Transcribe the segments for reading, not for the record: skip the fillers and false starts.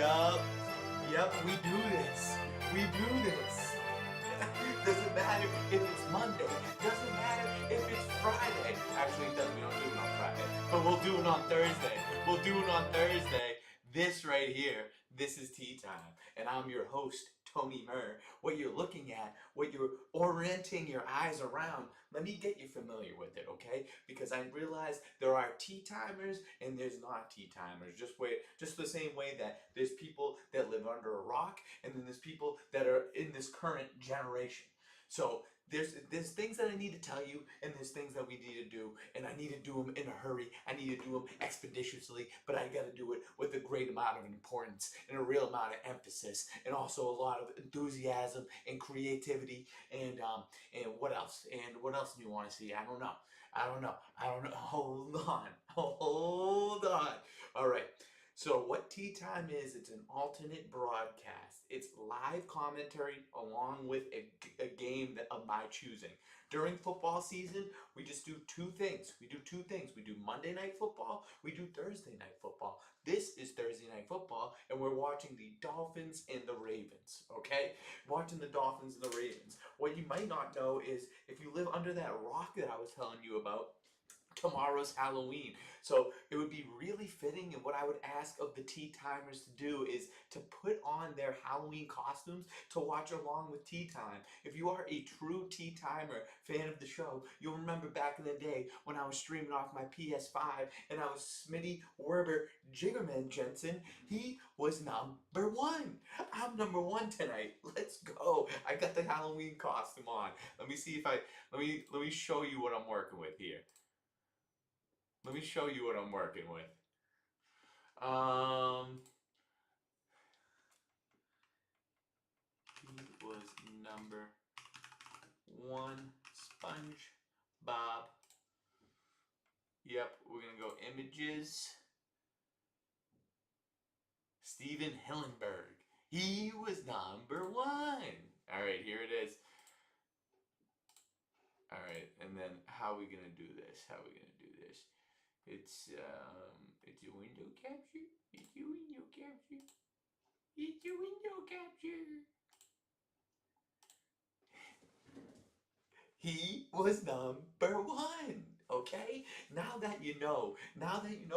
Yup. Yep, we do this. We do this. Doesn't matter if it's Monday. Doesn't matter if it's Friday. Actually, it doesn't. We don't do it on Friday. But we'll do it on Thursday. We'll do it on Thursday. This right here, this is Tea Time. And I'm your host, Tony Murr. What you're looking at, what you're orienting your eyes around, let me get you familiar with it, okay? Because I realize there are tea timers and there's not tea timers. Just the same way that there's people that live under a rock and then there's people that are in this current generation. So there's things that I need to tell you, and there's things that we need to do, and I need to do them in a hurry. I need to do them expeditiously, but I got to do it with a great amount of importance and a real amount of emphasis, and also a lot of enthusiasm and creativity. And what else? And what else do you want to see? I don't know. I don't know. I don't know. Hold on. Hold on. All right. So what Tea Time is, it's an alternate broadcast. It's live commentary along with a game of my choosing. During football season, we just do two things. We do two things. We do Monday Night Football. We do Thursday Night Football. This is Thursday Night Football, and we're watching the Dolphins and the Ravens, okay? Watching the Dolphins and the Ravens. What you might not know is if you live under that rock that I was telling you about, tomorrow's Halloween. So it would be really fitting, and what I would ask of the tea timers to do is to put on their Halloween costumes to watch along with Tea Time. If you are a true tea timer fan of the show, you'll remember back in the day when I was streaming off my PS5 and I was Smitty Werber Jiggerman Jensen. He was number one. I'm number one tonight. Let's go. I got the Halloween costume on. Let me see if let me show you what I'm working with here. Let me show you what I'm working with. He was number one. SpongeBob. Yep, we're gonna go images. Steven Hillenberg. He was number one. All right, here it is. All right, and then how are we gonna do this? How are we gonna do this? It's a window capture. It's a window capture. It's a window capture. He was number one. Okay? Now that you know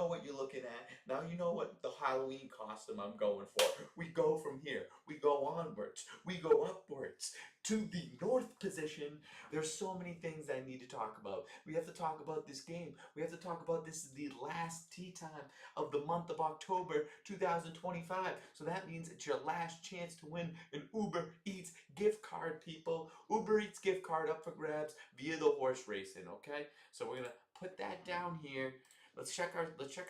what you're looking at, now you know what the Halloween costume I'm going for. We go from here. We go onwards. We go upwards to the north position. There's so many things I need to talk about. We have to talk about this game. We have to talk about this is the last tea time of the month of October 2025. So that means it's your last chance to win an Uber Eats gift card, people. Uber Eats gift card up for grabs via the horse racing, okay? So we're gonna put that down here. Let's check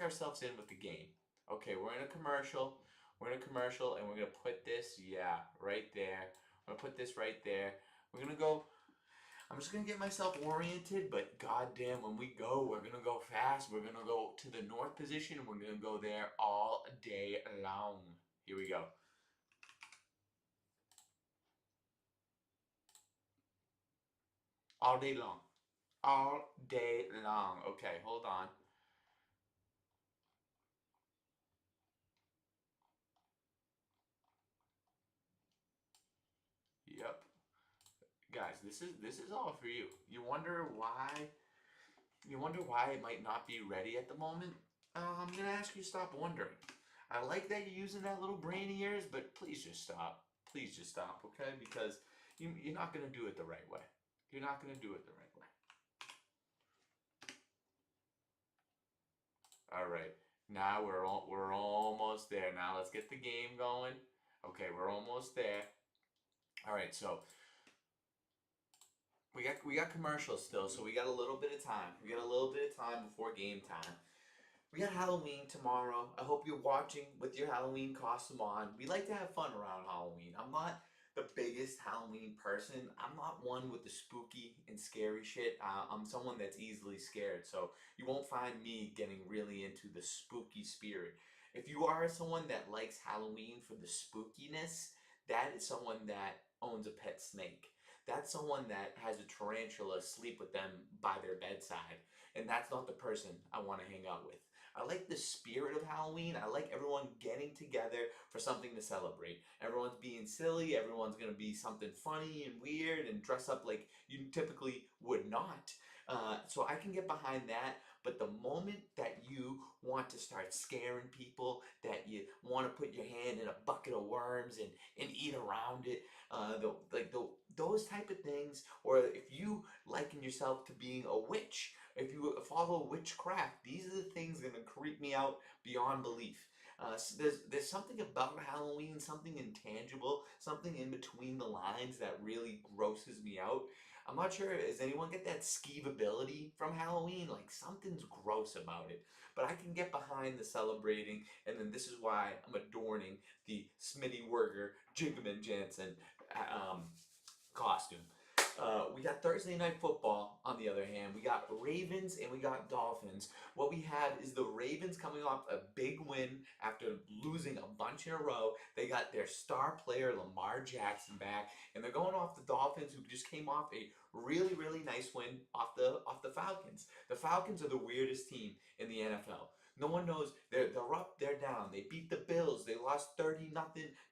ourselves in with the game. Okay, we're in a commercial. We're in a commercial and we're gonna put this, yeah, right there. I'm gonna put this right there. We're gonna go. I'm just gonna get myself oriented, but goddamn, when we go, we're gonna go fast. We're gonna go to the north position and we're gonna go there all day long. Here we go. All day long. All day long. Okay, hold on. Yep. Guys, this is all for you. You wonder why it might not be ready at the moment? I'm gonna ask you to stop wondering. I like that you're using that little brain of yours, but please just stop. Please just stop, okay? Because you're not gonna do it the right way. You're not gonna do it the right way. All right. Now we're almost there. Now let's get the game going. Okay, we're almost there. All right, so we got commercials still, so we got a little bit of time. We got a little bit of time before game time. We got Halloween tomorrow. I hope you're watching with your Halloween costume on. We like to have fun around Halloween. I'm not the biggest Halloween person. I'm not one with the spooky and scary shit. I'm someone that's easily scared, so you won't find me getting really into the spooky spirit. If you are someone that likes Halloween for the spookiness, that is someone that owns a pet snake. That's someone that has a tarantula sleep with them by their bedside. And that's not the person I want to hang out with. I like the spirit of Halloween. I like everyone getting together for something to celebrate. Everyone's being silly. Everyone's gonna be something funny and weird and dress up like you typically would not. So I can get behind that. But the moment that you want to start scaring people, that you want to put your hand in a bucket of worms and eat around it, those type of things, or if you liken yourself to being a witch, if you follow witchcraft, these are the things that are gonna creep me out beyond belief. So there's something about Halloween, something intangible, something in between the lines that really grosses me out. I'm not sure, does anyone get that skeevability from Halloween? Like something's gross about it. But I can get behind the celebrating, and then this is why I'm adorning the Smitty Werger Jiggaman Jansen costume. We got Thursday Night Football, on the other hand. We got Ravens and we got Dolphins. What we have is the Ravens coming off a big win after losing a bunch in a row. They got their star player, Lamar Jackson, back, and they're going off the Dolphins, who just came off a really, really nice win off the Falcons. The Falcons are the weirdest team in the NFL. No one knows. They're up, they're down. They beat the Bills. They lost 30-0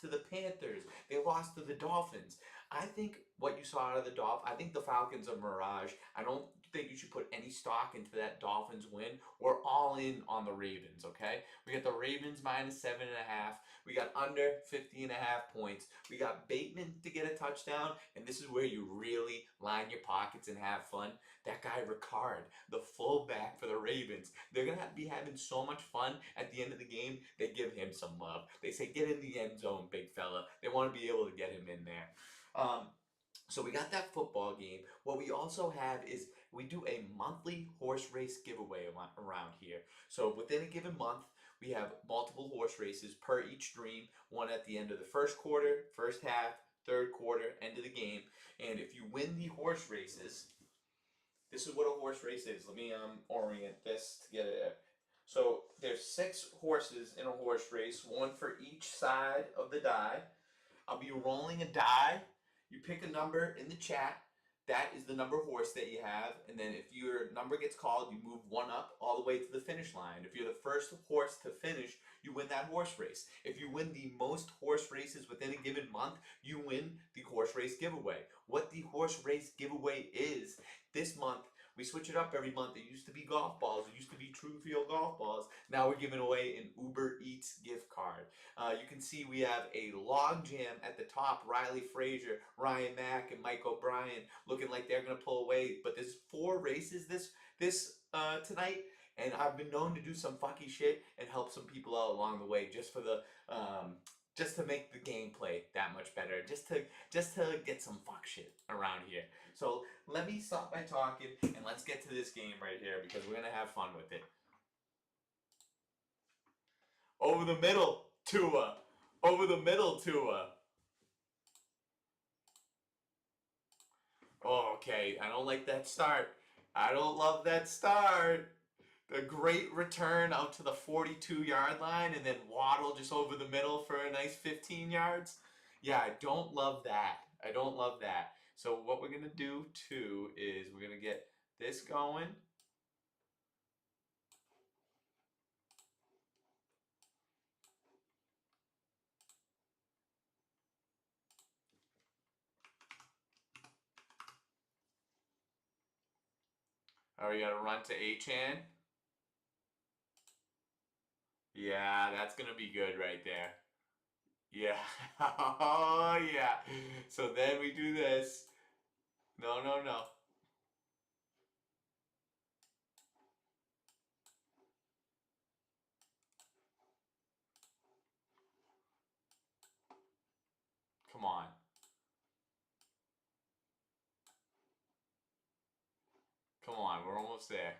to the Panthers. They lost to the Dolphins. I think what you saw out of the Dolphins, I think the Falcons are mirage. I don't think you should put any stock into that Dolphins win. We're all in on the Ravens, okay? We got the Ravens -7.5. We got under 50.5 points. We got Bateman to get a touchdown, and this is where you really line your pockets and have fun. That guy Ricard, the fullback for the Ravens, they're going to be having so much fun at the end of the game. They give him some love. They say, get in the end zone, big fella. They want to be able to get him in there. So we got that football game. What we also have is we do a monthly horse race giveaway around here. So within a given month, we have multiple horse races per each dream. One at the end of the first quarter, first half, third quarter, end of the game. And if you win the horse races, this is what a horse race is. Let me orient this to get it. So there's 6 horses in a horse race, one for each side of the die. I'll be rolling a die. You pick a number in the chat. That is the number of horse that you have. And then if your number gets called, you move one up all the way to the finish line. If you're the first horse to finish, you win that horse race. If you win the most horse races within a given month, you win the horse race giveaway. What the horse race giveaway is, this month, we switch it up every month. It used to be golf balls. It used to be Truefield golf balls. Now we're giving away an Uber Eats gift card. You can see we have a log jam at the top. Riley Frazier, Ryan Mack, and Mike O'Brien looking like they're going to pull away. But there's 4 races this tonight. And I've been known to do some fucky shit and help some people out along the way just for the just to make the gameplay that much better, just to get some fuck shit around here. So let me stop my talking and let's get to this game right here, because we're gonna have fun with it. Over the middle, Tua. Over the middle, Tua. Oh, okay, I don't like that start. I don't love that start. A great return out to the 42-yard line, and then Waddle just over the middle for a nice 15 yards. Yeah, I don't love that. I don't love that. So what we're going to do, too, is we're going to get this going. Oh, we got to run to Achan. Yeah, that's going to be good right there. Yeah. Oh, yeah. So then we do this. No, no, no. Come on. Come on, we're almost there.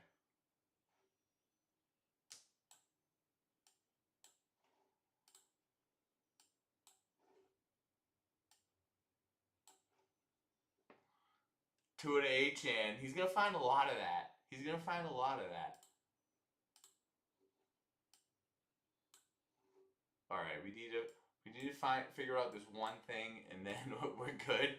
To an Achan. He's going to find a lot of that. He's going to find a lot of that. All right, we need to figure out this one thing, and then we're good.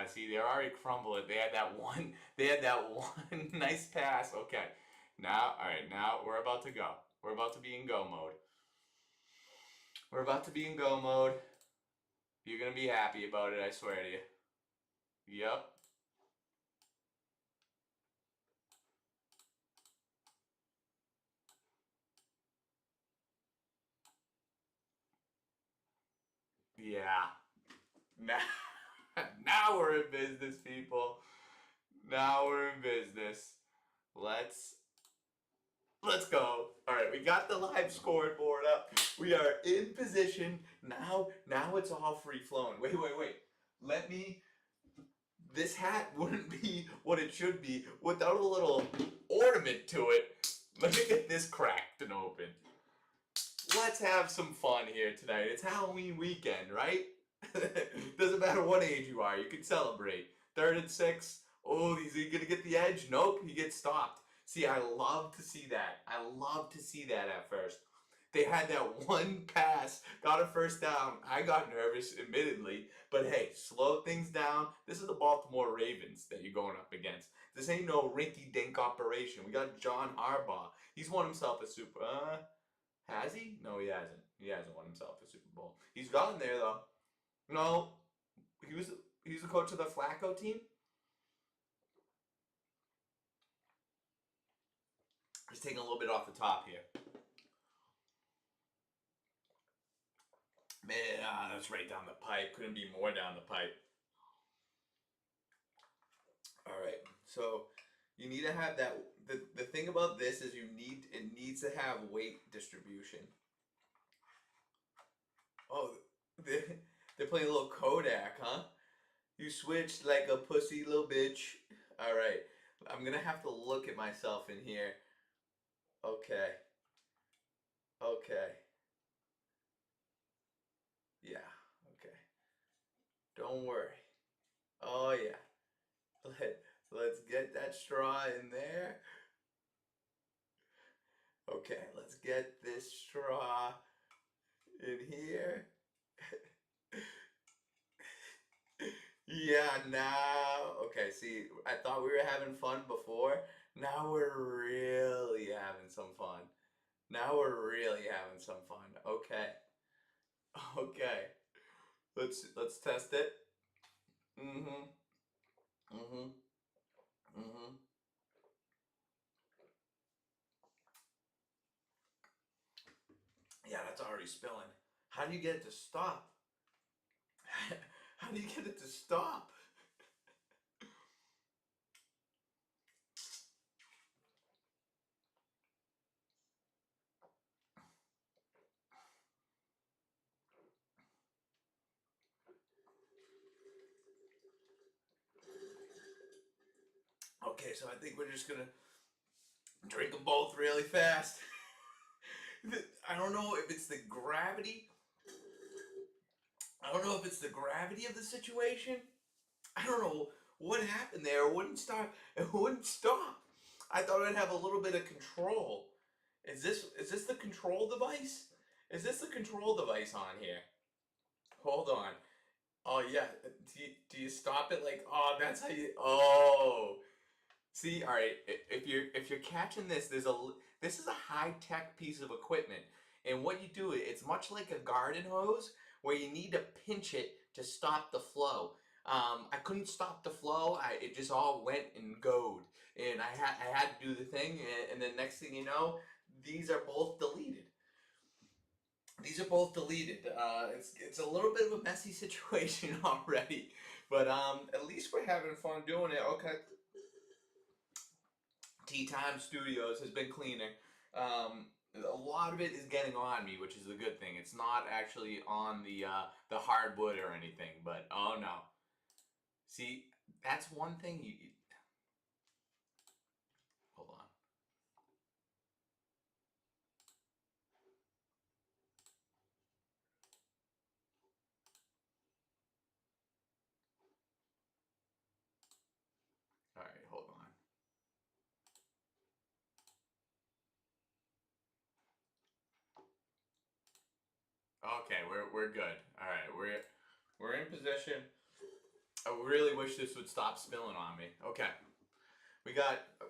see, they're already crumbling. They had that one. They had that one nice pass. Okay, now, all right, now we're about to go. We're about to be in go mode. We're about to be in go mode. You're gonna be happy about it, I swear to you. Yep. Yeah. Now, now we're in business, people. Now we're in business. Let's go. All right, we got the live scoreboard up. We are in position. Now it's all free flowing. Wait. Let me. This hat wouldn't be what it should be without a little ornament to it. Let me get this cracked and open. Let's have some fun here tonight. It's Halloween weekend, right? Doesn't matter what age you are, you can celebrate. 3rd and 6. Oh, is he gonna get the edge? Nope, he gets stopped. See, I love to see that. I love to see that at first. They had that one pass, got a first down. I got nervous, admittedly, but hey, slow things down. This is the Baltimore Ravens that you're going up against. This ain't no rinky-dink operation. We got John Harbaugh. He's won himself a Super. Has he? No, he hasn't. He hasn't won himself a Super Bowl. He's gotten there though. No, he was the coach of the Flacco team. Just taking a little bit off the top here. Man, that's right down the pipe. Couldn't be more down the pipe. All right, so you need to have that. The thing about this is it needs to have weight distribution. Oh, they're playing a little Kodak, huh? You switched like a pussy little bitch. All right, I'm gonna have to look at myself in here. Okay. Okay. Yeah. Okay. Don't worry. Oh yeah. Let's get that straw in there. Okay, let's get this straw in here. Yeah, now. Okay, see, I thought we were having fun before. Now we're really having some fun. Now we're really having some fun. Okay. Okay. Let's test it. Mm-hmm. Mm-hmm. Mm-hmm. Yeah, that's already spilling. How do you get it to stop? How do you get it to stop? Okay, so I think we're just gonna drink them both really fast. I don't know if it's the gravity. I don't know if it's the gravity of the situation. I don't know what happened there. It wouldn't start. It wouldn't stop. I thought I'd have a little bit of control. Is this the control device? Is this the control device on here? Hold on. Oh yeah. Do you stop it like? Oh, that's how you. Oh. See, all right. If you're catching this, this is a high tech piece of equipment, and what you do, it's much like a garden hose where you need to pinch it to stop the flow. I couldn't stop the flow. It just all went and goed, and I had to do the thing, and then next thing you know, these are both deleted. These are both deleted. It's a little bit of a messy situation already, but at least we're having fun doing it. Okay. Tea Time Studios has been cleaning. A lot of it is getting on me, which is a good thing. It's not actually on the hardwood or anything, but oh no. See, that's one thing you hold on. All right, hold on. Okay, we're good. All right, we're in position. I really wish this would stop spilling on me. Okay.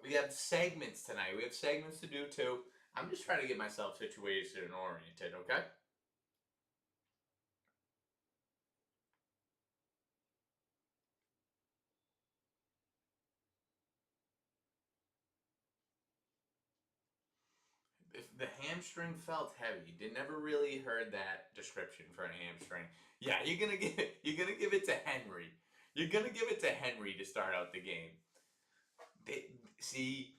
We have segments tonight. We have segments to do too. I'm just trying to get myself situated and oriented, okay? If the hamstring felt heavy, they never really heard that description for a hamstring. Yeah, you're gonna give it to Henry. You're gonna give it to Henry to start out the game. See,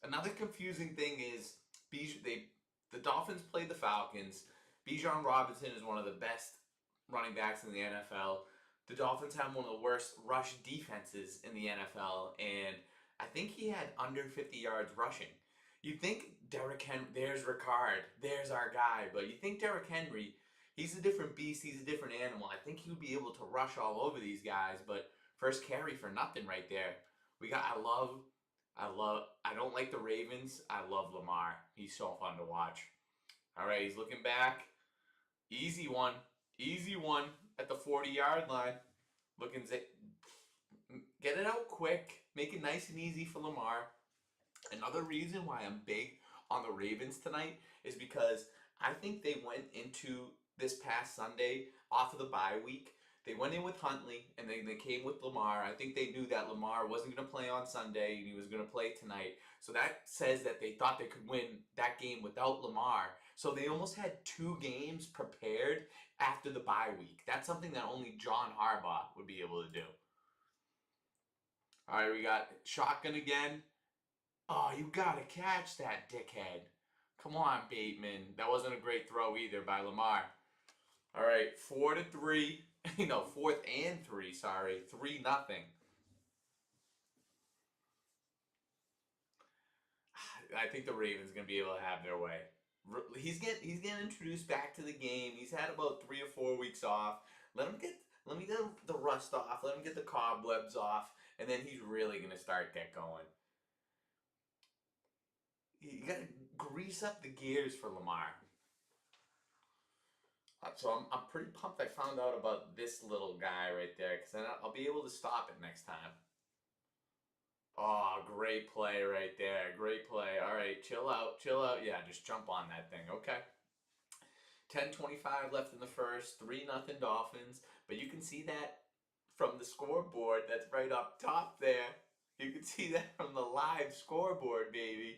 another confusing thing is the Dolphins played the Falcons. Bijan Robinson is one of the best running backs in the NFL. The Dolphins have one of the worst rush defenses in the NFL, and I think he had under 50 yards rushing. You think Derrick Henry, there's Ricard, there's our guy, but you think Derrick Henry, he's a different beast, he's a different animal. I think he would be able to rush all over these guys, but first carry for nothing right there. I don't like the Ravens. I love Lamar. He's so fun to watch. All right, he's looking back. Easy one. Easy one at the 40-yard line. Get it out quick. Make it nice and easy for Lamar. Another reason why I'm big on the Ravens tonight is because I think they went into this past Sunday off of the bye week. They went in with Huntley and they came with Lamar. I think they knew that Lamar wasn't going to play on Sunday and he was going to play tonight. So that says that they thought they could win that game without Lamar. So they almost had 2 games prepared after the bye week. That's something that only John Harbaugh would be able to do. All right, we got shotgun again. Oh, you got to catch that, dickhead. Come on, Bateman. That wasn't a great throw either by Lamar. All right, 4-3. No, 4th and 3, sorry. 3-0. I think the Ravens going to be able to have their way. He's getting introduced back to the game. He's had about 3 or 4 weeks off. Let me get the rust off. Let him get the cobwebs off, and then he's really going to get going. You got to grease up the gears for Lamar. So I'm pretty pumped I found out about this little guy right there, because then I'll be able to stop it next time. Oh, great play right there. Great play. All right, chill out. Chill out. Yeah, just jump on that thing. Okay. 10:25 left in the first. 3-0 Dolphins. But you can see that from the scoreboard. That's right up top there. You can see that from the live scoreboard, baby.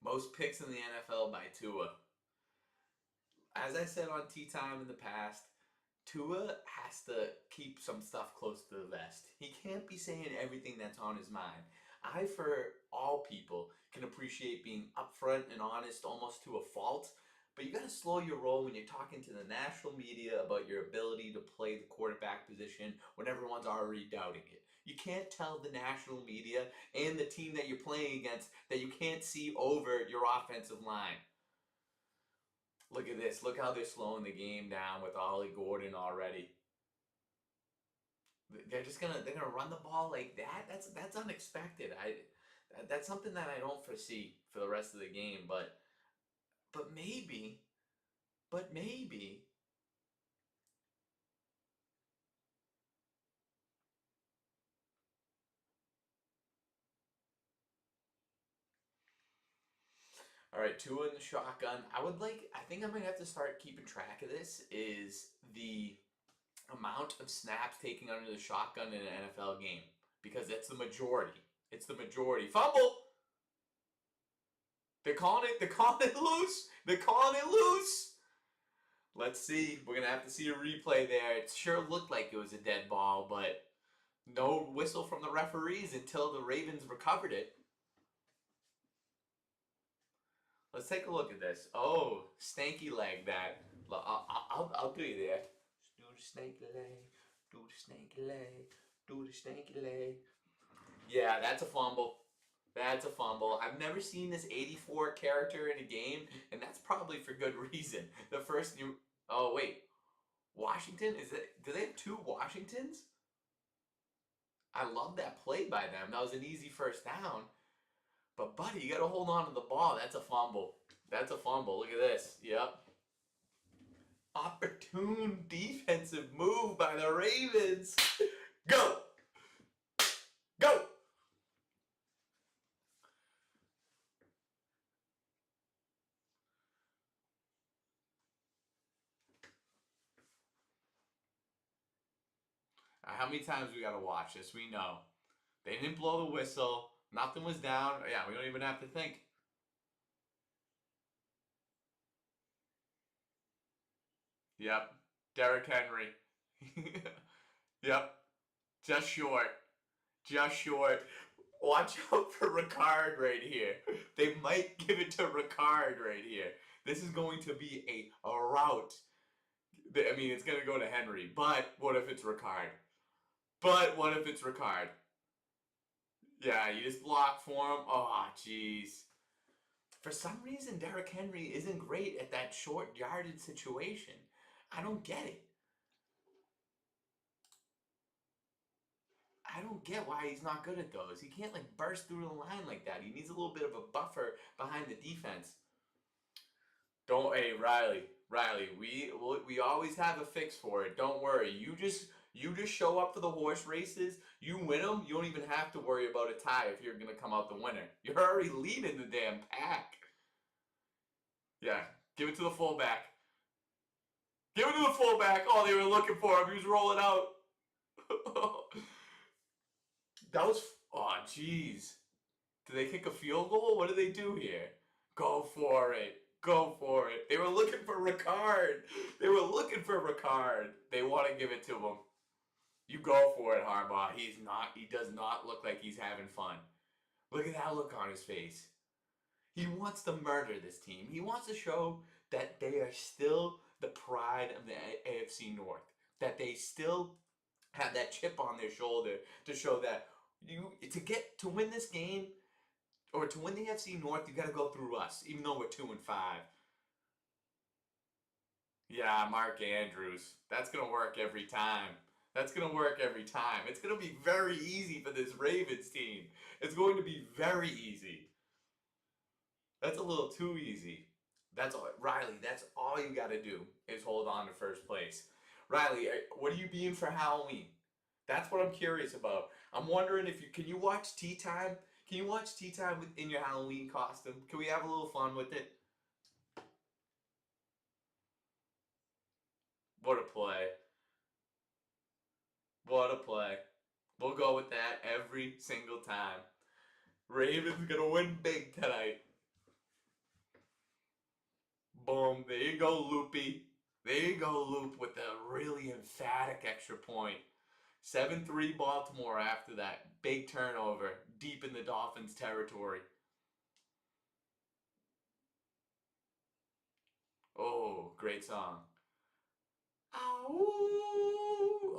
Most picks in the NFL by Tua. As I said on Tea Time in the past, Tua has to keep some stuff close to the vest. He can't be saying everything that's on his mind. I, for all people, can appreciate being upfront and honest almost to a fault, but you gotta slow your roll when you're talking to the national media about your ability to play the quarterback position when everyone's already doubting it. You can't tell the national media and the team that you're playing against that you can't see over your offensive line. Look at this. Look how they're slowing the game down with Ollie Gordon already. They're gonna run the ball like that. That's unexpected. That's something that I don't foresee for the rest of the game. But maybe. All right, Tua in the shotgun. I think I might have to start keeping track of this. Is the amount of snaps taken under the shotgun in an NFL game, because that's the majority. It's the majority. Fumble. They're calling it loose. They're calling it loose. Let's see. We're gonna have to see a replay there. It sure looked like it was a dead ball, but no whistle from the referees until the Ravens recovered it. Let's take a look at this. Oh, stanky leg that. I'll do you there. Just do the stanky leg. Do the stanky leg. Do the stanky leg. Yeah, that's a fumble. That's a fumble. I've never seen this 84 character in a game, and that's probably for good reason. The first new... Oh, wait. Washington? Do they have 2 Washingtons? I love that play by them. That was an easy first down. But, buddy, you got to hold on to the ball. That's a fumble. That's a fumble. Look at this. Yep. Opportune defensive move by the Ravens. Go! Go! How many times we got to watch this? We know. They didn't blow the whistle. Nothing was down. Yeah, we don't even have to think. Yep. Derrick Henry. Yep. Just short. Just short. Watch out for Ricard right here. They might give it to Ricard right here. This is going to be a rout. I mean, it's going to go to Henry, but what if it's Ricard? But what if it's Ricard? Yeah, you just block for him. Oh, jeez. For some reason, Derrick Henry isn't great at that short yardage situation. I don't get it. I don't get why he's not good at those. He can't like burst through the line like that. He needs a little bit of a buffer behind the defense. Don't, hey Riley, we always have a fix for it. Don't worry. You just show up for the horse races. You win them. You don't even have to worry about a tie if you're gonna come out the winner. You're already leading the damn pack. Yeah, give it to the fullback. Give it to the fullback. Oh, they were looking for him. He was rolling out. That was, oh, jeez. Did they kick a field goal? What did they do here? Go for it. Go for it. They were looking for Ricard. They were looking for Ricard. They want to give it to him. You go for it, Harbaugh. He does not look like he's having fun. Look at that look on his face. He wants to murder this team. He wants to show that they are still the pride of the AFC North. That they still have that chip on their shoulder to show that to win this game or to win the AFC North, you got to go through us, even though we're 2-5. Yeah, Mark Andrews. That's gonna work every time. That's gonna work every time. It's gonna be very easy for this Ravens team. It's going to be very easy. That's a little too easy. That's all, Riley. That's all you got to do is hold on to first place. Riley, what are you being for Halloween? That's what I'm curious about. I'm wondering if you can you watch Tea Time? Can you watch Tea Time in your Halloween costume? Can we have a little fun with it? What a play! What a play! We'll go with that every single time. Ravens gonna win big tonight. Boom! There you go, Loopy. There you go, Loop, with a really emphatic extra point. 7-3 Baltimore after that big turnover deep in the Dolphins territory. Oh, great song.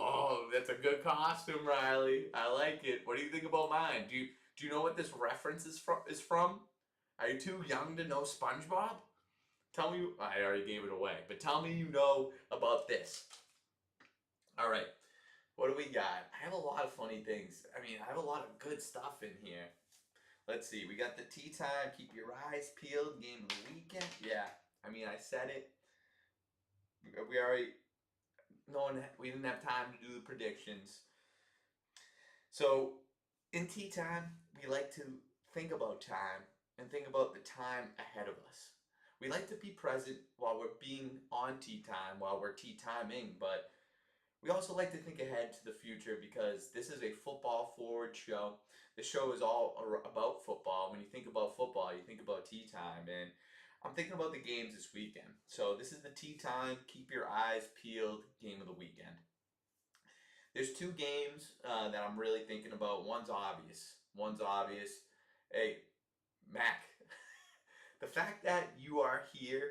Oh, that's a good costume, Riley. I like it. What do you think about mine? Do you know what this reference is from? Are you too young to know SpongeBob? Tell me. I already gave it away, but tell me you know about this. All right. What do we got? I have a lot of funny things. I mean, I have a lot of good stuff in here. Let's see. We got the tea time. Keep your eyes peeled. Game of the weekend. Yeah. I mean, I said it. We already. We didn't have time to do the predictions. So, in tea time, we like to think about time and think about the time ahead of us. We like to be present while we're being on tea time, while we're tea timing, but we also like to think ahead to the future because this is a football forward show. The show is all about football. When you think about football, you think about tea time, and I'm thinking about the games this weekend. So this is the tea time, keep your eyes peeled game of the weekend. There's two games that I'm really thinking about. One's obvious. One's obvious. Hey, Mac, the fact that you are here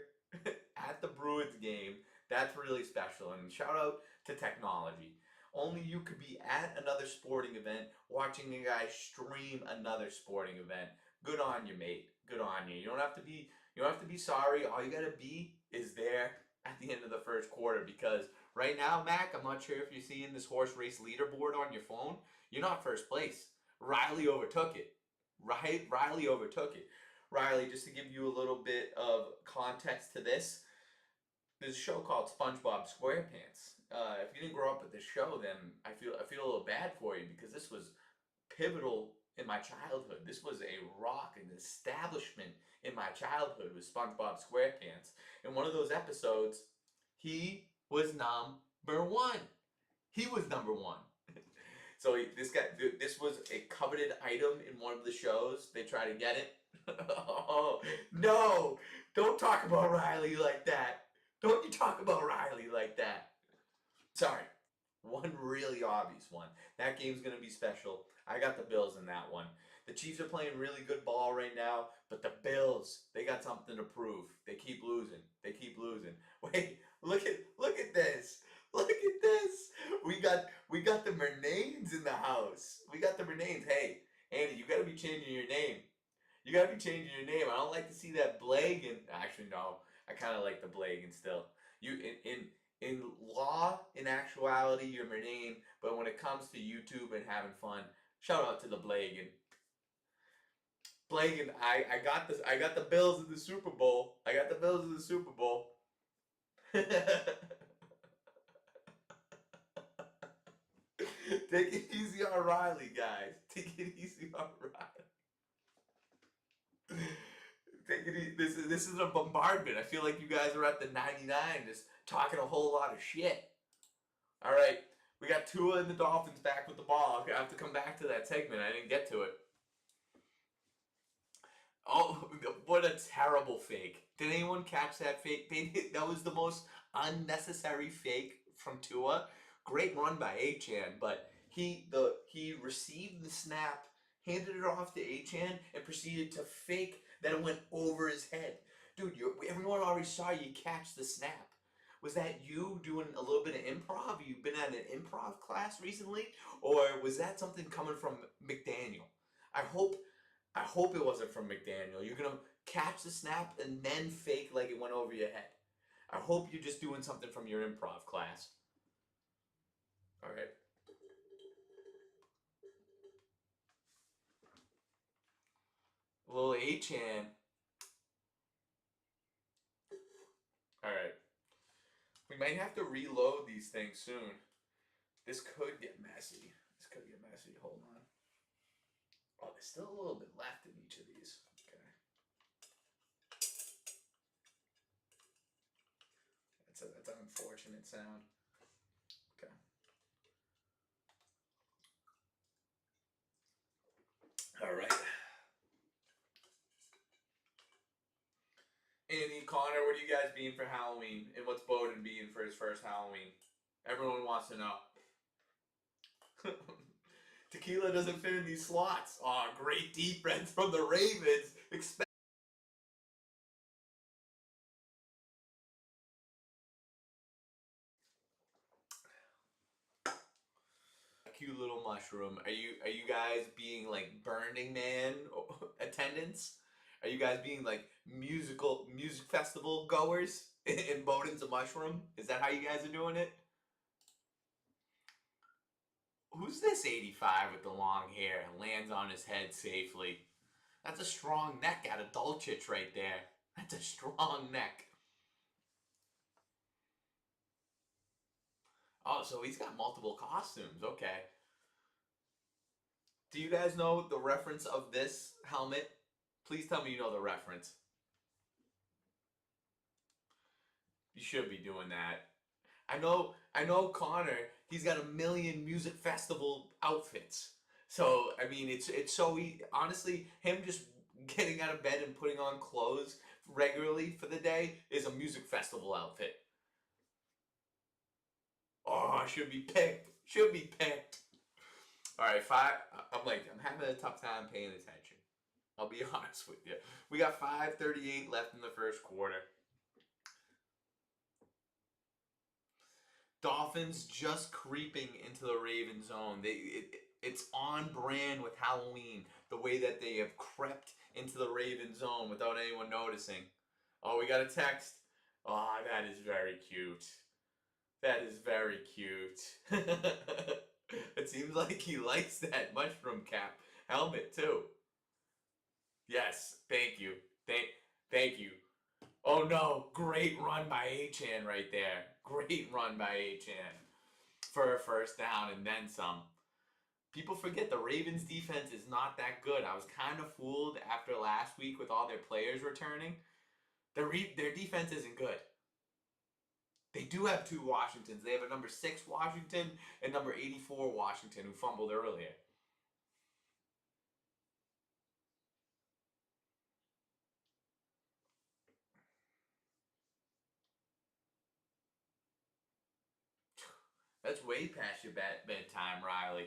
at the Bruins game, that's really special. And shout out to technology. Only you could be at another sporting event watching a guy stream another sporting event. Good on you, mate. Good on you. You don't have to be sorry. All you gotta be is there at the end of the first quarter because Right now, Mac, I'm not sure if you're seeing this horse race leaderboard on your phone. You're not first place. Riley overtook it. Right? Riley overtook it. Riley, just to give you a little bit of context to this, there's a show called SpongeBob SquarePants. If you didn't grow up with this show, then I feel a little bad for you because this was pivotal in my childhood. This was a rock, an establishment in my childhood with SpongeBob SquarePants. In one of those episodes, he was number one. He was number one. So this was a coveted item in one of the shows. They try to get it. Oh, no, don't talk about Riley like that. Don't you talk about Riley like that. Sorry. One really obvious one. That game's going to be special. I got the Bills in that one. The Chiefs are playing really good ball right now, but the Bills, they got something to prove. They keep losing. They keep losing. Wait, look at this. Look at this. We got the Mernanes in the house. We got the Mernanes. Hey, Andy, you got to be changing your name. You got to be changing your name. I don't like to see that Blagan. Actually, no. I kind of like the Blagan still. You in law, in actuality, you're Mernane, but when it comes to YouTube and having fun, shout out to the Blagan. Blagan, I got this. I got the Bills in the Super Bowl. I got the Bills in the Super Bowl. Take it easy on Riley, guys. Take it easy on Riley. Take it easy. This is a bombardment. I feel like you guys are at the 99, just talking a whole lot of shit. All right, we got Tua and the Dolphins back with the ball. I have to come back to that segment. I didn't get to it. Oh, what a terrible fake. Did anyone catch that fake? That was the most unnecessary fake from Tua. Great run by Achane, but he received the snap, handed it off to Achane, and proceeded to fake that it went over his head. Dude, everyone already saw you catch the snap. Was that you doing a little bit of improv? You've been at an improv class recently? Or was that something coming from McDaniel? I hope it wasn't from McDaniel. You're going to catch the snap and then fake like it went over your head. I hope you're just doing something from your improv class. All right. Little Achane. All right. We might have to reload these things soon. This could get messy. Hold on. Oh, there's still a little bit left in each of these. Okay. That's an unfortunate sound. Okay. All right. Andy, Connor, what are you guys being for Halloween? And what's Bowden being for his first Halloween? Everyone wants to know. Tequila doesn't fit in these slots. Aw, oh, great defense from the Ravens. Cute little mushroom. Are you guys being like Burning Man attendants? Are you guys being like music festival goers in Bowden's a mushroom? Is that how you guys are doing it? Who's this 85 with the long hair? Lands on his head safely. That's a strong neck out of Dulcich right there. That's a strong neck. Oh, so he's got multiple costumes. Okay. Do you guys know the reference of this helmet? Please tell me you know the reference. You should be doing that. I know Connor, he's got a million music festival outfits. So, I mean, it's so honestly, him just getting out of bed and putting on clothes regularly for the day is a music festival outfit. Oh, should be picked. Should be picked. All right, I'm having a tough time paying attention. I'll be honest with you. We got 5:38 left in the first quarter. Dolphins just creeping into the Raven zone. It's on brand with Halloween, the way that they have crept into the Raven zone without anyone noticing. Oh, we got a text. Oh, that is very cute. That is very cute. It seems like he likes that mushroom cap helmet too. Yes, thank you. Thank you. Oh no, great run by Achan right there. Great run by Achan for a first down and then some. People forget the Ravens defense is not that good. I was kind of fooled after last week with all their players returning. Their defense isn't good. They do have two Washingtons. They have a number 6 Washington and number 84 Washington who fumbled earlier. That's way past your bedtime, Riley.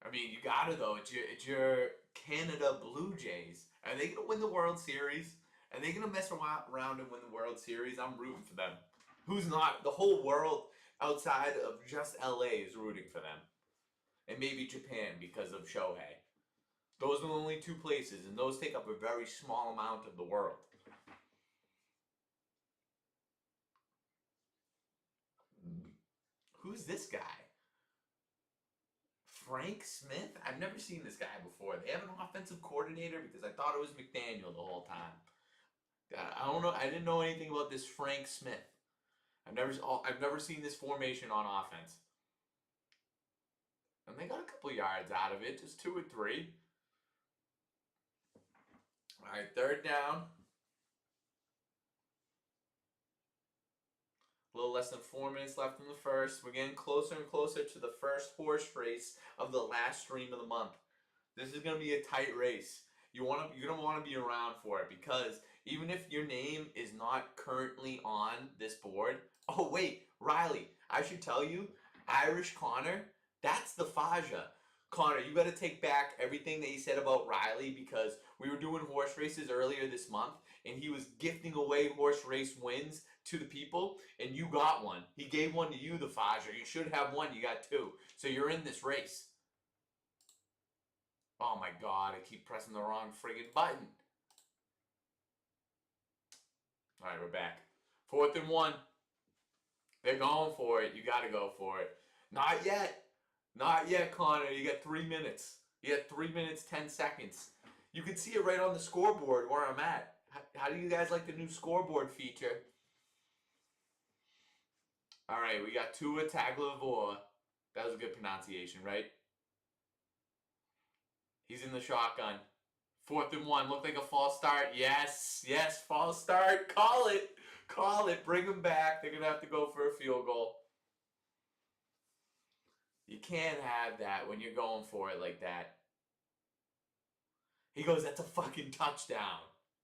I mean, you gotta though. It's your Canada Blue Jays. Are they gonna win the World Series? Are they gonna mess around and win the World Series? I'm rooting for them. Who's not? The whole world outside of just LA is rooting for them, and maybe Japan because of Shohei. Those are the only two places, and those take up a very small amount of the world. Who's this guy? Frank Smith? I've never seen this guy before. They have an offensive coordinator because I thought it was McDaniel the whole time. I don't know. I didn't know anything about this Frank Smith. I've never seen this formation on offense. And they got a couple yards out of it, just 2 or 3. All right, third down. A little less than 4 minutes left in the first. We're getting closer and closer to the first horse race of the last stream of the month. This is going to be a tight race. You're going to want to be around for it because even if your name is not currently on this board. Oh, wait, Riley, I should tell you, Irish Connor, that's the Faja. Connor, you got to take back everything that you said about Riley because we were doing horse races earlier this month and he was gifting away horse race wins to the people and you got one. He gave one to you, the Faja. You should have one. You got 2. So you're in this race. Oh my God, I keep pressing the wrong friggin' button. All right, we're back. 4th and 1. They're going for it. You got to go for it. Not yet. Not yet, Connor. You got 3 minutes. You got 3 minutes, 10 seconds. You can see it right on the scoreboard where I'm at. How do you guys like the new scoreboard feature? All right, we got Tua Tagovailoa. That was a good pronunciation, right? He's in the shotgun. 4th and 1. Looked like a false start. Yes, yes, false start. Call it. Call it. Bring them back. They're going to have to go for a field goal. You can't have that when you're going for it like that. He goes, that's a fucking touchdown.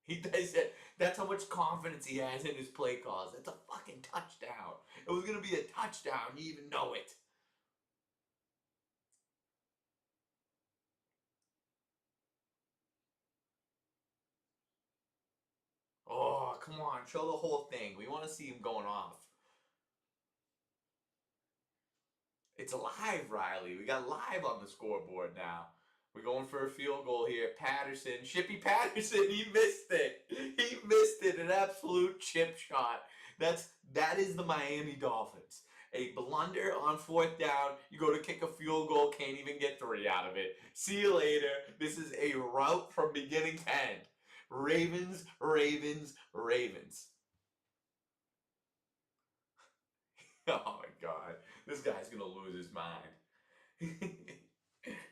He does it. That's how much confidence he has in his play calls. That's a fucking touchdown. It was going to be a touchdown. You even know it. Oh, come on. Show the whole thing. We want to see him going off. It's live, Riley. We got live on the scoreboard now. We're going for a field goal here. Patterson, Shippy Patterson, he missed it. He missed it. An absolute chip shot. That is the Miami Dolphins. A blunder on 4th down. You go to kick a field goal, can't even get 3 out of it. See you later. This is a rout from beginning to end. Ravens, Ravens, Ravens. Oh my God. This guy's going to lose his mind.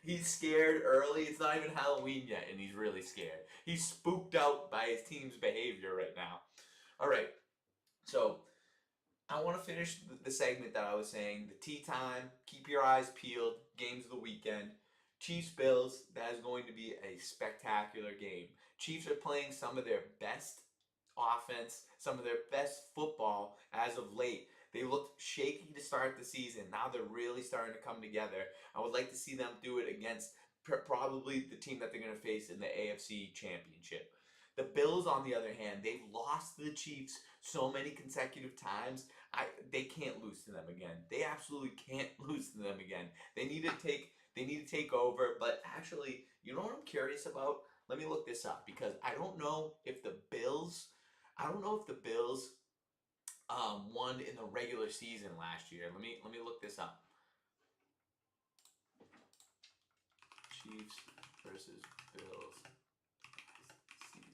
He's scared early. It's not even Halloween yet, and he's really scared. He's spooked out by his team's behavior right now. All right. So I want to finish the segment that I was saying. The tea time. Keep your eyes peeled. Games of the weekend. Chiefs Bills. That is going to be a spectacular game. Chiefs are playing some of their best offense, some of their best football as of late. They looked shaky to start the season. Now they're really starting to come together. I would like to see them do it against probably the team that they're going to face in the AFC Championship. The Bills, on the other hand, they've lost to the Chiefs so many consecutive times. They can't lose to them again. They absolutely can't lose to them again. They need to take over. But actually, you know what I'm curious about? Let me look this up because I don't know if the Bills won in the regular season last year. Let me look this up. Chiefs versus Bills season.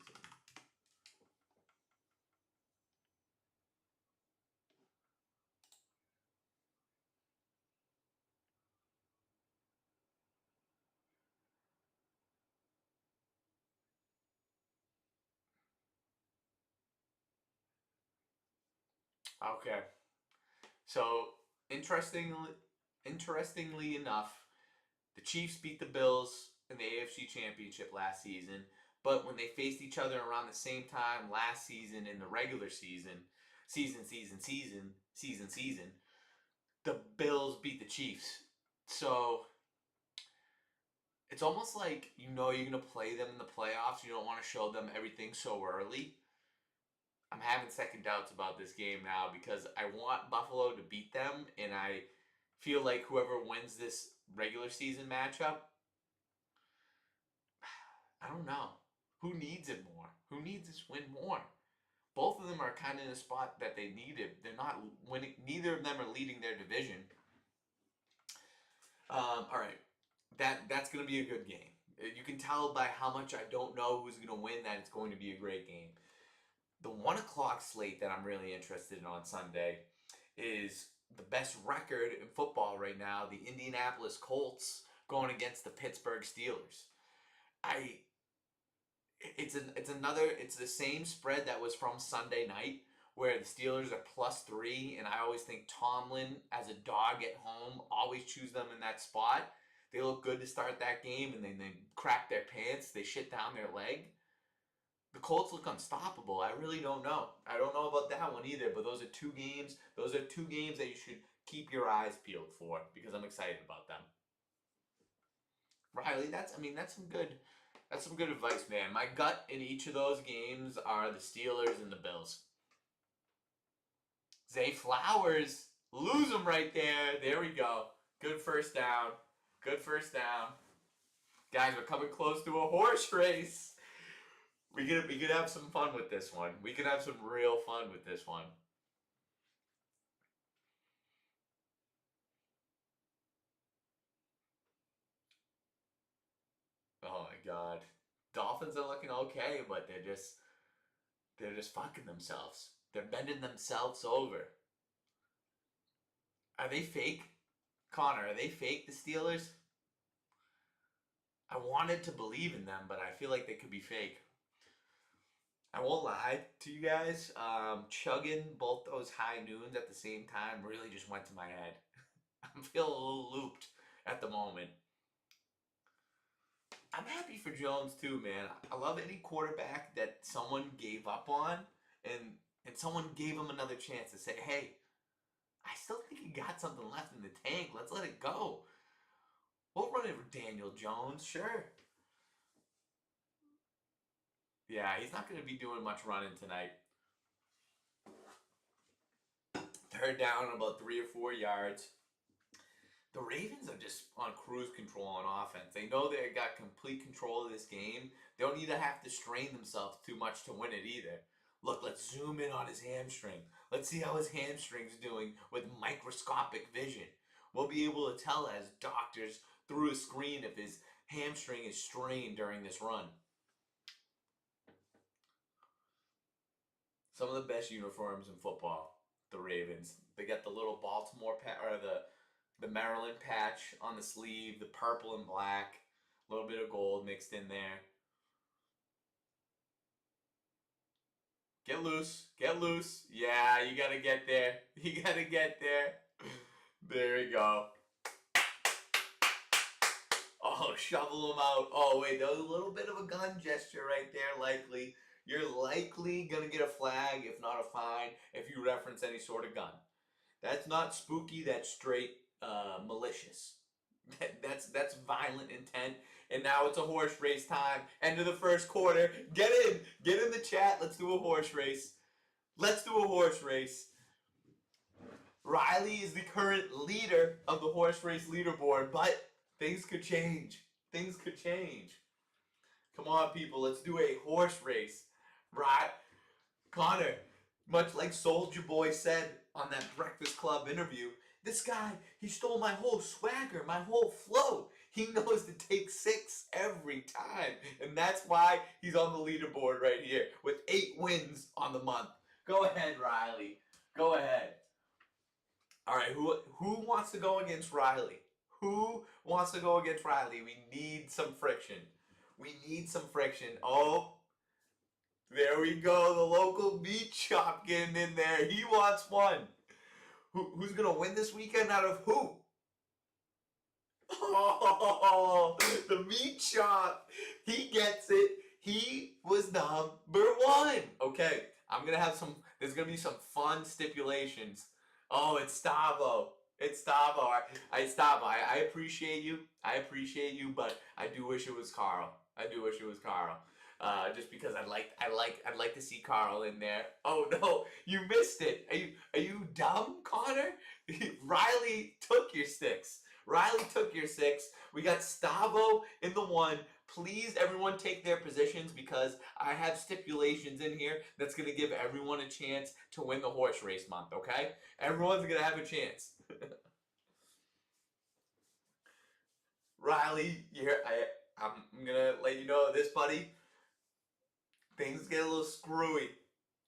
Okay. So interestingly enough, the Chiefs beat the Bills in the AFC Championship last season, but when they faced each other around the same time last season in the regular season, the Bills beat the Chiefs. So it's almost like you know you're going to play them in the playoffs. You don't want to show them everything so early. I'm having second doubts about this game now because I want Buffalo to beat them, and I feel like whoever wins this regular season matchup, I don't know. Who needs it more? Who needs this win more? Both of them are kind of in a spot that they need it. They're not winning. Neither of them are leading their division. All right, that's going to be a good game. You can tell by how much I don't know who's going to win that it's going to be a great game. The 1 o'clock slate that I'm really interested in on Sunday is the best record in football right now, the Indianapolis Colts going against the Pittsburgh Steelers. It's the same spread that was from Sunday night where the Steelers are +3, and I always think Tomlin as a dog at home, always choose them in that spot. They look good to start that game, and then they crap their pants, they shit down their leg. The Colts look unstoppable. I really don't know. I don't know about that one either, but those are two games. Those are two games that you should keep your eyes peeled for because I'm excited about them. Riley, that's some good advice, man. My gut in each of those games are the Steelers and the Bills. Zay Flowers, lose him right there. There we go. Good first down. Good first down. Guys, we're coming close to a horse race. We could have some fun with this one. We could have some real fun with this one. Oh my God. Dolphins are looking okay, but they're just fucking themselves. They're bending themselves over. Are they fake? Connor, are they fake, the Steelers? I wanted to believe in them, but I feel like they could be fake. I won't lie to you guys. Chugging both those high noons at the same time really just went to my head. I'm feeling a little looped at the moment. I'm happy for Jones too, man. I love any quarterback that someone gave up on and someone gave him another chance to say, hey, I still think he got something left in the tank. Let's let it go. We'll run it for Daniel Jones, sure. Yeah, he's not going to be doing much running tonight. Third down about 3 or 4 yards. The Ravens are just on cruise control on offense. They know they got complete control of this game. They don't need to have to strain themselves too much to win it either. Look, let's zoom in on his hamstring. Let's see how his hamstring's doing with microscopic vision. We'll be able to tell as doctors through a screen if his hamstring is strained during this run. Some of the best uniforms in football, the Ravens. They got the little Baltimore or the Maryland patch on the sleeve, the purple and black, a little bit of gold mixed in there. Get loose, get loose. Yeah, you gotta get there. You gotta get there. There we go. Oh, shovel them out. Oh, wait, that was a little bit of a gun gesture right there, likely. You're likely gonna get a flag, if not a fine, if you reference any sort of gun. That's not spooky, that's straight malicious. That's violent intent. And now it's a horse race time. End of the first quarter. Get in the chat. Let's do a horse race. Let's do a horse race. Riley is the current leader of the horse race leaderboard, but things could change. Things could change. Come on, people. Let's do a horse race. Right? Connor, Much like Soulja Boy said on that Breakfast Club interview, this guy, he stole my whole swagger, my whole flow. He knows to take 6 every time. And that's why he's on the leaderboard right here with 8 wins on the month. Go ahead, Riley. Go ahead. All right, who wants to go against Riley? Who wants to go against Riley? We need some friction. We need some friction. Oh, there we go. The local meat shop getting in there. He wants one. Who's going to win this weekend out of who? Oh, the meat shop. He gets it. He was number 1. Okay, I'm going to have some, there's going to be some fun stipulations. Oh, it's Stavo. It's Stavo. Stavo, I appreciate you. I appreciate you, but I do wish it was Carl. I do wish it was Carl. Just because I'd like to see Carl in there. Oh no, you missed it. Are you dumb, Connor? Riley took your 6. Riley took your 6. We got Stavo in the 1. Please, everyone, take their positions because I have stipulations in here that's going to give everyone a chance to win the horse race month, okay? Everyone's going to have a chance. Riley, I'm going to let you know this, buddy. Things get a little screwy.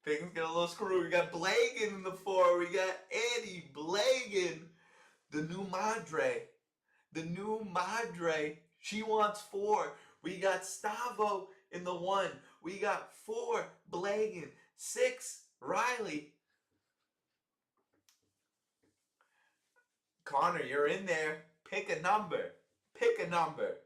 Things get a little screwy. We got Blagan in the 4. We got Eddie Blagan, the new Madre. The new Madre. She wants 4. We got Stavo in the 1. We got 4 Blagan. 6 Riley. Connor, you're in there. Pick a number. Pick a number.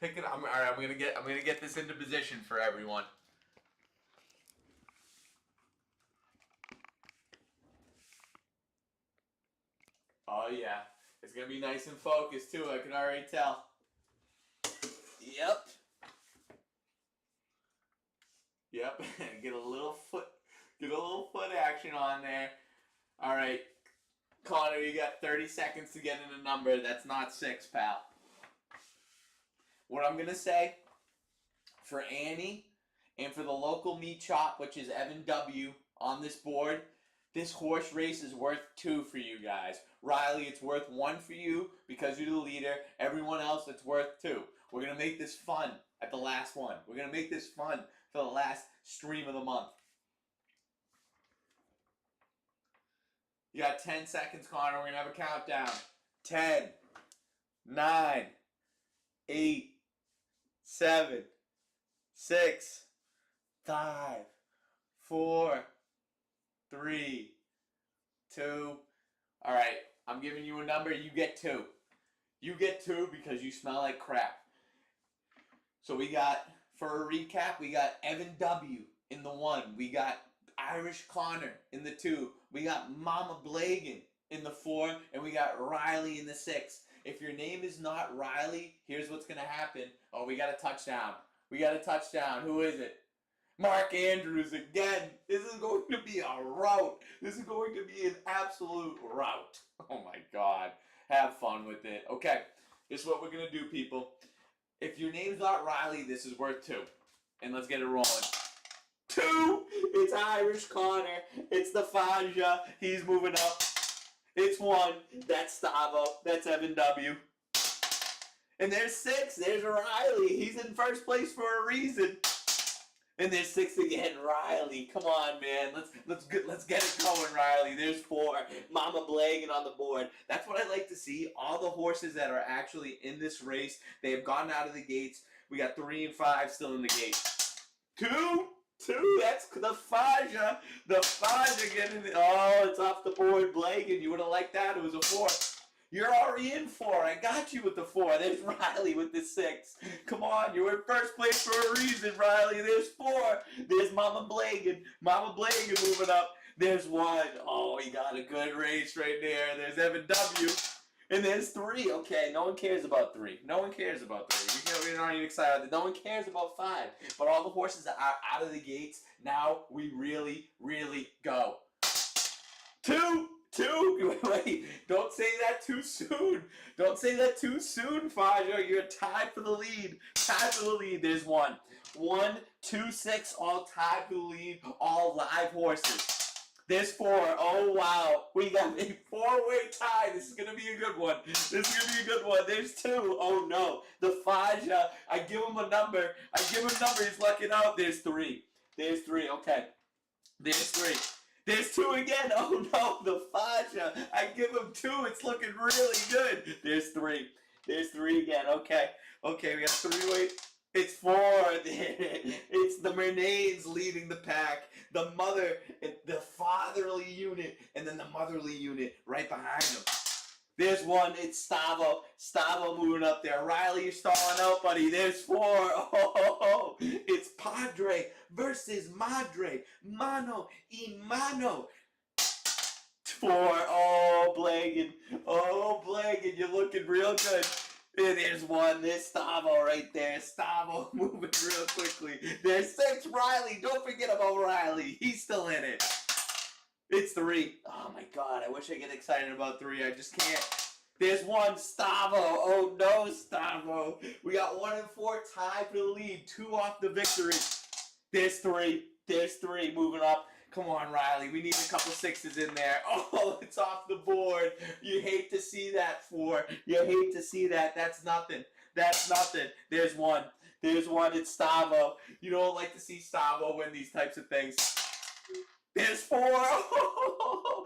Pick it. All right. I'm gonna get this into position for everyone. Oh yeah, it's gonna be nice and focused too. I can already tell. Yep. Yep. Get a little foot action on there. All right, Connor, you got 30 seconds to get in a number. That's not 6, pal. What I'm gonna say for Annie and for the local meat shop, which is Evan W. on this board. This horse race is worth 2 for you guys. Riley, it's worth 1 for you because you're the leader. Everyone else, it's worth 2. We're going to make this fun at the last one. We're going to make this fun for the last stream of the month. You got 10 seconds, Connor. We're going to have a countdown. 10, 9, 8, 7, 6, 5, 4, 3, 2. All right, I'm giving you a number. You get 2. You get 2 because you smell like crap. So we got, for a recap, we got Evan W. in the 1. We got Irish Connor in the 2. We got Mama Blagan in the 4. And we got Riley in the 6. If your name is not Riley, here's what's going to happen. Oh, we got a touchdown. We got a touchdown. Who is it? Mark Andrews again. This is going to be a rout. This is going to be an absolute rout. Oh my God. Have fun with it. Okay, this is what we're going to do, people. If your name's not Riley, this is worth 2. And let's get it rolling. 2. It's Irish Connor. It's the Faja. He's moving up. It's 1. That's Stavo. That's Evan W. And there's 6. There's Riley. He's in first place for a reason. And there's 6 again, Riley. Come on, man. Let's get it going, Riley. There's 4. Mama Blagan on the board. That's what I like to see. All the horses that are actually in this race, they have gotten out of the gates. We got 3 and 5 still in the gates. 2. That's the Faja. The Faja getting it. Oh, it's off the board, Blagan. You would have liked that. It was a 4. You're already in 4. I got you with the 4. There's Riley with the 6. Come on, you're in first place for a reason, Riley. There's 4. There's Mama Blagan. Mama Blagan moving up. There's 1. Oh, he got a good race right there. There's Evan W. And there's 3. Okay, no one cares about 3. No one cares about 3. We're not even excited. No one cares about 5. But all the horses are out of the gates. Now we really, really go. 2. Wait, don't say that too soon. Don't say that too soon, Faja. You're tied for the lead. Tied for the lead. There's one. 1, 2, 6, all tied for the lead. All live horses. There's 4. Oh, wow. We got a 4-way tie. This is going to be a good one. This is going to be a good one. There's 2. Oh, no. The Faja. I give him a number. He's lucking out. There's 3. There's 3. Okay. There's 3. There's 2 again. Oh, no. The Faja. I give him 2. It's looking really good. There's 3. There's 3 again. Okay. Okay, we got 3-way. It's 4. It's the Mernays leading the pack. The mother, the fatherly unit, and then the motherly unit right behind them. There's 1. It's Stavo. Stavo moving up there. Riley, you're stalling out, buddy. There's 4. Oh, it's Padre versus Madre. Mano y mano. 4. Oh, Blagan. Oh, Blagan. You're looking real good. There's 1. There's Stavo right there. Stavo moving real quickly. There's 6. Riley. Don't forget about Riley. He's still in it. It's 3. Oh, my God. I wish I get excited about 3. I just can't. There's 1. Stavo. Oh, no, Stavo. We got 1 and 4 tied for the lead. 2 off the victory. There's 3. There's 3 moving up. Come on, Riley. We need a couple 6s in there. Oh, it's off the board. You hate to see that, 4. You hate to see that. That's nothing. That's nothing. There's 1. There's 1. It's Stavo. You don't like to see Stavo win these types of things. There's 4.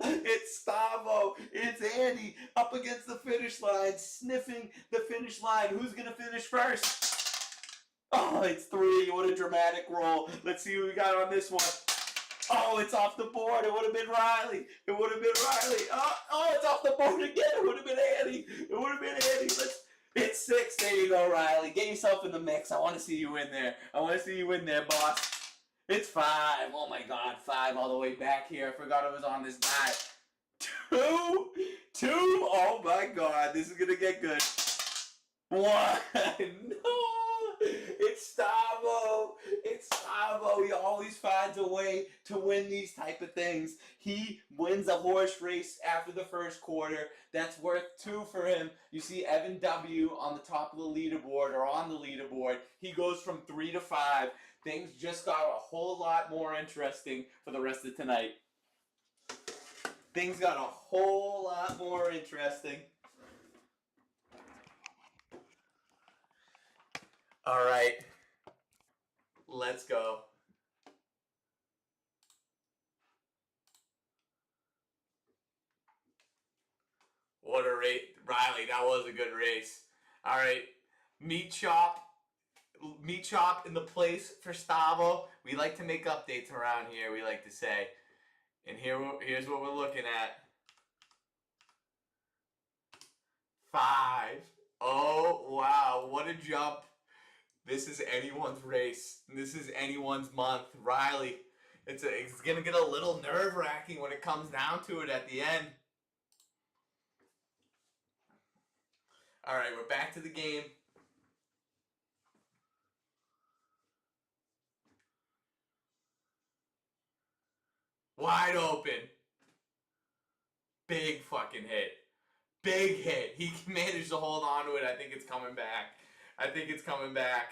It's Stavo. It's Andy up against the finish line, sniffing the finish line. Who's going to finish first? Oh, it's 3. What a dramatic roll. Let's see who we got on this one. Oh, it's off the board. It would have been Riley. It would have been Riley. Oh, it's off the board again. It would have been Andy. It would have been Andy. It's 6. There you go, Riley. Get yourself in the mix. I want to see you in there. I want to see you in there, boss. It's 5. Oh, my God. 5 all the way back here. I forgot I was on this guy. 2. 2. Oh, my God. This is going to get good. 1. No. It's Stavo. It's Stavo. He always finds a way to win these type of things. He wins a horse race after the first quarter. That's worth 2 for him. You see Evan W. on the top of the leaderboard or on the leaderboard. He goes from 3 to 5. Things just got a whole lot more interesting for the rest of tonight. Things got a whole lot more interesting. All right, let's go. What a race. Riley, that was a good race. All right, meat chop in the place for Stavo. We like to make updates around here, we like to say. And here's what we're looking at. 5. Oh, wow, what a jump. This is anyone's race. This is anyone's month. Riley, it's going to get a little nerve-wracking when it comes down to it at the end. All right, we're back to the game. Wide open. Big fucking hit. Big hit. He managed to hold on to it. I think it's coming back. I think it's coming back.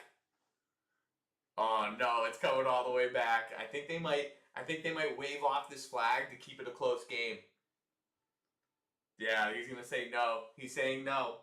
Oh no, it's coming all the way back. I think they might wave off this flag to keep it a close game. Yeah, he's gonna say no. He's saying no.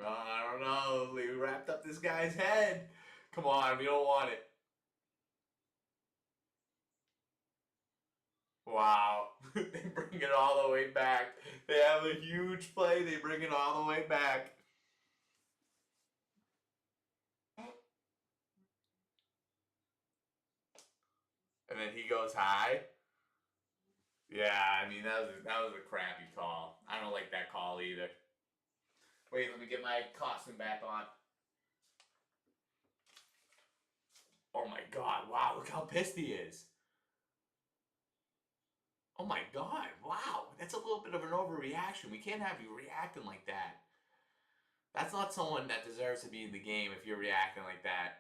I don't know. We wrapped up this guy's head. Come on, we don't want it. Wow. They bring it all the way back. They have a huge play. They bring it all the way back. And then he goes high. Yeah, I mean, that was a crappy call. I don't like that call either. Wait, let me get my costume back on. Oh my god, wow, look how pissed he is. Oh my god, wow, that's a little bit of an overreaction. We can't have you reacting like that. That's not someone that deserves to be in the game if you're reacting like that.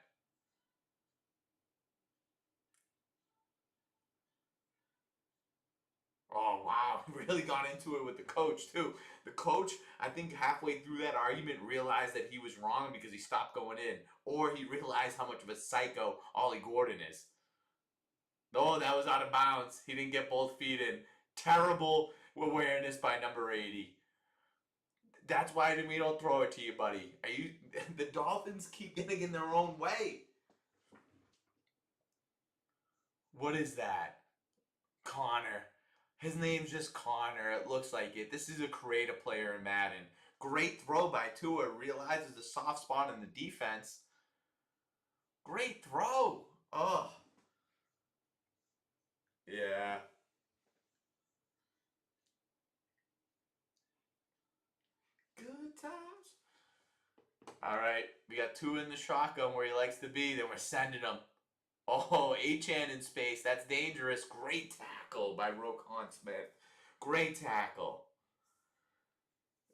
Oh wow, really got into it with the coach too. The coach, I think halfway through that argument realized that he was wrong because he stopped going in. Or he realized how much of a psycho Ollie Gordon is. No, that was out of bounds. He didn't get both feet in. Terrible awareness by number 80. That's why we don't throw it to you, buddy. Are you? The Dolphins keep getting in their own way. What is that? Connor. His name's just Connor. It looks like it. This is a creative player in Madden. Great throw by Tua. Realizes the soft spot in the defense. Great throw. Oh. Yeah. Good times. All right. We got Tua in the shotgun where he likes to be. Then we're sending him. Oh, Achane in space. That's dangerous. Great tackle by Roquan Smith. Great tackle.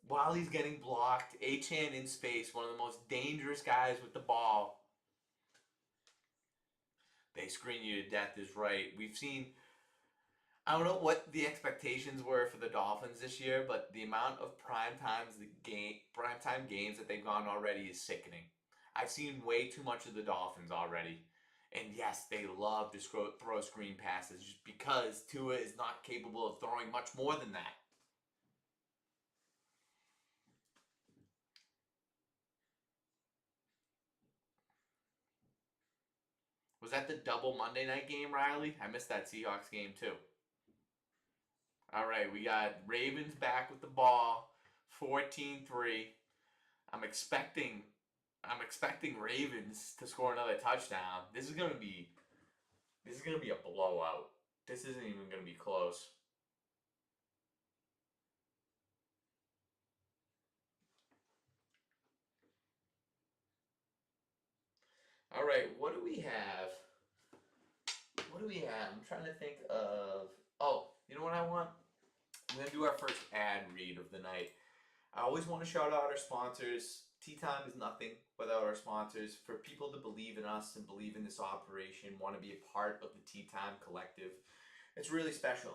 While he's getting blocked, Achane in space, one of the most dangerous guys with the ball. They screen you to death is right. We've seen, I don't know what the expectations were for the Dolphins this year, but the amount of primetime games that they've gone already is sickening. I've seen way too much of the Dolphins already. And yes, they love to throw screen passes just because Tua is not capable of throwing much more than that. Was that the double Monday night game, Riley? I missed that Seahawks game too. All right, we got Ravens back with the ball, 14-3. I'm expecting Ravens to score another touchdown. This is gonna be a blowout. This isn't even gonna be close. All right, what do we have? What do we have? I'm trying to think of. Oh, you know what I want? I'm gonna do our first ad read of the night. I always want to shout out our sponsors. Tea Time is nothing without our sponsors. For people to believe in us and believe in this operation, want to be a part of the Tea Time collective, it's really special.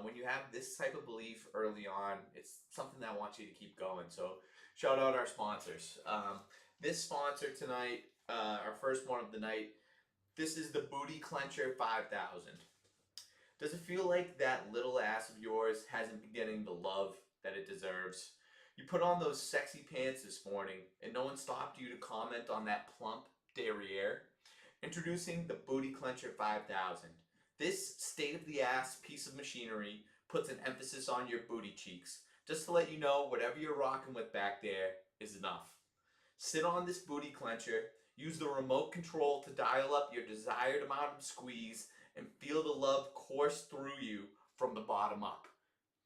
When you have this type of belief early on, it's something that wants you to keep going. So shout out our sponsors. This sponsor tonight, our first one of the night, this is the Booty Clencher 5000. Does it feel like that little ass of yours hasn't been getting the love that it deserves? You put on those sexy pants this morning and no one stopped you to comment on that plump derriere? Introducing the Booty Clencher 5000. This state-of-the-ass piece of machinery puts an emphasis on your booty cheeks, just to let you know whatever you're rocking with back there is enough. Sit on this booty clencher, use the remote control to dial up your desired amount of squeeze, and feel the love course through you from the bottom up.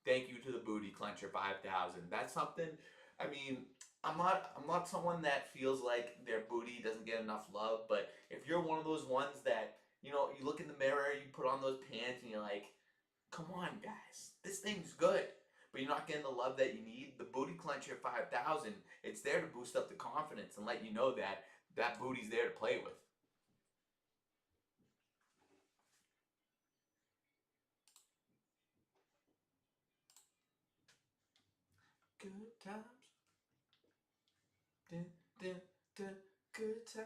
Thank you to the Booty Clencher 5000. That's something, I mean, I'm not someone that feels like their booty doesn't get enough love, but if you're one of those ones that, you know, you look in the mirror, you put on those pants and you're like, come on guys, this thing's good, but you're not getting the love that you need, the Booty Clencher 5000, it's there to boost up the confidence and let you know that that booty's there to play with. Good times. Dun, dun, dun, good times.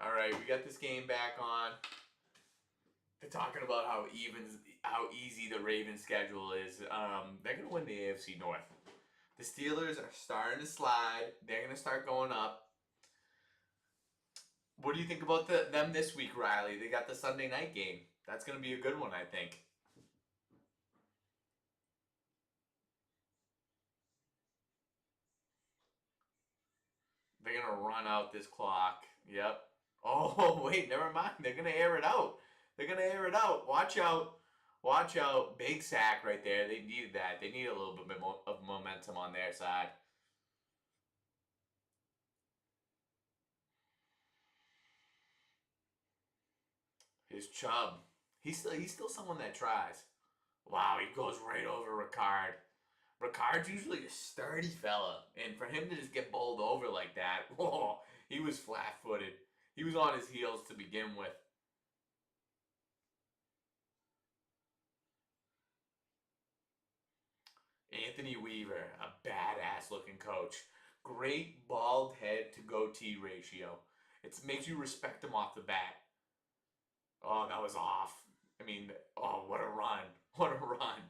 All right, we got this game back on. They're talking about how easy the Ravens schedule is. They're gonna win the AFC North. The Steelers are starting to slide. They're gonna start going up. What do you think about them this week, Riley? They got the Sunday night game. That's going to be a good one, I think. They're going to run out this clock. Yep. Oh, wait, never mind. They're going to air it out. They're going to air it out. Watch out. Watch out. Big sack right there. They needed that. They need a little bit of momentum on their side. Here's Chubb. He's still someone that tries. Wow, he goes right over Ricard. Ricard's usually a sturdy fella, and for him to just get bowled over like that, whoa, he was flat-footed. He was on his heels to begin with. Anthony Weaver, a badass looking coach. Great bald head to goatee ratio. It makes you respect him off the bat. Oh, that was off. I mean, oh, what a run. What a run.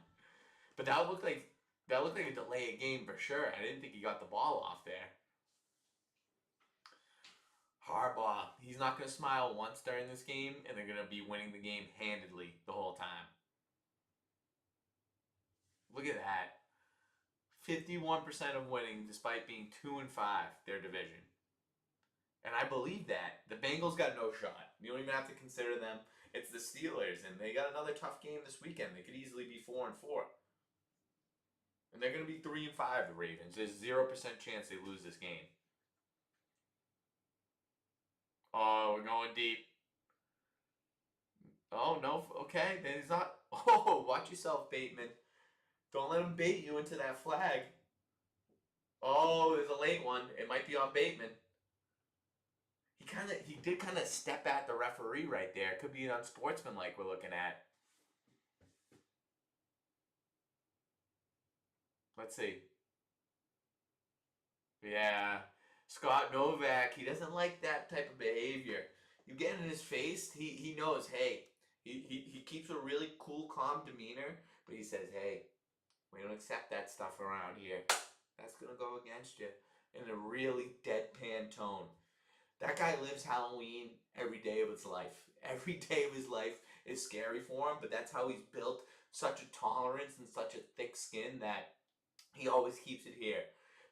But that looked like a delay of game for sure. I didn't think he got the ball off there. Harbaugh, he's not going to smile once during this game, and they're going to be winning the game handedly the whole time. Look at that. 51% of winning despite being 2-5 their division. And I believe that. The Bengals got no shot. You don't even have to consider them. It's the Steelers, and they got another tough game this weekend. They could easily be 4-4. And they're going to be 3-5, the Ravens. There's 0% chance they lose this game. Oh, we're going deep. Oh, no. Okay, then he's not. Oh, watch yourself, Bateman. Don't let him bait you into that flag. Oh, there's a late one. It might be on Bateman. He did kind of step at the referee right there. Could be an unsportsmanlike we're looking at. Let's see. Yeah. Scott Novak, he doesn't like that type of behavior. You get in his face, he knows, hey, he keeps a really cool, calm demeanor, but he says, hey, we don't accept that stuff around here. That's going to go against you in a really deadpan tone. That guy lives Halloween every day of his life. Every day of his life is scary for him, but that's how he's built such a tolerance and such a thick skin that he always keeps it here.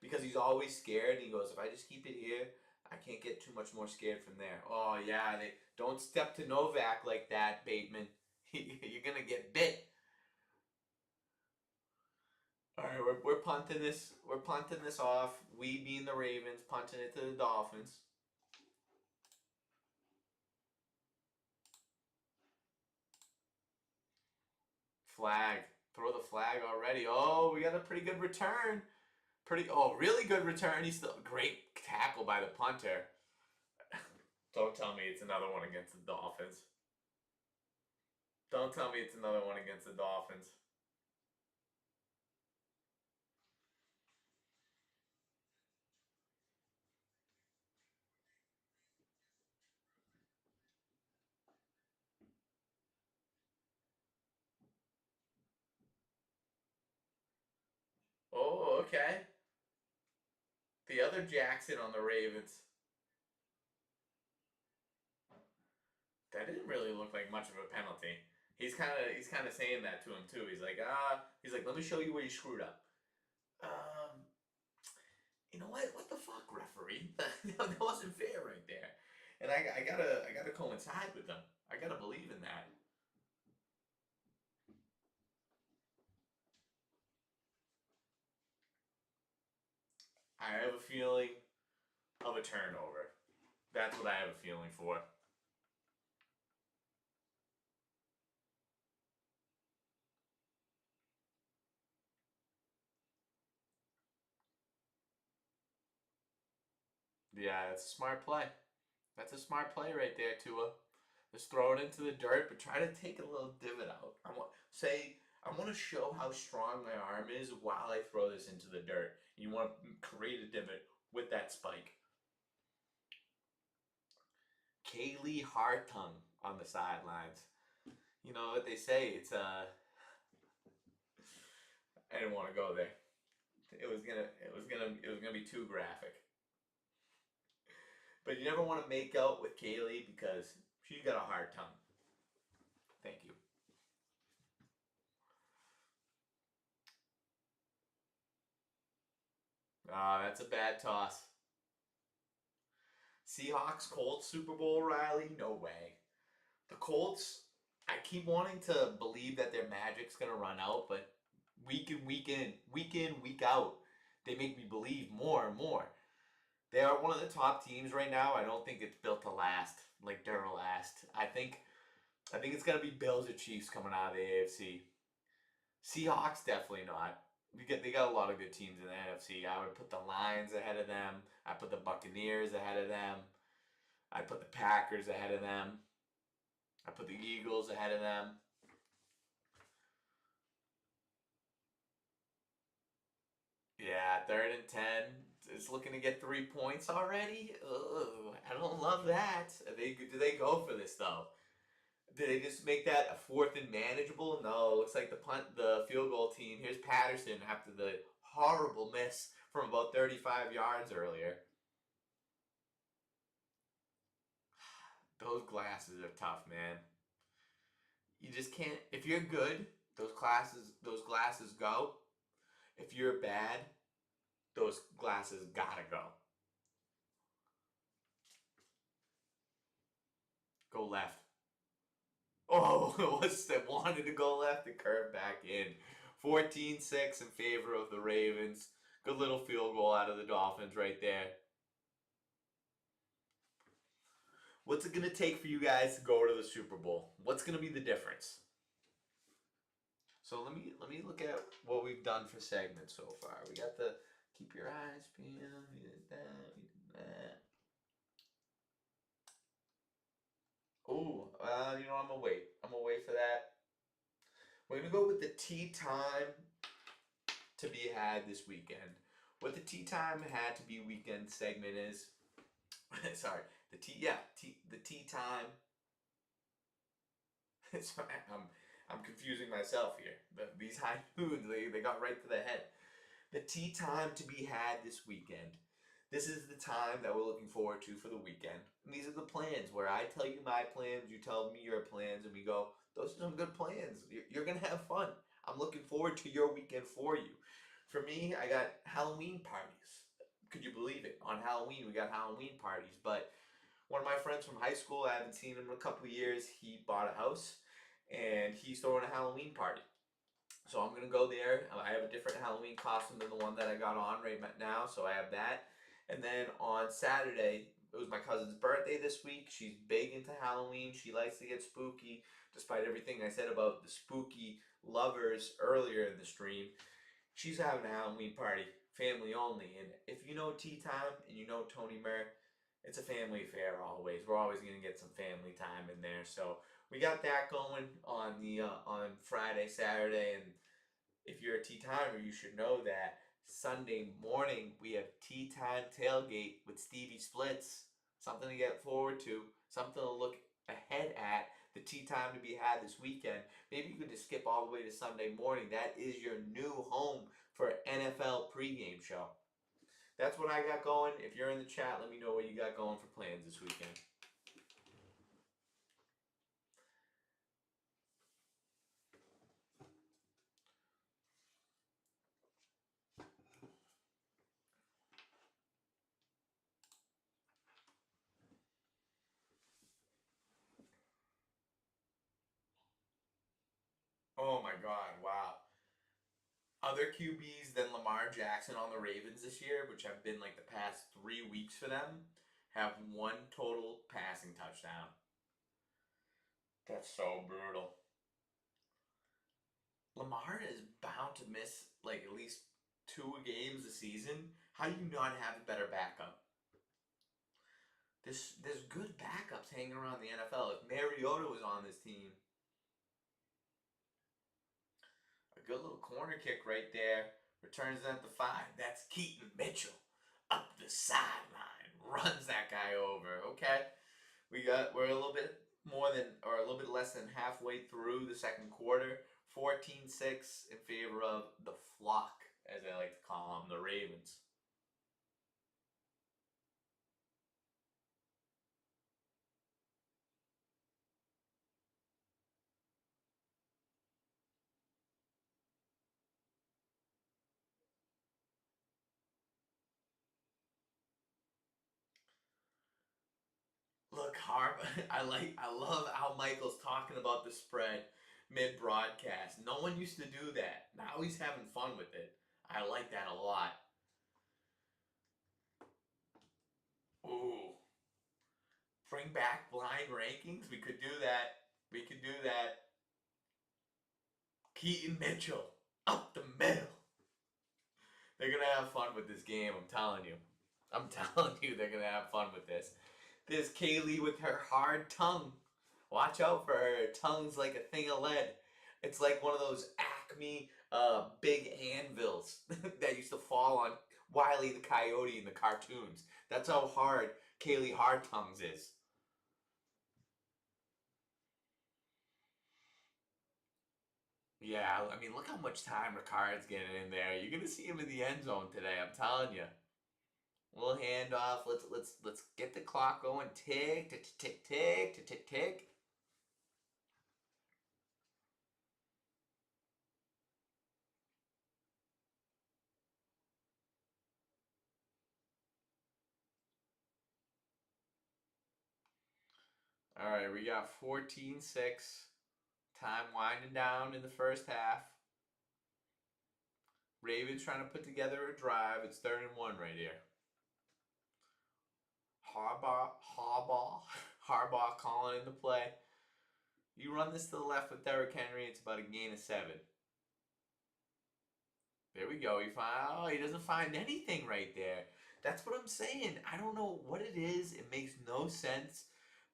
Because he's always scared. He goes, if I just keep it here, I can't get too much more scared from there. Oh, yeah, they don't step to Novak like that, Bateman. You're going to get bit. All right, we're punting this. We're punting this off. We being the Ravens, punting it to the Dolphins. Flag. Throw the flag already. Oh, we got a pretty good return. Really good return. He's still great tackle by the punter. Don't tell me it's another one against the Dolphins. Don't tell me it's another one against the Dolphins. Oh, okay. The other Jackson on the Ravens. That didn't really look like much of a penalty. He's kind of saying that to him too. He's like, let me show you where you screwed up. Um, you know what? What the fuck, referee? That wasn't fair right there. And I gotta coincide with them. I gotta believe in that. I have a feeling of a turnover. That's what I have a feeling for. Yeah, that's a smart play. That's a smart play right there, Tua. Just throw it into the dirt, but try to take a little divot out. I want to show how strong my arm is while I throw this into the dirt. You want to create a divot with that spike. Kaylee Hartung on the sidelines. You know what they say? I didn't want to go there. It was gonna be too graphic. But you never want to make out with Kaylee because she's got a hard tongue. Thank you. That's a bad toss. Seahawks, Colts, Super Bowl, Riley? No way. The Colts, I keep wanting to believe that their magic's going to run out, but week in, week out, they make me believe more and more. They are one of the top teams right now. I don't think it's built to last, like they're last. I think it's going to be Bills or Chiefs coming out of the AFC. Seahawks, definitely not. They got a lot of good teams in the NFC. I would put the Lions ahead of them. I put the Buccaneers ahead of them. I put the Packers ahead of them. I put the Eagles ahead of them. Yeah, 3rd and 10. It's looking to get 3 points already. Ugh, I don't love that. Do they go for this though? Did they just make that a 4th and manageable? No, it looks like the field goal team. Here's Patterson after the horrible miss from about 35 yards earlier. Those glasses are tough, man. You just can't. If you're good, those glasses go. If you're bad, those glasses gotta go. Go left. Oh, it was that wanted to go left and curve back in. 14-6 in favor of the Ravens. Good little field goal out of the Dolphins right there. What's it going to take for you guys to go to the Super Bowl? What's going to be the difference? So let me look at what we've done for segments so far. We got the keep your eyes peeled. We did that. We did that. Oh, I'm gonna wait. I'm gonna wait for that. We're gonna go with the tea time to be had this weekend. What the tea time had to be weekend segment is. Sorry, the tea time. Sorry, I'm confusing myself here. These high noons, they got right to the head. The tea time to be had this weekend. This is the time that we're looking forward to for the weekend. And these are the plans where I tell you my plans, you tell me your plans, and we go, those are some good plans. You're going to have fun. I'm looking forward to your weekend for you. For me, I got Halloween parties. Could you believe it? On Halloween, we got Halloween parties. But one of my friends from high school, I haven't seen him in a couple of years, he bought a house and he's throwing a Halloween party. So I'm going to go there. I have a different Halloween costume than the one that I got on right now, so I have that. And then on Saturday, it was my cousin's birthday this week. She's big into Halloween. She likes to get spooky, despite everything I said about the spooky lovers earlier in the stream. She's having a Halloween party, family only. And if you know Tea Time and you know Tony Murr, it's a family affair always. We're always going to get some family time in there. So we got that going on Friday, Saturday, and if you're a tea timer, you should know that Sunday morning we have tea time tailgate with Stevie Splits. Something to get forward to, something to look ahead at. The tea time to be had this weekend. Maybe you could just skip all the way to Sunday morning. That is your new home for NFL pregame show. That's what I got going. If you're in the chat, let me know what you got going for plans this weekend. Oh my God, wow. Other QBs than Lamar Jackson on the Ravens this year, which have been like the past 3 weeks for them, have one total passing touchdown. That's so brutal. Lamar is bound to miss like at least 2 games a season. How do you not have a better backup? There's good backups hanging around the NFL. If Mariota was on this team, a good little corner kick right there. Returns it at the 5. That's Keaton Mitchell. Up the sideline. Runs that guy over. Okay. We're a little bit a little bit less than halfway through the second quarter. 14-6 in favor of the flock, as I like to call them, the Ravens. Look, I love how Michael's talking about the spread mid broadcast. No one used to do that. Now he's having fun with it. I like that a lot. Ooh, bring back blind rankings. We could do that. We could do that. Keaton Mitchell up the middle. They're gonna have fun with this game. I'm telling you. I'm telling you, they're gonna have fun with this. There's Kaylee with her hard tongue. Watch out for her. Her tongue's like a thing of lead. It's like one of those Acme big anvils that used to fall on Wile E. the Coyote in the cartoons. That's how hard Kaylee Hard Tongues is. Yeah, I mean, look how much time Ricard's getting in there. You're gonna see him in the end zone today. I'm telling you. Little handoff. Let's get the clock going. Tick, tick, tick, tick, tick, tick, tick. All right, we got 14-6. Time winding down in the first half. Ravens trying to put together a drive. It's 3rd and 1 right here. Harbaugh calling in the play. You run this to the left with Derrick Henry, it's about a gain of 7. There we go. He doesn't find anything right there. That's what I'm saying. I don't know what it is. It makes no sense.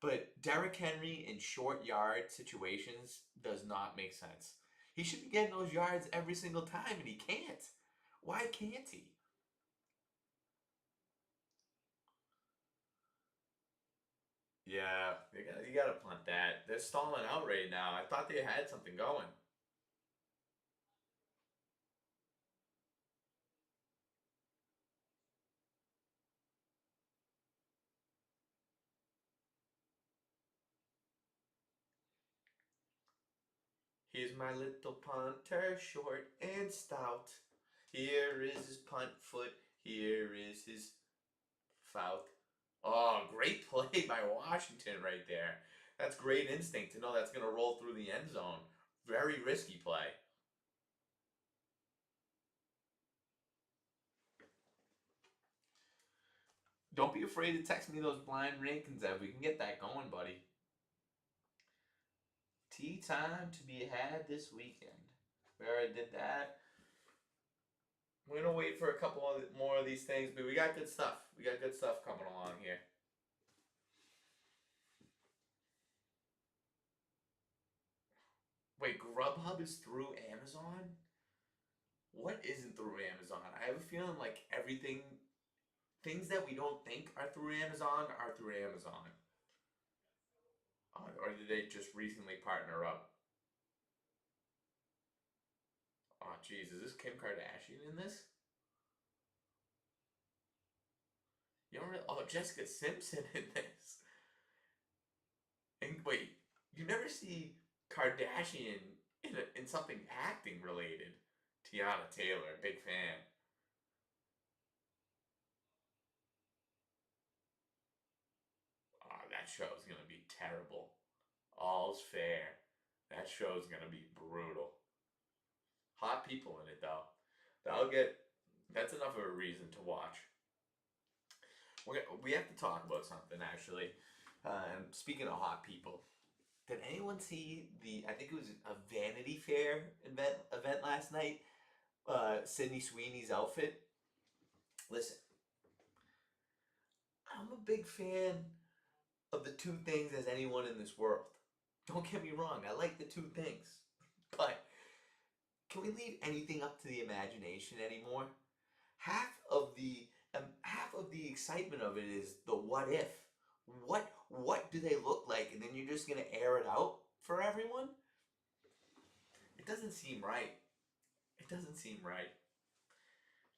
But Derrick Henry in short yard situations does not make sense. He should be getting those yards every single time, and he can't. Why can't he? Yeah, you gotta punt that. They're stalling out right now. I thought they had something going. Here's my little punter, short and stout. Here is his punt foot. Here is his foul. Oh, great play by Washington right there. That's great instinct to know that's going to roll through the end zone. Very risky play. Don't be afraid to text me those blind rankings, Ev. We can get that going, buddy. Tea time to be had this weekend. We already did that. We're gonna wait for a couple of more of these things, but we got good stuff. We got good stuff coming along here. Wait, Grubhub is through Amazon? What isn't through Amazon? I have a feeling like everything, things that we don't think are through Amazon are through Amazon. Or did they just recently partner up? Oh, jeez, is this Kim Kardashian in this? You don't really, oh, Jessica Simpson in this. And wait, you never see Kardashian in something acting related. Tiana Taylor, big fan. Oh, that show's gonna be terrible. All's fair. That show's gonna be brutal. Hot people in it though. That'll get. That's enough of a reason to watch. We have to talk about something actually. And speaking of hot people, did anyone see the? I think it was a Vanity Fair event last night. Sydney Sweeney's outfit. Listen, I'm a big fan of the two things as anyone in this world. Don't get me wrong, I like the two things. But can we leave anything up to the imagination anymore? Half of the excitement of it is the what if. What do they look like? And then you're just gonna air it out for everyone? It doesn't seem right. It doesn't seem right.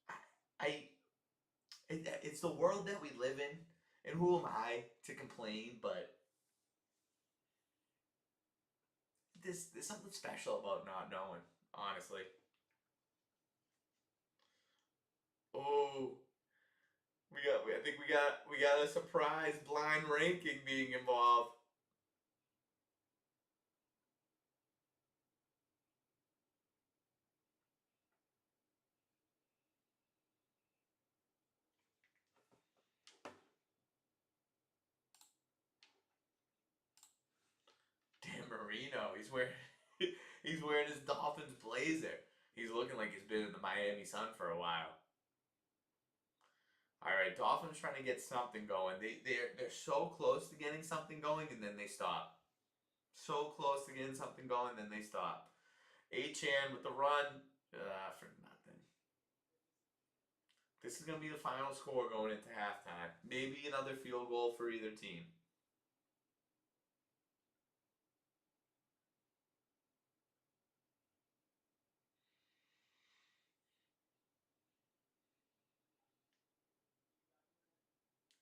I, I it's the world that we live in, and who am I to complain? But there's something special about not knowing, honestly. Oh, I think we got a surprise blind ranking being involved. Dan Marino, he's wearing his Dolphins blazer. He's looking like he's been in the Miami Sun for a while. All right, Dolphins trying to get something going. They're so close to getting something going, and then they stop. So close to getting something going, then they stop. Achan with the run, for nothing. This is gonna be the final score going into halftime. Maybe another field goal for either team.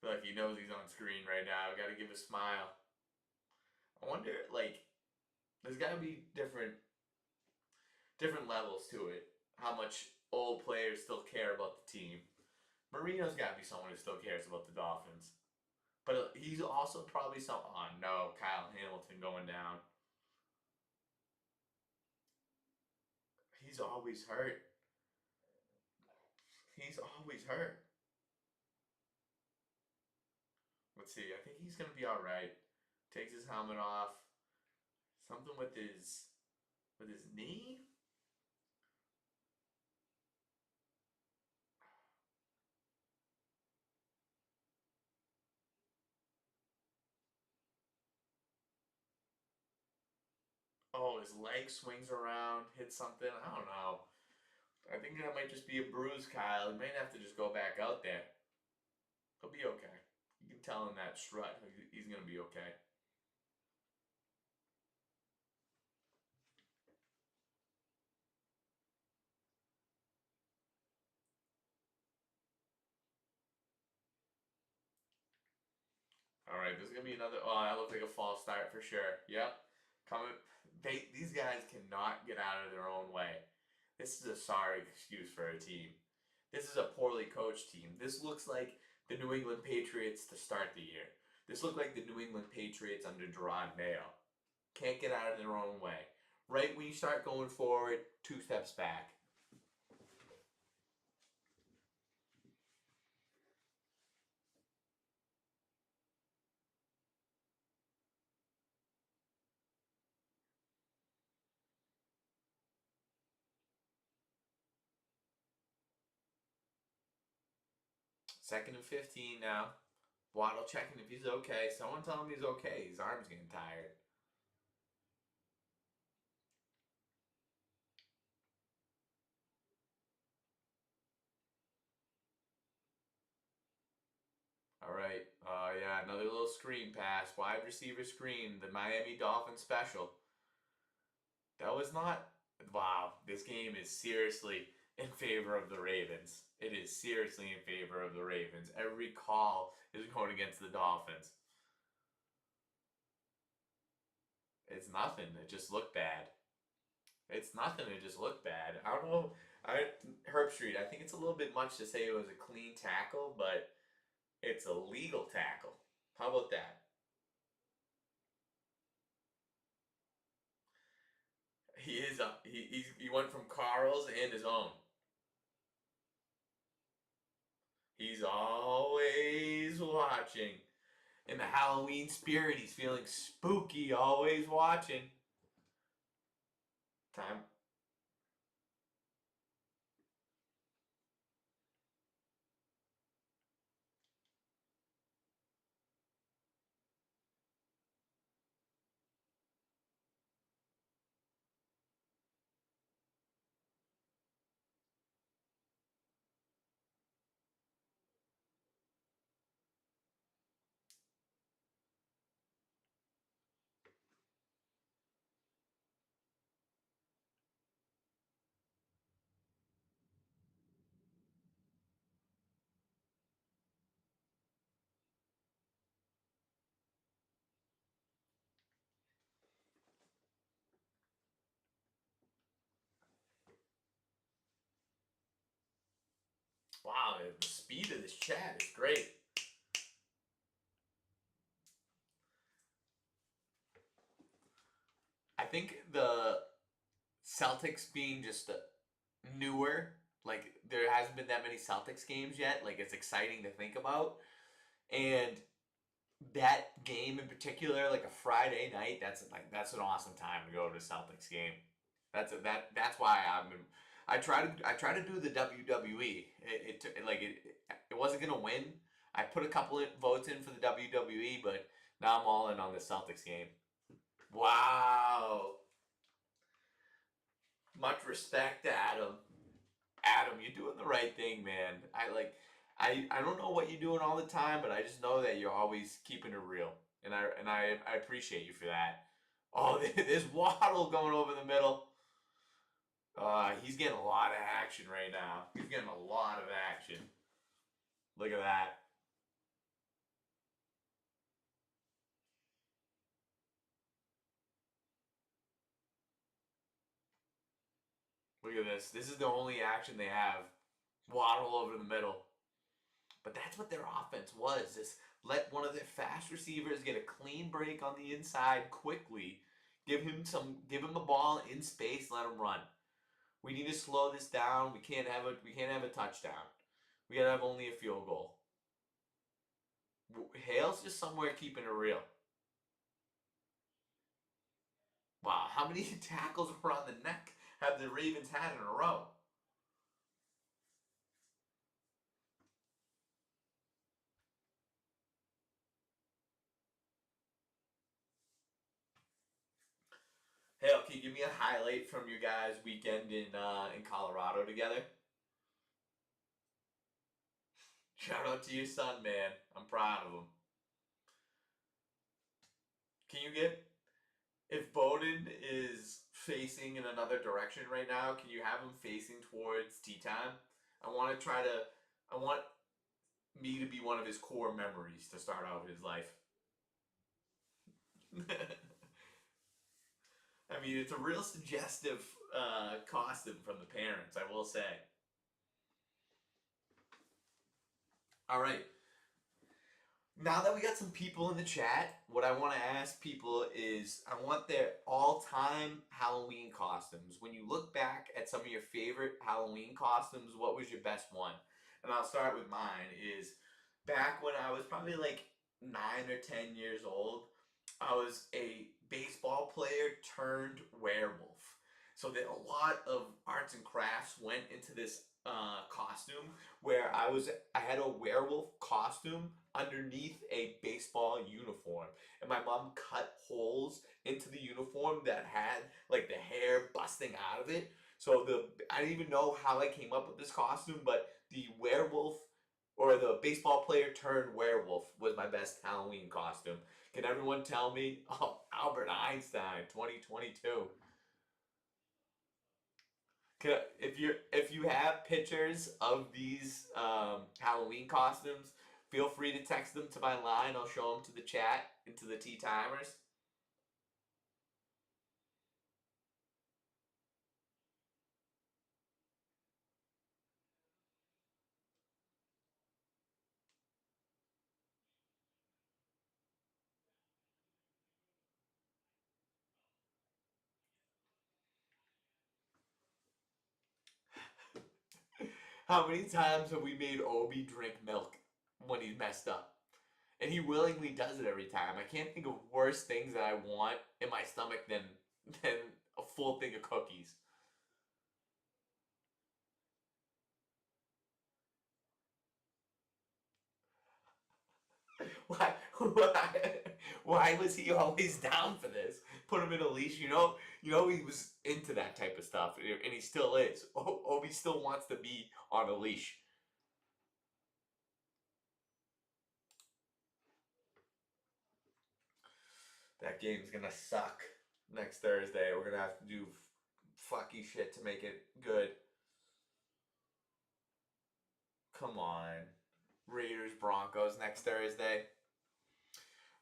Like he knows he's on screen right now. Got to give a smile. I wonder, like, there's got to be different levels to it. How much old players still care about the team. Marino's got to be someone who still cares about the Dolphins. But he's also probably some. Oh no, Kyle Hamilton going down. He's always hurt. He's always hurt. Let's see. I think he's gonna be all right. Takes his helmet off. Something with his knee. Oh, his leg swings around, hits something. I don't know. I think that might just be a bruise, Kyle. He might have to just go back out there. He'll be okay. You can tell him that strut. He's gonna be okay. All right, this is gonna be another. Oh, that looks like a false start for sure. Yep, coming. These guys cannot get out of their own way. This is a sorry excuse for a team. This is a poorly coached team. This looks like the New England Patriots to start the year. This looked like the New England Patriots under Jerod Mayo. Can't get out of their own way. Right when you start going forward, two steps back. Second and 15 now. Waddle checking if he's okay. Someone tell him he's okay. His arm's getting tired. All right. Yeah, another little screen pass. Wide receiver screen. The Miami Dolphins special. That was not. Wow. This game is seriously in favor of the Ravens. It is seriously in favor of the Ravens. Every call is going against the Dolphins. It's nothing. It just looked bad. It's nothing. It just looked bad. I don't know. Herb Street. I think it's a little bit much to say it was a clean tackle, but it's a legal tackle. How about that? He is. He went from Carl's and his own. He's always watching. In the Halloween spirit, he's feeling spooky. Always watching. Time. Wow, the speed of this chat is great. I think the Celtics being just newer, like there hasn't been that many Celtics games yet. Like it's exciting to think about, and that game in particular, like a Friday night, that's an awesome time to go to a Celtics game. That's why I try to do the WWE. It wasn't gonna win. I put a couple of votes in for the WWE, but now I'm all in on the Celtics game. Wow. Much respect, Adam. Adam, you're doing the right thing, man. I don't know what you're doing all the time, but I just know that you're always keeping it real. And I appreciate you for that. Oh, there's Waddle going over the middle. He's getting a lot of action right now. He's getting a lot of action. Look at that. Look at this. This is the only action they have. Waddle over the middle. But that's what their offense was. Just let one of their fast receivers get a clean break on the inside quickly. Give him the ball in space, let him run. We need to slow this down. We can't have a touchdown. We gotta have only a field goal. Hale's just somewhere keeping it real. Wow, how many tackles around the neck have the Ravens had in a row? Hale, can you give me a highlight from your guys' weekend in Colorado together? Shout out to your son, man. I'm proud of him. Can you get if Bowden is facing in another direction right now? Can you have him facing towards tea time? I want to try to. I want me to be one of his core memories to start out his life. I mean, it's a real suggestive costume from the parents, I will say. All right. Now that we got some people in the chat, what I want to ask people is I want their all time Halloween costumes. When you look back at some of your favorite Halloween costumes, what was your best one? And I'll start with mine is back when I was probably like 9 or 10 years old, I was a baseball player turned werewolf. So that a lot of arts and crafts went into this costume where I had a werewolf costume underneath a baseball uniform, and my mom cut holes into the uniform that had like the hair busting out of it. So I didn't even know how I came up with this costume, but the werewolf or the baseball player turned werewolf was my best Halloween costume. Can everyone tell me? Oh, Albert Einstein, 2022. If you have pictures of these Halloween costumes, feel free to text them to my line. I'll show them to the chat and to the tea timers. How many times have we made Obi drink milk when he's messed up? And he willingly does it every time. I can't think of worse things that I want in my stomach than a full thing of cookies. Why was he always down for this? Put him in a leash, he was into that type of stuff, and he still is. Obi still wants to be on a leash. That game's gonna suck next Thursday. We're gonna have to do fucky shit to make it good. Come on, Raiders Broncos next Thursday.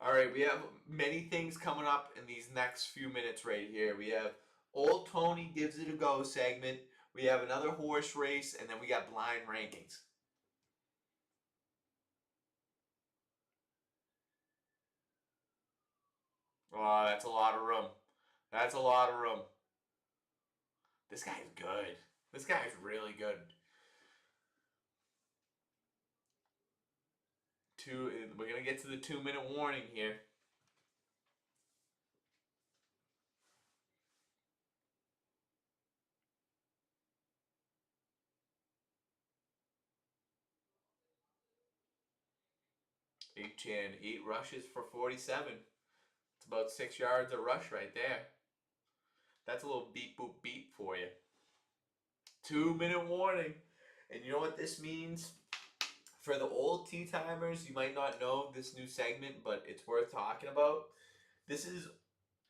All right, we have many things coming up in these next few minutes right here. We have Old Tony Gives It a Go segment. We have another horse race, and then we got blind rankings. Oh, that's a lot of room. That's a lot of room. This guy's good. This guy's really good. We're gonna get to the 2 minute warning here. Eight rushes for 47. It's about 6 yards a rush right there. That's a little beep boop beep for you. 2 minute warning. And you know what this means? For the old tea timers, you might not know this new segment, but it's worth talking about. This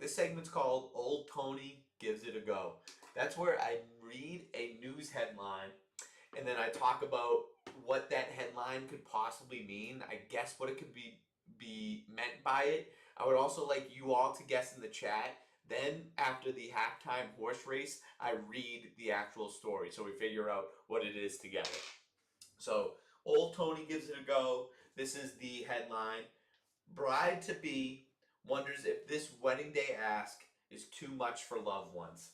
segment's called Old Tony Gives It a Go. That's where I read a news headline and then I talk about what that headline could possibly mean. I guess what it could be meant by it. I would also like you all to guess in the chat. Then after the halftime horse race, I read the actual story so we figure out what it is together. So Old Tony Gives It a Go. This is the headline. Bride to be wonders if this wedding day ask is too much for loved ones.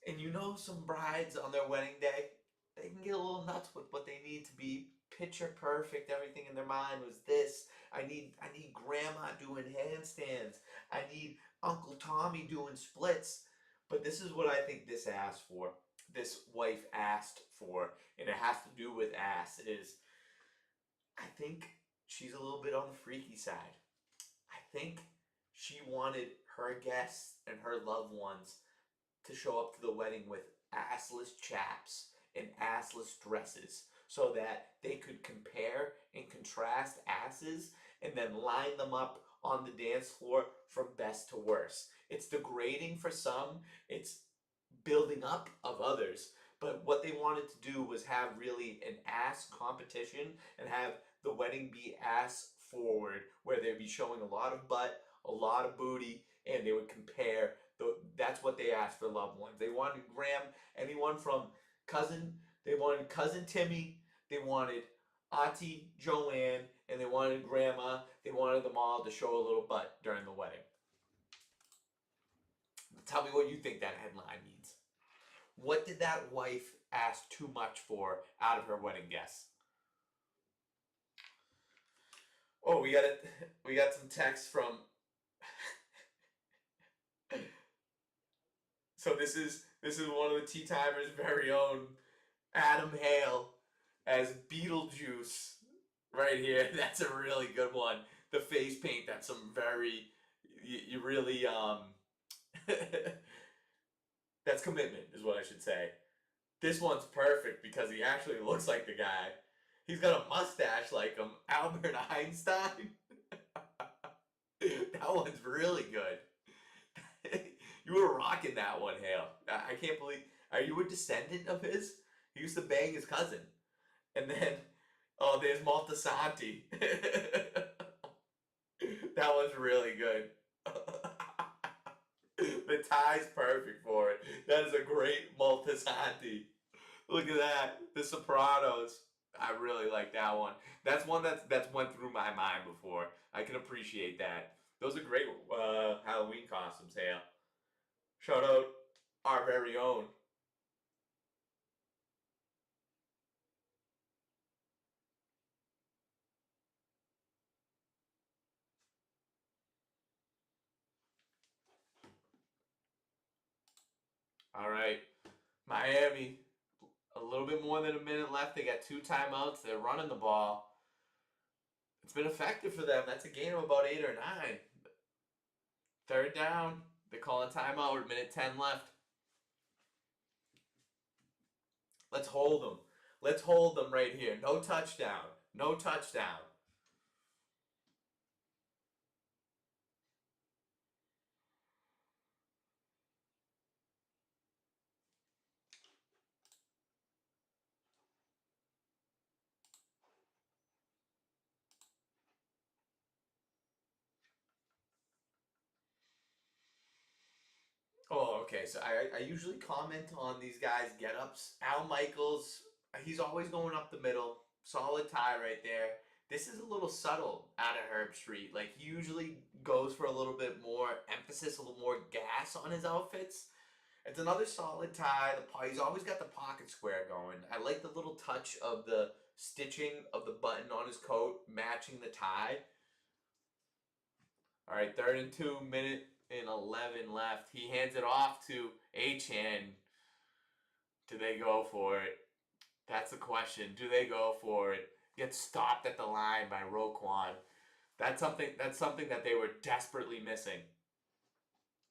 And you know, some brides on their wedding day, they can get a little nuts with what they need to be picture perfect. Everything in their mind was this. I need grandma doing handstands. I need Uncle Tommy doing splits. But this is what I think this asked for. This wife asked for, and it has to do with ass, is I think she's a little bit on the freaky side. I think she wanted her guests and her loved ones to show up to the wedding with assless chaps and assless dresses so that they could compare and contrast asses and then line them up on the dance floor from best to worst. It's degrading for some, it's building up of others. But what they wanted to do was have really an ass competition and have the wedding be ass forward, where they'd be showing a lot of butt, a lot of booty, and they would compare. That's what they asked for loved ones. They wanted Graham, anyone from they wanted cousin Timmy, they wanted Auntie Joanne, and they wanted Grandma. They wanted them all to show a little butt during the wedding. Tell me what you think that headline means. What did that wife ask too much for out of her wedding guests? Oh, we got it. We got some text from. So this is one of the tea timers' very own Adam Hale as Beetlejuice right here. That's a really good one. The face paint. That's some very you really that's commitment is what I should say. This one's perfect because he actually looks like the guy. He's got a mustache like him, Albert Einstein. That one's really good. You were rocking that one, Hale. I can't believe. Are you a descendant of his? He used to bang his cousin. And then, oh, there's Maltasanti. That one's really good. The tie's perfect for it. That is a great Maltasanti. Look at that. The Sopranos. I really like that one. That's one that's went through my mind before. I can appreciate that. Those are great Halloween costumes, Hale. Shout out our very own. All right, Miami. A little bit more than a minute left. They got 2 timeouts. They're running the ball. It's been effective for them. That's a gain of about 8 or 9. Third down. They're calling timeout with a minute 10 left. Let's hold them. Let's hold them right here. No touchdown. No touchdown. Oh, okay. So I usually comment on these guys' get ups. Al Michaels, he's always going up the middle. Solid tie right there. This is a little subtle out of Herb Street. Like, he usually goes for a little bit more emphasis, a little more gas on his outfits. It's another solid tie. He's always got the pocket square going. I like the little touch of the stitching of the button on his coat matching the tie. All right, 3rd and 2, minute and 11 left. He hands it off to Achane. Do they go for it? That's the question. Do they go for it? Gets stopped at the line by Roquan. That's something that they were desperately missing.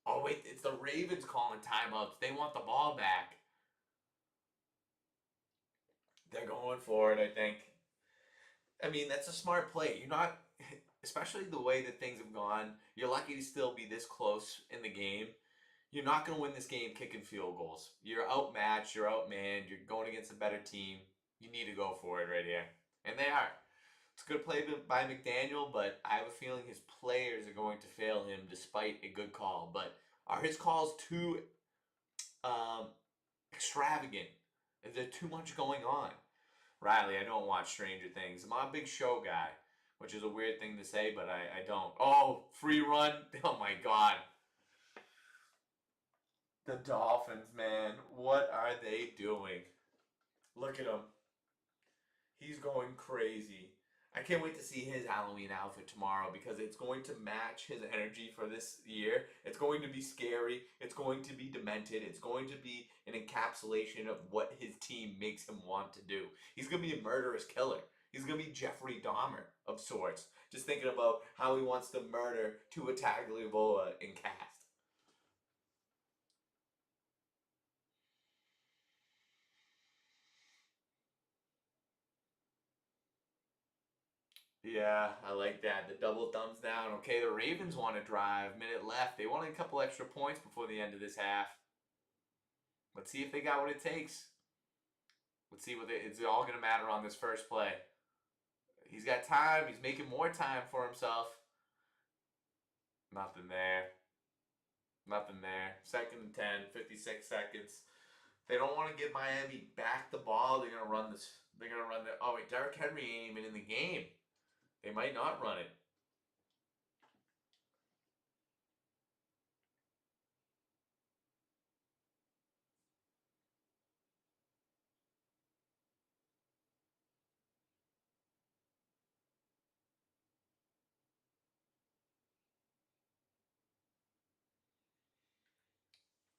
Oh wait, it's the Ravens calling timeouts. They want the ball back. They're going for it, I think. I mean, that's a smart play. You're not, especially the way that things have gone, you're lucky to still be this close in the game. You're not going to win this game kicking field goals. You're outmatched, you're outmanned, you're going against a better team. You need to go for it right here. And they are. It's a good play by McDaniel, but I have a feeling his players are going to fail him despite a good call. But are his calls too extravagant? Is there too much going on? Riley, I don't watch Stranger Things. I'm a big show guy, which is a weird thing to say, but I don't. Oh, free run. Oh, my God. The Dolphins, man. What are they doing? Look at him. He's going crazy. I can't wait to see his Halloween outfit tomorrow because it's going to match his energy for this year. It's going to be scary. It's going to be demented. It's going to be an encapsulation of what his team makes him want to do. He's going to be a murderous killer. He's going to be Jeffrey Dahmer of sorts. Just thinking about how he wants to murder Tua Tagovailoa in cast. Yeah, I like that. The double thumbs down. Okay, the Ravens want to drive. Minute left. They want a couple extra points before the end of this half. Let's see if they got what it takes. Let's see what it's all going to matter on this first play. He's got time. He's making more time for himself. Nothing there. Nothing there. 2nd and 10, 56 seconds. They don't want to give Miami back the ball. They're going to run this. They're going to run the. Oh, wait, Derrick Henry ain't even in the game. They might not run it.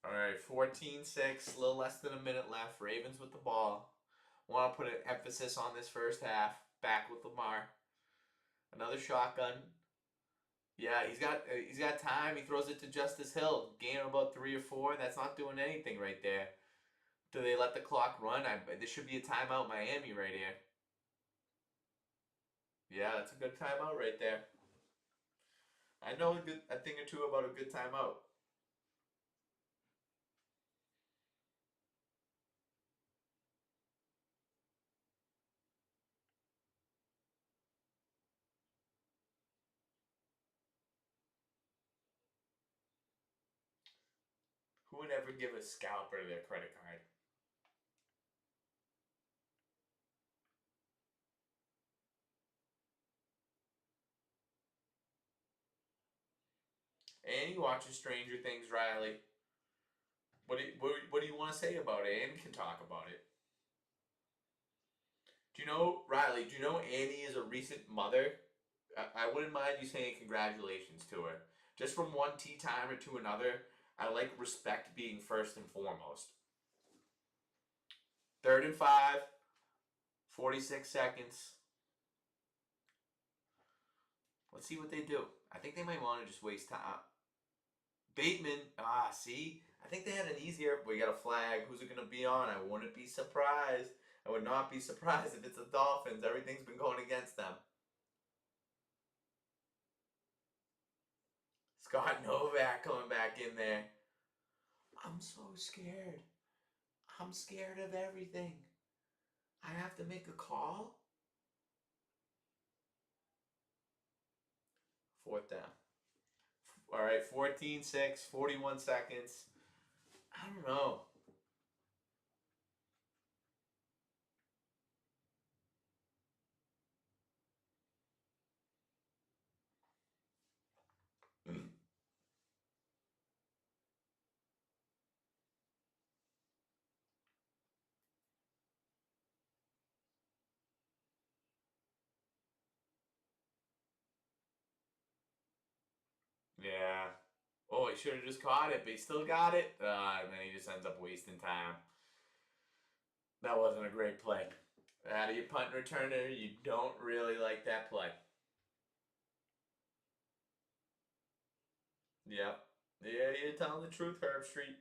All right, 14-6, a little less than a minute left. Ravens with the ball. Want to put an emphasis on this first half. Back with Lamar. Another shotgun. Yeah, he's got time. He throws it to Justice Hill. Gain of about 3 or 4. That's not doing anything right there. Do they let the clock run? This should be a timeout Miami right here. Yeah, that's a good timeout right there. I know a thing or two about a good timeout. Who would ever give a scalper their credit card? And he watches Stranger Things, Riley. What do you want to say about it? Annie can talk about it. Do you know, Riley, do you know Annie is a recent mother? I wouldn't mind you saying congratulations to her. Just from one tea timer to another, I like respect being first and foremost. 3rd and 5, 46 seconds. Let's see what they do. I think they might want to just waste time. Bateman, see? I think they had an easier. We got a flag. Who's it going to be on? I wouldn't be surprised. I would not be surprised if it's the Dolphins. Everything's been going against them. Scott Novak coming back in there. I'm so scared. I'm scared of everything. I have to make a call? 4th down. All right, 14-6, 41 seconds. I don't know. he should have just caught it, but he still got it. And then he just ends up wasting time. That wasn't a great play. Out of your punt returner, you don't really like that play. Yep. Yeah, you're telling the truth, Herb Street.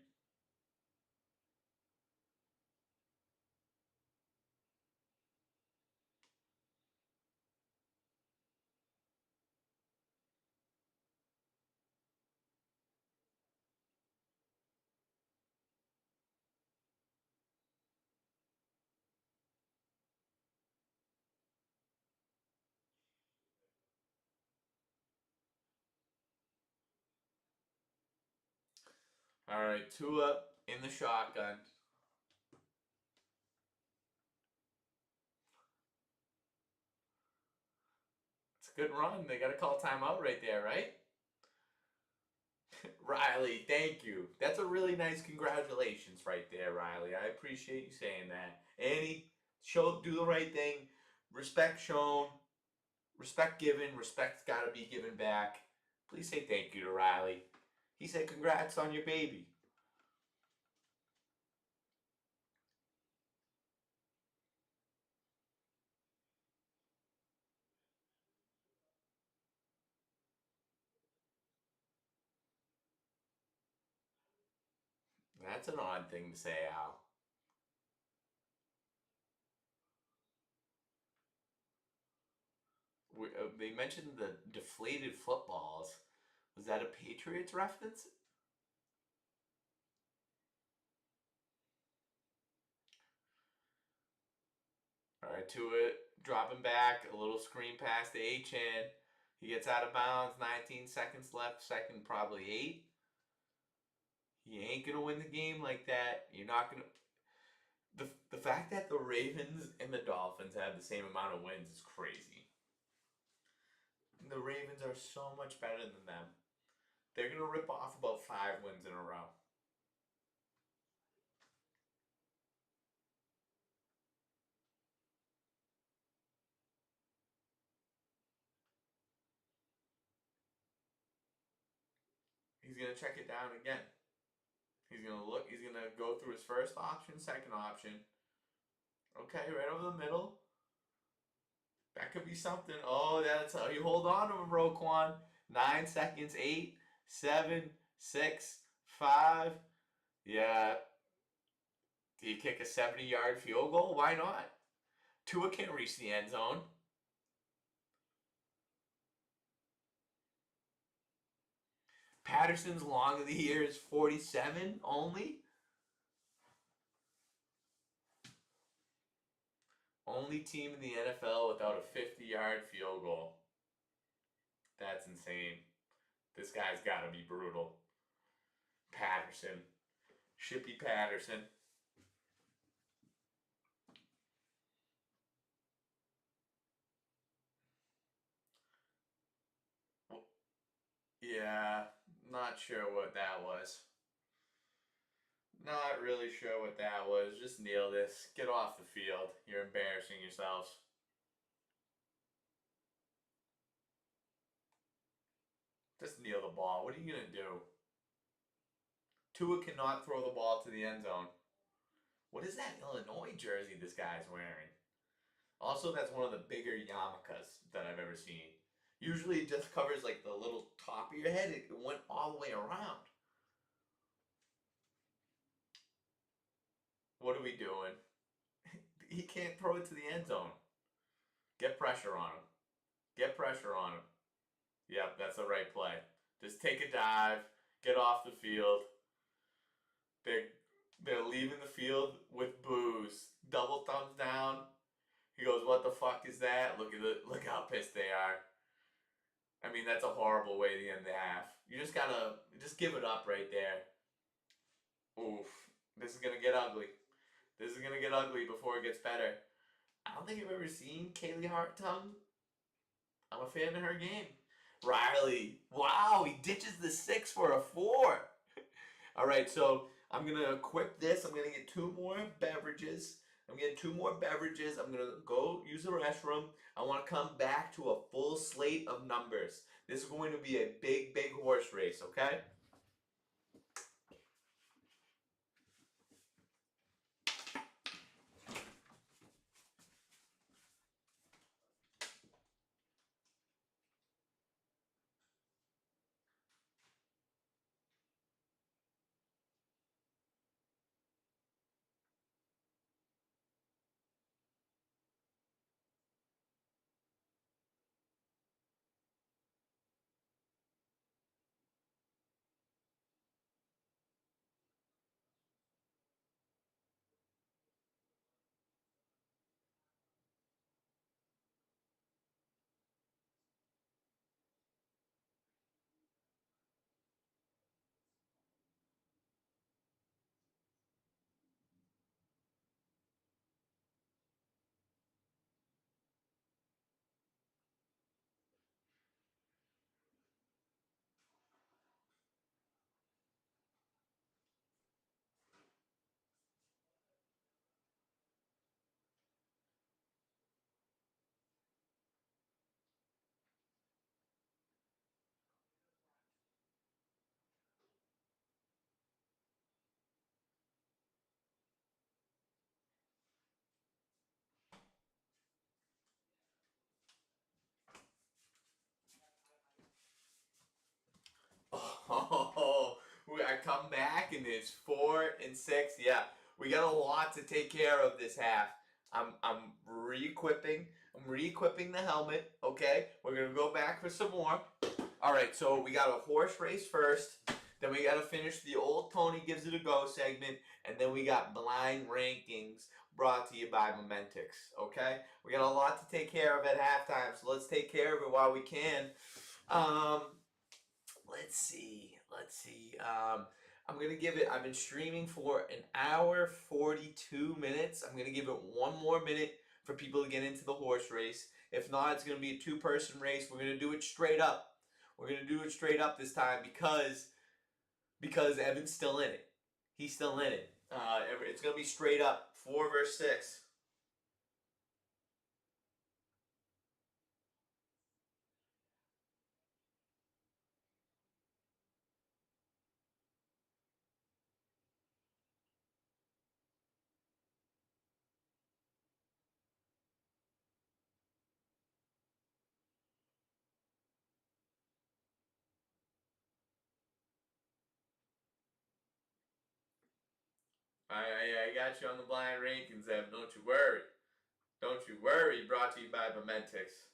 All right, Tua in the shotgun. It's a good run. They got to call timeout right there, right? Riley, thank you. That's a really nice congratulations right there, Riley. I appreciate you saying that. And he do the right thing. Respect shown, respect given, respect's got to be given back. Please say thank you to Riley. He said congrats on your baby. That's an odd thing to say, Al. They mentioned the deflated footballs. Was that a Patriots reference? All right, to it, dropping back, a little screen pass to Achan. He gets out of bounds, 19 seconds left, second probably 8. He ain't going to win the game like that. You're not going to. The fact that the Ravens and the Dolphins have the same amount of wins is crazy. The Ravens are so much better than them. They're going to rip off about 5 wins in a row. He's going to check it down again. He's going to look. He's going to go through his first option, second option. Okay, right over the middle. That could be something. Oh, that's how you hold on to him, Roquan. 9 seconds, 8, 7, 6, 5. Yeah. Do you kick a 70-yard field goal? Why not? Tua can't reach the end zone. Patterson's long of the year is 47 only. Only team in the NFL without a 50-yard field goal. That's insane. This guy's got to be brutal. Patterson. Shippy Patterson. Yeah, not sure what that was. Not really sure what that was. Just kneel this. Get off the field. You're embarrassing yourselves. Just kneel the ball. What are you going to do? Tua cannot throw the ball to the end zone. What is that Illinois jersey this guy's wearing? Also, that's one of the bigger yarmulkes that I've ever seen. Usually it just covers like the little top of your head. It went all the way around. What are we doing? He can't throw it to the end zone. Get pressure on him. Get pressure on him. Yep, that's the right play. Just take a dive. Get off the field. They're, they're leaving the field with boos. Double thumbs down. He goes, "What the fuck is that?" Look how pissed they are. I mean, that's a horrible way to end the half. You just gotta give it up right there. Oof. This is gonna get ugly. This is gonna get ugly before it gets better. I don't think I've ever seen Kaylee Hartung. I'm a fan of her game. Riley. Wow, he ditches the 6 for a 4. All right, so I'm going to equip this. I'm going to get 2 more beverages. I'm getting 2 more beverages. I'm going to go use the restroom. I want to come back to a full slate of numbers. This is going to be a big, big horse race, okay? back, and it's 4 and 6. Yeah, we got a lot to take care of this half. I'm re-equipping. I'm re-equipping the helmet. Okay, we're gonna go back for some more. All right, so we got a horse race first. Then we got to finish the old Tony Gives It a Go segment. And then we got blind rankings brought to you by Momentix. Okay? We got a lot to take care of at halftime. So let's take care of it while we can. Let's see. I'm going to give it, I've been streaming for an hour, 42 minutes. I'm going to give it one more minute for people to get into the horse race. If not, it's going to be a two-person race. We're going to do it straight up. We're going to do it straight up this time because Evan's still in it. He's still in it. It's going to be straight up. 4 versus 6. I got you on the blind rankings, Evan. Don't you worry. Don't you worry. Brought to you by Momentix.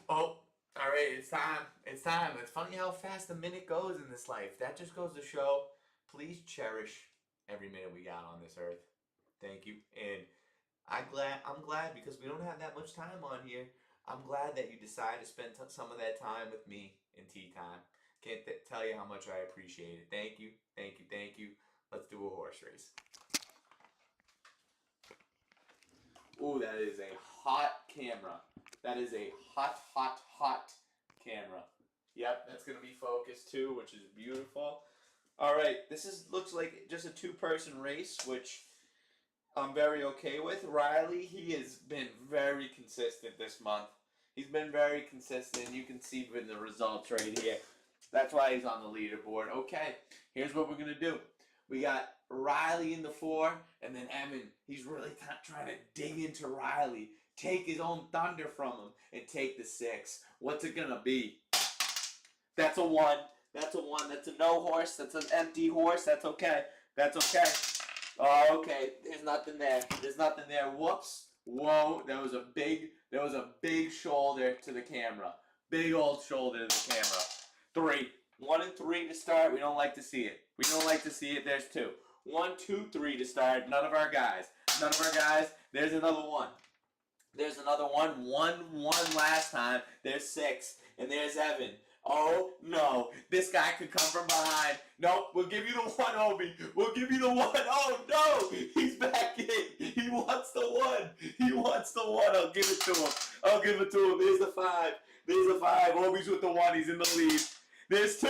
Oh, all right. It's time. It's time. It's funny how fast a minute goes in this life. That just goes to show. Please cherish every minute we got on this earth. Thank you. And I'm glad because we don't have that much time on here. I'm glad that you decided to spend some of that time with me in tea time. Can't tell you how much I appreciate it. Thank you, thank you, thank you. Let's do a horse race. Ooh, that is a hot camera. That is a hot camera. Yep, that's gonna be focused too, which is beautiful. All right, looks like just a two-person race, which I'm very okay with. Riley, he has been very consistent this month. He's been very consistent. You can see in the results right here. That's why he's on the leaderboard. Okay, here's what we're going to do. We got Riley in the 4, and then Evan. He's really trying to dig into Riley, take his own thunder from him, and take the 6. What's it going to be? That's a 1. That's a 1. That's a no horse. That's an empty horse. That's okay. That's okay. Oh, okay. There's nothing there. There's nothing there. Whoops. Whoa. That was a big shoulder to the camera. Big old shoulder to the camera. 3. 1 and 3 to start. We don't like to see it. We don't like to see it. There's 2. 1, 2, 3 to start. None of our guys. None of our guys. There's another 1. There's another 1. 1 last time. There's 6. And there's Evan. Oh, no. This guy could come from behind. Nope, we'll give you the 1, Obi. We'll give you the 1. Oh, no. He's back in. He wants the 1. He wants the 1. I'll give it to him. I'll give it to him. There's the 5. There's the 5. Obi's with the 1. He's in the lead. There's 2.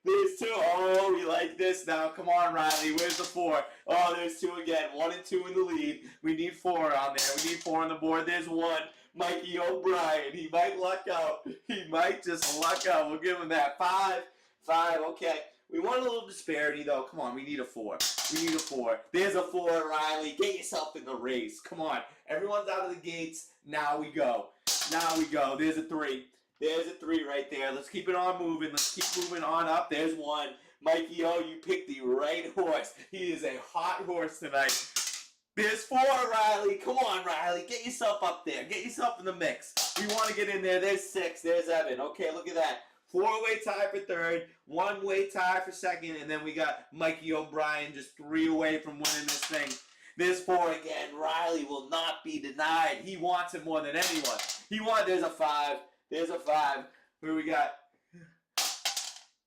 There's 2. Oh, we like this now. Come on, Riley. Where's the 4? Oh, there's 2 again. 1 and 2 in the lead. We need 4 on there. We need 4 on the board. There's 1. Mikey O'Brien. He might luck out. He might just luck out. We'll give him that. 5. 5. Okay. We want a little disparity, though. Come on. We need a 4. We need a 4. There's a 4, Riley. Get yourself in the race. Come on. Everyone's out of the gates. Now we go. Now we go. There's a 3. There's a 3 right there. Let's keep it on moving. Let's keep moving on up. There's 1. Mikey O, you picked the right horse. He is a hot horse tonight. There's 4, Riley. Come on, Riley. Get yourself up there. Get yourself in the mix. We want to get in there. There's 6. There's Evan. Okay, look at that. 4-way tie for 3rd. 1-way tie for 2nd. And then we got Mikey O'Brien just 3 away from winning this thing. There's 4 again. Riley will not be denied. He wants it more than anyone. There's a 5. There's a 5. Who we got?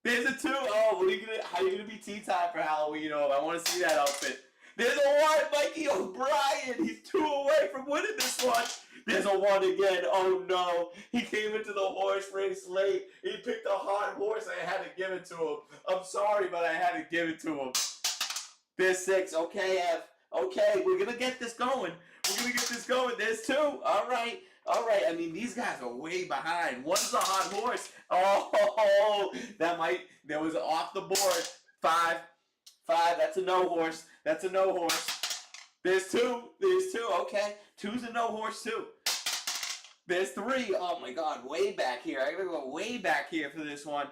There's a 2. Oh, how are you going to be tea time for Halloween? Oh, I want to see that outfit. There's a 1, Mikey O'Brien. He's 2 away from winning this one. There's a 1 again. Oh, no. He came into the horse race late. He picked a hot horse. I had to give it to him. I'm sorry, but I had to give it to him. There's 6. Okay, Ev. Okay, we're going to get this going. We're going to get this going. There's 2. All right. All right. I mean, these guys are way behind. 1's a hot horse. Oh, that was off the board. 5. 5. That's a no horse. That's a no horse. There's two. There's two. Okay. Two's a no horse too. There's three. Oh my god, way back here. I gotta go way back here for this one.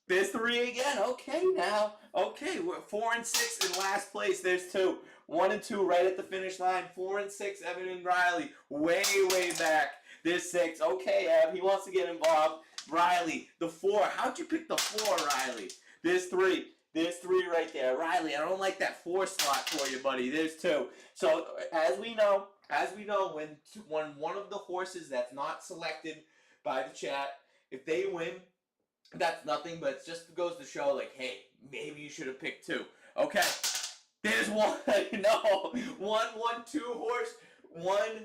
There's three again. Okay, now. Okay, we're 4 and 6 in last place. There's two. 1 and 2 right at the finish line. 4 and 6, Evan and Riley. Way, way back. There's 6. Okay, Ev, he wants to get involved. Riley, the 4. How'd you pick the 4, Riley? There's 3. There's 3 right there. Riley, I don't like that 4 slot for you, buddy. There's 2. So, as we know, when one of the horses that's not selected by the chat, if they win, that's nothing, but it just goes to show, like, hey, maybe you should have picked 2. Okay, there's one. No, one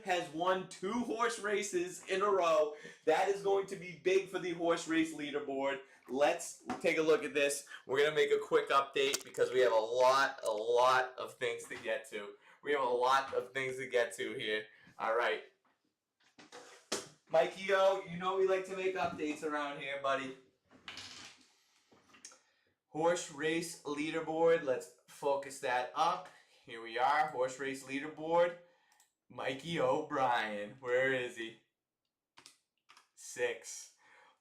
has won 2 horse races in a row. That is going to be big for the horse race leaderboard. Let's take a look at this. We're going to make a quick update because we have a lot of things to get to. We have a lot of things to get to here. All right. Mikey-O, you know we like to make updates around here, buddy. Horse race leaderboard. Let's focus that up. Here we are. Horse race leaderboard. Mikey O'Brien. Where is he? 6.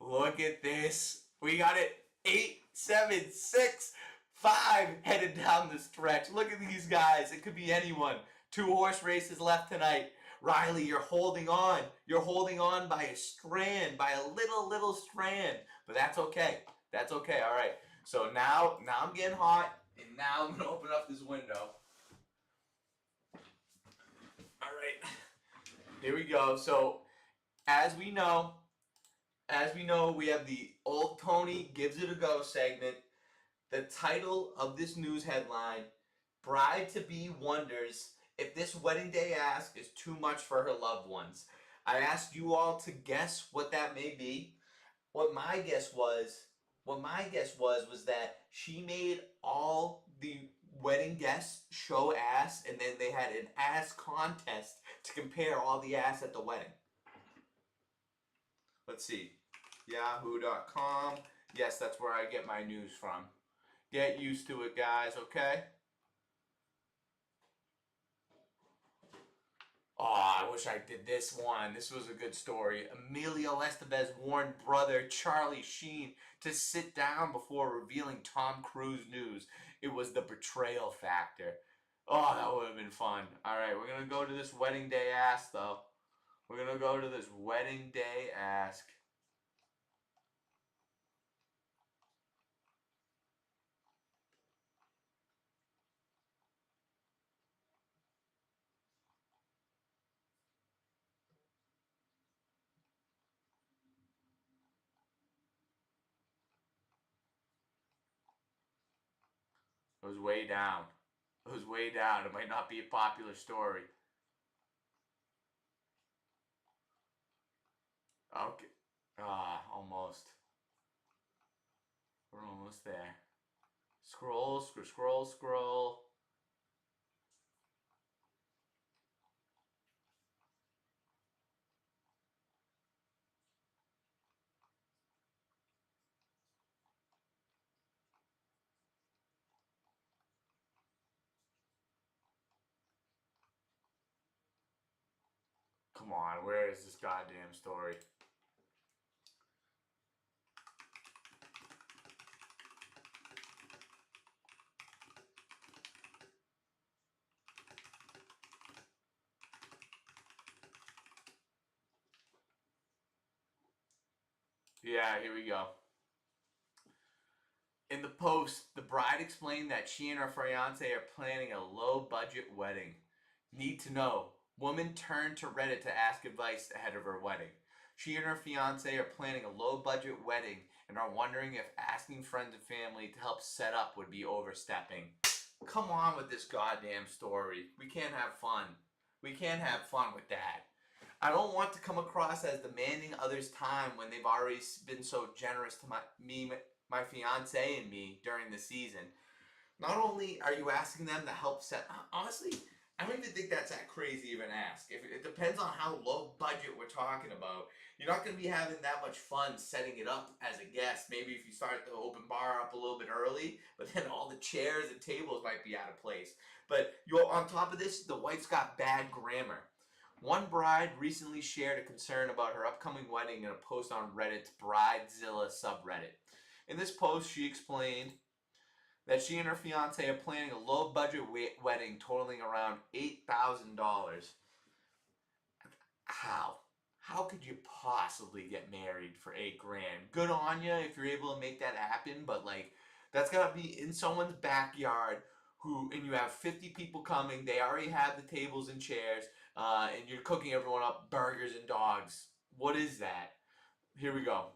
Look at this. We got it. 8, 7, 6, 5 headed down the stretch. Look at these guys. It could be anyone. 2 horse races left tonight. Riley, you're holding on. You're holding on by a strand, by a little strand. But that's okay. That's okay. All right. So now I'm getting hot, and now I'm going to open up this window. All right. Here we go. So as we know, we have the Old Tony Gives It a Go segment. The title of this news headline, Bride-to-be wonders if this wedding day ask is too much for her loved ones. I asked you all to guess what that may be. What my guess was that she made all the wedding guests show ass, and then they had an ass contest to compare all the ass at the wedding. Let's see. Yahoo.com. Yes, that's where I get my news from. Get used to it, guys, okay? Oh, I wish I did this one. This was a good story. Emilio Estevez warned brother Charlie Sheen to sit down before revealing Tom Cruise news. It was the betrayal factor. Oh, that would have been fun. All right, we're going to go to this wedding day ask, though. We're going to go to this wedding day ask. It was way down. It was way down. It might not be a popular story. Okay. Almost. We're almost there. Scroll. Come on, where is this goddamn story? Yeah, here we go. In the post, the bride explained that she and her fiance are planning a low-budget wedding. Need to know. Woman turned to Reddit to ask advice ahead of her wedding. She and her fiance are planning a low-budget wedding and are wondering if asking friends and family to help set up would be overstepping. Come on with this goddamn story. We can't have fun. We can't have fun with that. I don't want to come across as demanding others' time when they've already been so generous to my fiance and me during the season. Not only are you asking them to help set... Honestly, I don't even think that's that crazy of an ask. If it depends on how low budget we're talking about, you're not going to be having that much fun setting it up as a guest. Maybe if you start the open bar up a little bit early, but then all the chairs and tables might be out of place. But on top of this, the wife's got bad grammar. One bride recently shared a concern about her upcoming wedding in a post on Reddit's Bridezilla subreddit. In this post, she explained that she and her fiance are planning a low budget wedding totaling around $8,000. How? How could you possibly get married for $8,000? Good on you if you're able to make that happen, but like that's gotta be in someone's backyard. And you have 50 people coming. They already have the tables and chairs, and you're cooking everyone up burgers and dogs. What is that? Here we go.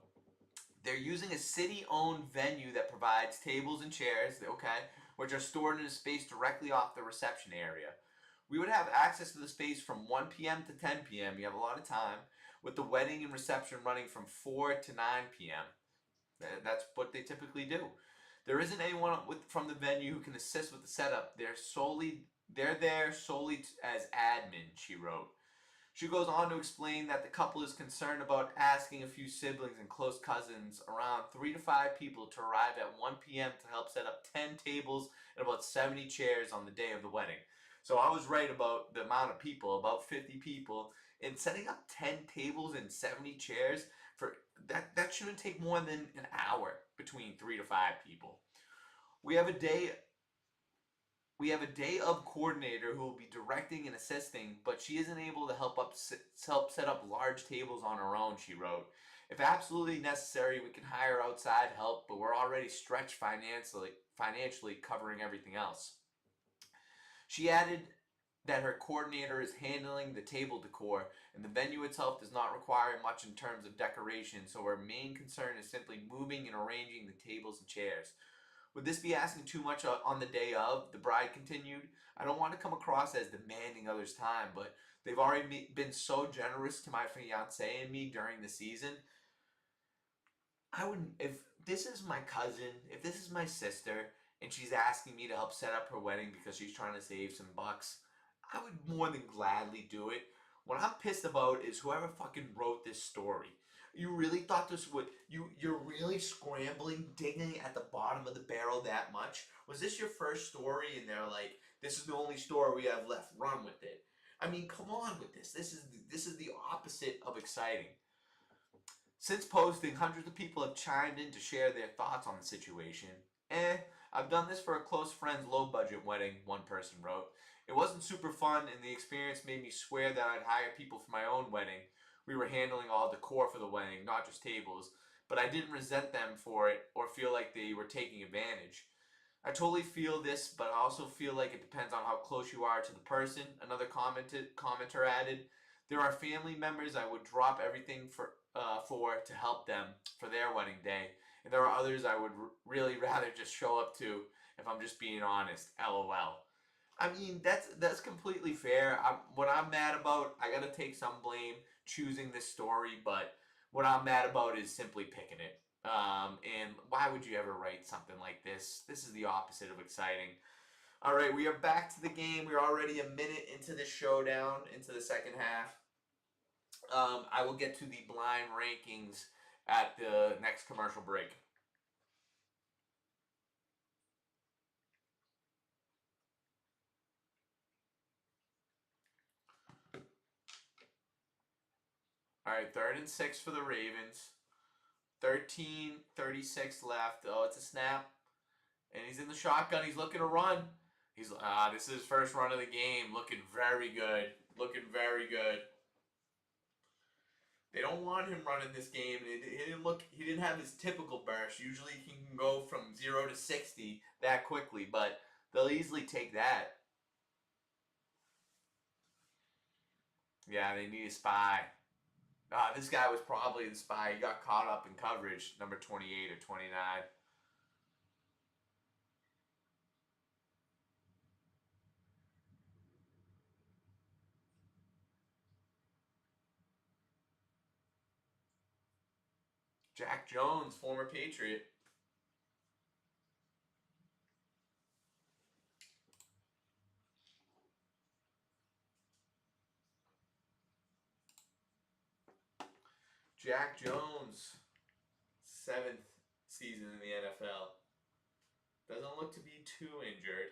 They're using a city-owned venue that provides tables and chairs, okay, which are stored in a space directly off the reception area. We would have access to the space from 1 p.m. to 10 p.m. You have a lot of time, with the wedding and reception running from 4 to 9 p.m. That's what they typically do. There isn't anyone from the venue who can assist with the setup. They're there solely as admin, she wrote. She goes on to explain that the couple is concerned about asking a few siblings and close cousins, around 3 to 5 people, to arrive at 1 p.m. to help set up 10 tables and about 70 chairs on the day of the wedding. So I was right about the amount of people, about 50 people, and setting up 10 tables and 70 chairs for that shouldn't take more than an hour between 3 to 5 people. We have a day of coordinator who will be directing and assisting, but she isn't able to help set up large tables on her own, she wrote. If absolutely necessary, we can hire outside help, but we're already stretched financially covering everything else. She added that her coordinator is handling the table decor, and the venue itself does not require much in terms of decoration, so her main concern is simply moving and arranging the tables and chairs. Would this be asking too much on the day of? The bride continued. I don't want to come across as demanding others' time, but they've already been so generous to my fiance and me during the season. I wouldn't, if this is my cousin, if this is my sister, and she's asking me to help set up her wedding because she's trying to save some bucks, I would more than gladly do it. What I'm pissed about is whoever fucking wrote this story. You really thought this would, you're really scrambling, digging at the bottom of the barrel that much? Was this your first story and they're like, this is the only story we have left, run with it? I mean, come on with this. This is the opposite of exciting. Since posting, hundreds of people have chimed in to share their thoughts on the situation. I've done this for a close friend's low-budget wedding, one person wrote. It wasn't super fun, and the experience made me swear that I'd hire people for my own wedding. We were handling all decor for the wedding, not just tables, but I didn't resent them for it or feel like they were taking advantage. I totally feel this, but I also feel like it depends on how close you are to the person, another commenter added. There are family members I would drop everything for to help them for their wedding day, and there are others I would really rather just show up to if I'm just being honest. LOL. I mean, that's completely fair. What I'm mad about, I gotta take some blame choosing this story, but what I'm mad about is simply picking it. And why would you ever write something like this? This is the opposite of exciting. All right, we are back to the game. We're already a minute into the showdown, into the second half. I will get to the blind rankings at the next commercial break. All right, 3rd and 6 for the Ravens. 13:36 left. Oh, it's a snap. And he's in the shotgun. He's looking to run. This is his first run of the game. Looking very good. Looking very good. They don't want him running this game. He didn't have his typical burst. Usually he can go from 0 to 60 that quickly, but they'll easily take that. Yeah, they need a spy. This guy was probably the spy. He got caught up in coverage, number 28 or 29. Jack Jones, former Patriot. Jack Jones, 7th season in the NFL. Doesn't look to be too injured.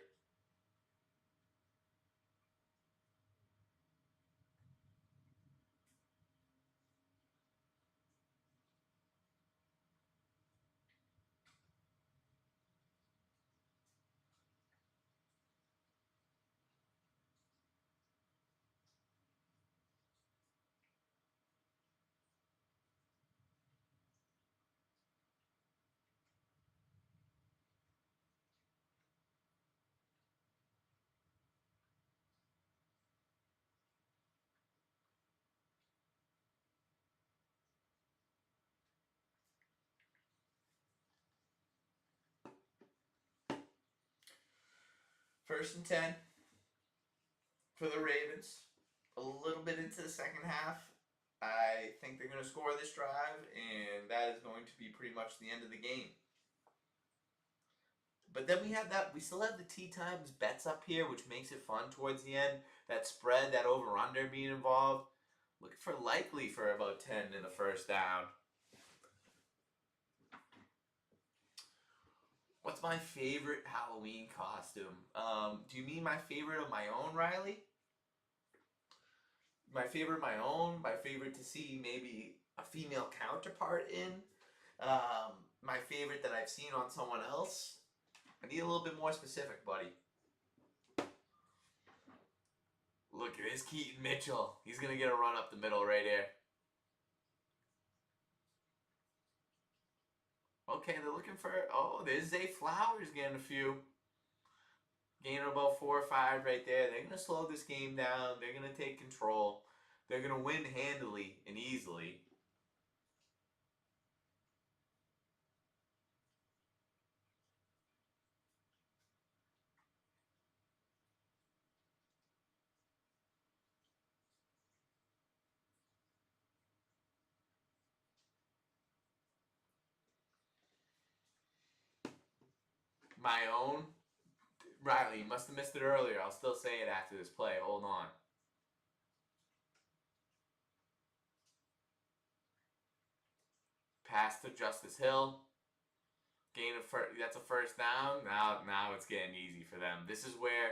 First and 10 for the Ravens. A little bit into the second half. I think they're going to score this drive, and that is going to be pretty much the end of the game. But then we still have the tee times bets up here, which makes it fun towards the end. That spread, that over-under being involved. Looking for likely for about 10 in the first down. What's my favorite Halloween costume? Do you mean my favorite of my own, Riley? My favorite of my own? My favorite to see maybe a female counterpart in? My favorite that I've seen on someone else? I need a little bit more specific, buddy. Look at this Keaton Mitchell. He's going to get a run up the middle right here. Okay, they're looking for... Oh, there's Zay Flowers getting a few. Gaining about 4 or 5 right there. They're going to slow this game down. They're going to take control. They're going to win handily and easily. My own? Riley, you must have missed it earlier. I'll still say it after this play. Hold on. Pass to Justice Hill. That's a first down. Now it's getting easy for them. This is where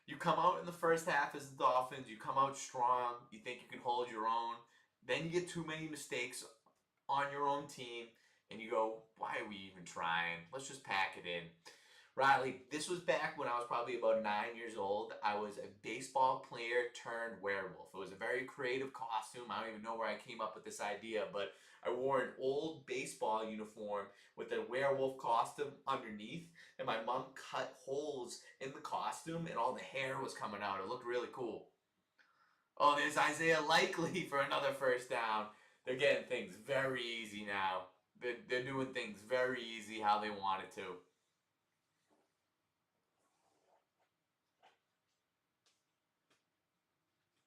you come out in the first half as the Dolphins. You come out strong. You think you can hold your own. Then you get too many mistakes on your own team, and you go, why are we even trying? Let's just pack it in. Riley, this was back when I was probably about 9 years old. I was a baseball player turned werewolf. It was a very creative costume. I don't even know where I came up with this idea, but I wore an old baseball uniform with a werewolf costume underneath, and my mom cut holes in the costume, and all the hair was coming out. It looked really cool. Oh, there's Isaiah Likely for another first down. They're getting things very easy now. They're doing things very easy how they want it to.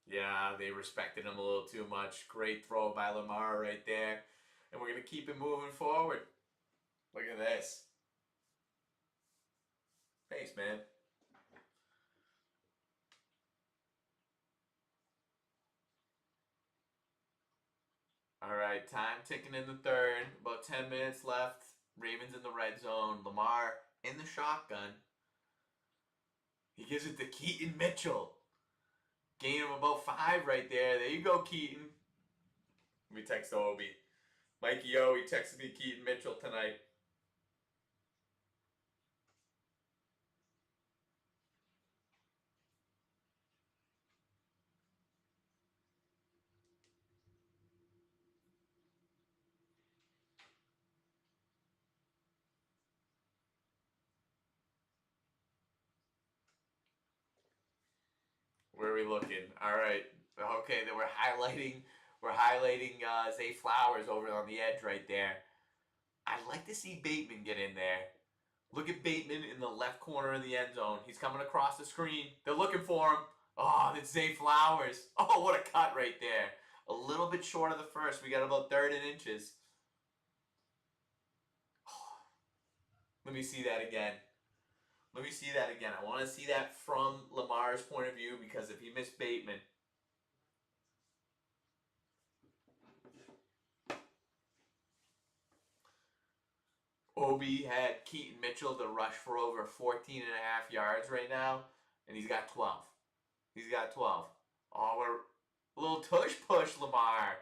Yeah, they respected him a little too much. Great throw by Lamar right there. And we're going to keep it moving forward. Look at this. Thanks, man. All right, time ticking in the third. About 10 minutes left. Ravens in the red zone. Lamar in the shotgun. He gives it to Keaton Mitchell. Gain him about 5 right there. There you go, Keaton. Let me text Obi. Mikey O, he texted me Keaton Mitchell tonight. Where are we looking? All right. Okay, then we're highlighting Zay Flowers over on the edge right there. I'd like to see Bateman get in there. Look at Bateman in the left corner of the end zone. He's coming across the screen. They're looking for him. Oh, that's Zay Flowers. Oh, what a cut right there. A little bit short of the first. We got about 3rd and inches. Let me see that again. Let me see that again. I want to see that from Lamar's point of view, because if he missed Bateman. Obi had Keaton Mitchell to rush for over 14 and a half yards right now, and he's got 12. He's got 12. Oh, we're a little tush push, Lamar.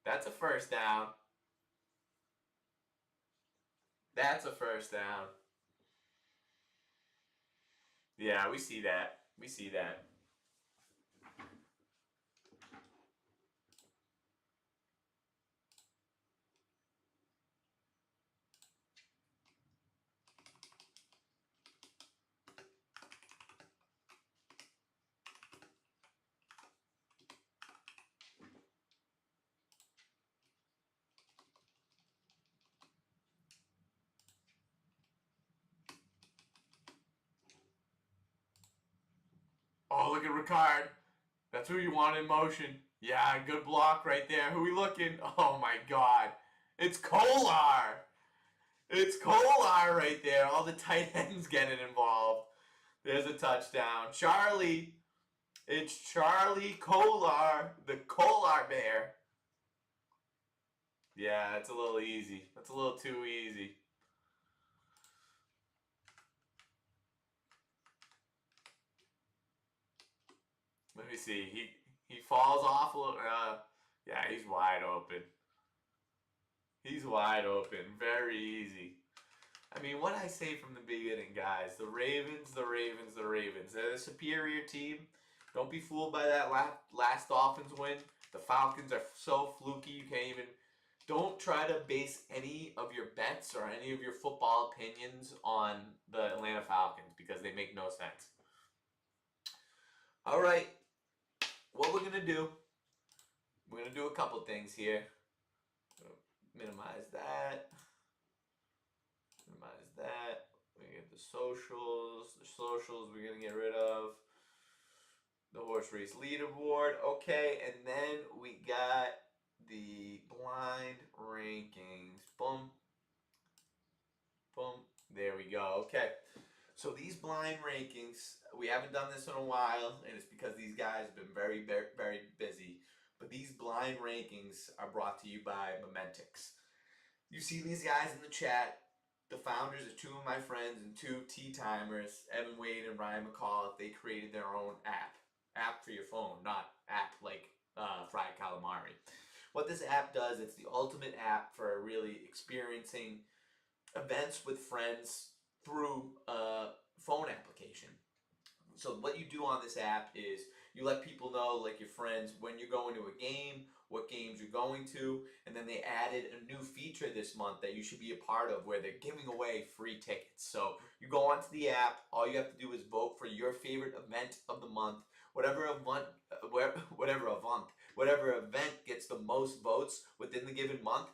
That's a first down. That's a first down. Yeah, we see that. We see that. Oh, look at Ricard. That's who you want in motion. Yeah, good block right there. Who we looking? Oh my God. It's Kolar. It's Kolar right there. All the tight ends getting involved. There's a touchdown. Charlie. It's Charlie Kolar, the Kolar Bear. Yeah, it's a little easy. That's a little too easy. Let me see. He falls off a little. Yeah, he's wide open. He's wide open. Very easy. I mean, what I say from the beginning, guys, the Ravens, the Ravens, the Ravens. They're a superior team. Don't be fooled by that last Dolphins win. The Falcons are so fluky, you can't even. Don't try to base any of your bets or any of your football opinions on the Atlanta Falcons because they make no sense. All right, what we're going to do, we're going to do a couple things here. Minimize that. Minimize that. We get the socials. The socials we're going to get rid of. The horse race leaderboard. Okay, and then we got the blind rankings. Boom. Boom. There we go. Okay. So these blind rankings, we haven't done this in a while, and it's because these guys have been very, very, very busy. But these blind rankings are brought to you by Momentix. You see these guys in the chat. The founders are two of my friends and two tea timers, Evan Wade and Ryan McCall. They created their own app for your phone, not app like fried calamari. What this app does, it's the ultimate app for really experiencing events with friends through a phone application. So what you do on this app is you let people know, like your friends, when you're going to a game, what games you're going to, and then they added a new feature this month that you should be a part of where they're giving away free tickets. So you go onto the app, all you have to do is vote for your favorite event of the month. Whatever event gets the most votes within the given month,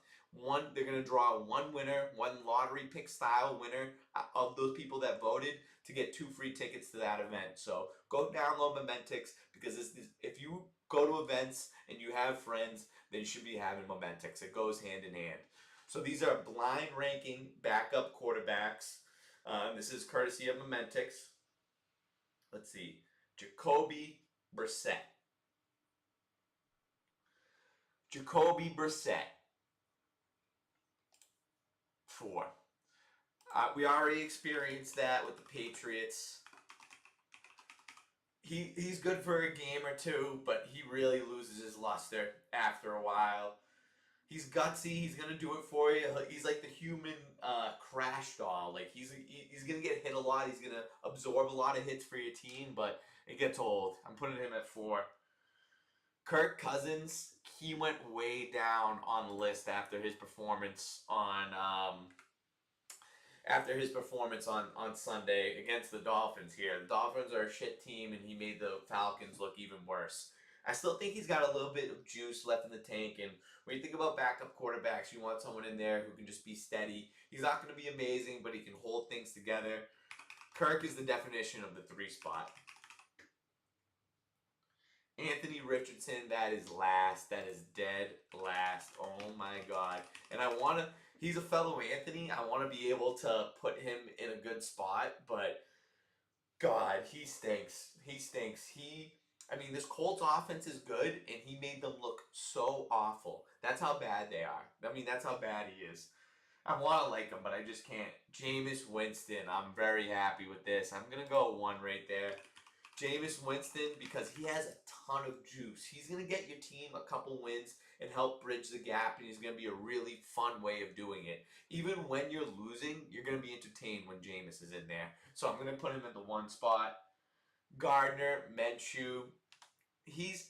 they're going to draw one winner, one lottery pick style winner of those people that voted to get 2 free tickets to that event. So go download Momentix because if you go to events and you have friends, then you should be having Momentix. It goes hand in hand. So these are blind ranking backup quarterbacks. This is courtesy of Momentix. Let's see. Jacoby Brissett. Jacoby Brissett. 4. We already experienced that with the Patriots. He's good for a game or two, but he really loses his luster after a while. He's gutsy. He's gonna do it for you. He's like the human crash doll. Like he's gonna get hit a lot. He's gonna absorb a lot of hits for your team, but it gets old. I'm putting him at 4. Kirk Cousins, he went way down on the list after his performance on Sunday against the Dolphins here. The Dolphins are a shit team, and he made the Falcons look even worse. I still think he's got a little bit of juice left in the tank, and when you think about backup quarterbacks, you want someone in there who can just be steady. He's not going to be amazing, but he can hold things together. Kirk is the definition of the 3 spot. Anthony Richardson, that is last. That is dead last. Oh my God. And he's a fellow Anthony. I want to be able to put him in a good spot, but God, he stinks. He stinks. This Colts offense is good, and he made them look so awful. That's how bad they are. That's how bad he is. I want to like him, but I just can't. Jameis Winston. I'm very happy with this. I'm gonna go 1 right there. Jameis Winston, because he has a ton of juice. He's going to get your team a couple wins and help bridge the gap, and he's going to be a really fun way of doing it. Even when you're losing, you're going to be entertained when Jameis is in there. So I'm going to put him in the 1 spot. Gardner Minshew. He's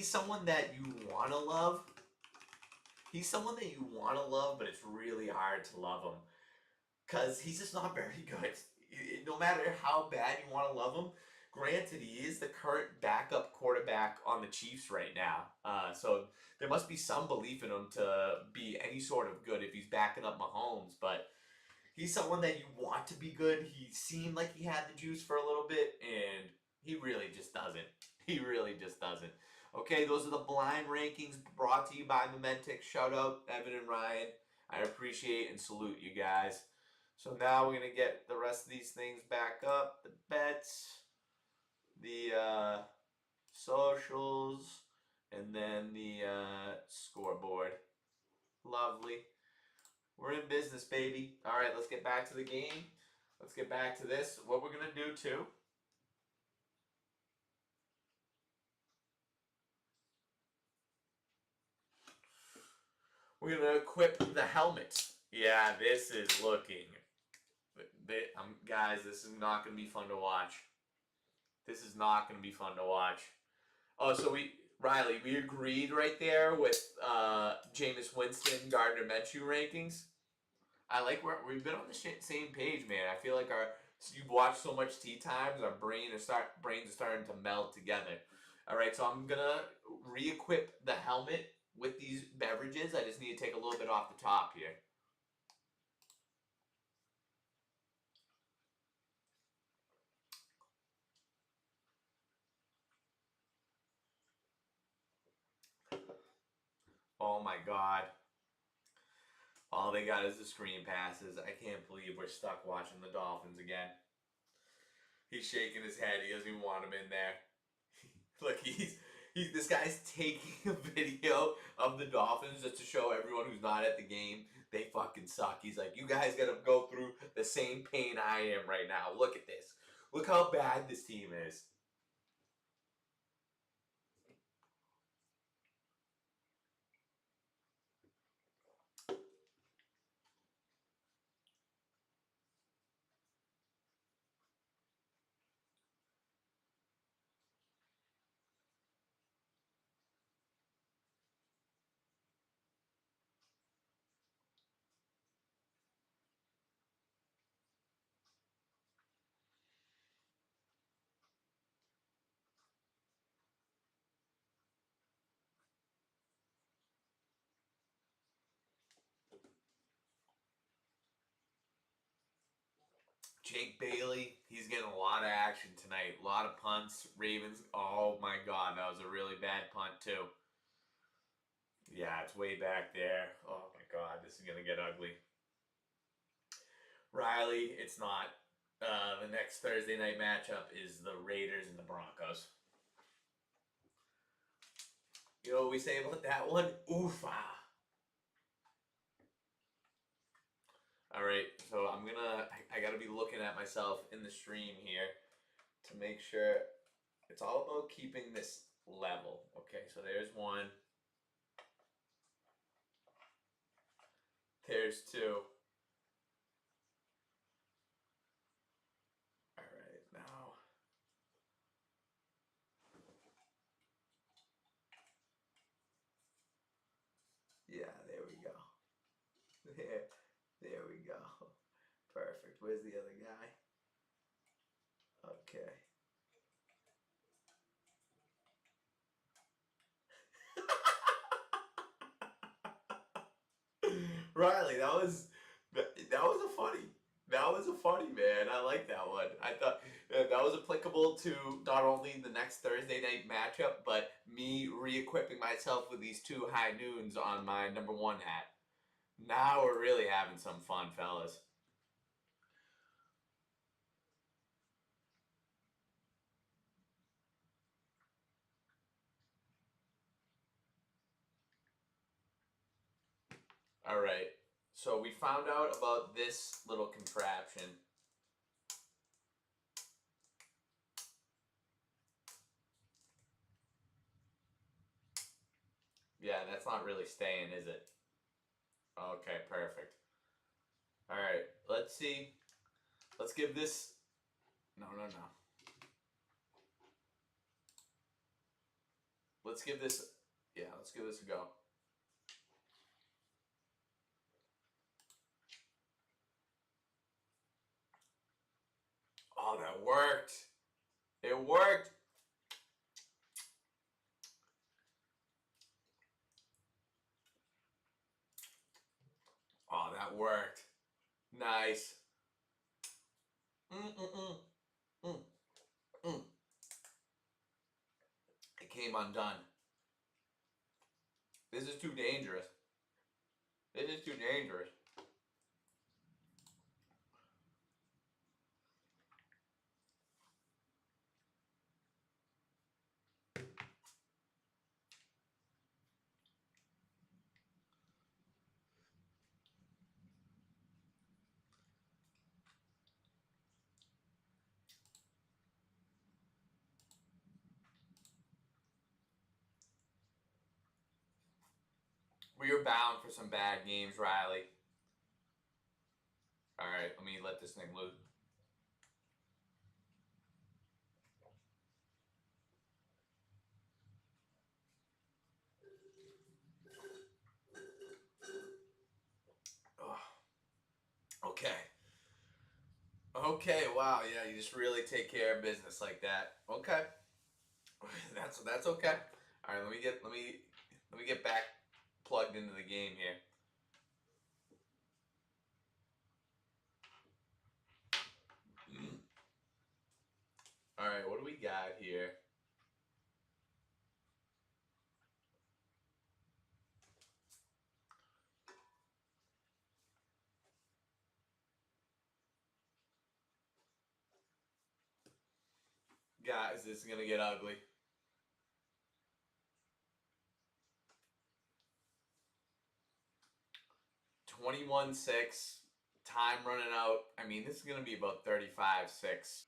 someone that you want to love. He's someone that you want to love, but it's really hard to love him because he's just not very good. No matter how bad you want to love him, granted, he is the current backup quarterback on the Chiefs right now. So there must be some belief in him to be any sort of good if he's backing up Mahomes. But he's someone that you want to be good. He seemed like he had the juice for a little bit, and he really just doesn't. He really just doesn't. Okay, those are the blind rankings brought to you by Momentix. Shout out Evan and Ryan. I appreciate and salute you guys. So now we're going to get the rest of these things back up. The bets, the socials, and then the scoreboard. Lovely. We're in business, baby. All right, let's get back to the game. Let's get back to this. What we're going to do, too. We're going to equip the helmet. Yeah, this is looking... guys, this is not going to be fun to watch. This is not going to be fun to watch. Oh, so Riley, we agreed right there with Jameis Winston, Gardner Minshew rankings. I like we've been on the same page, man. I feel like you've watched so much Tea Times, our brains are starting to meld together. All right, so I'm gonna re-equip the helmet with these beverages. I just need to take a little bit off the top here. Oh my God. All they got is the screen passes. I can't believe we're stuck watching the Dolphins again. He's shaking his head. He doesn't even want him in there. Look, this guy's taking a video of the Dolphins just to show everyone who's not at the game they fucking suck. He's like, you guys gotta go through the same pain I am right now. Look at this. Look how bad this team is. Jake Bailey, he's getting a lot of action tonight. A lot of punts. Ravens, oh my God, that was a really bad punt too. Yeah, it's way back there. Oh my God, this is gonna get ugly. Riley, it's not. The next Thursday night matchup is the Raiders and the Broncos. You know what we say about that one? Oofa. All right, so I gotta be looking at myself in the stream here to make sure it's all about keeping this level. Okay, so there's 1. There's 2. All right, now. Yeah, there we go. There we go. Perfect. Where's the other guy? Okay. Riley, that was a funny man. I like that one. I thought that was applicable to not only the next Thursday night matchup, but me re-equipping myself with these 2 high noons on my number 1 hat. Now we're really having some fun, fellas. All right. So we found out about this little contraption. Yeah, that's not really staying, is it? Okay, perfect. All right, let's see. Let's give this. No, no, no. Let's give this. Yeah, let's give this a go. Oh, that worked. It worked. Oh, that worked. Nice. Mm. Mm. It came undone. This is too dangerous. This is too dangerous. We are bound for some bad games, Riley. All right, let me let this thing loose. Oh, okay. Okay, wow, yeah, you just really take care of business like that. Okay. That's okay. All right, let me get back plugged into the game here. All right, what do we got here? Guys, this is gonna get ugly. 21-6. Time running out. I mean, this is gonna be about 35-6.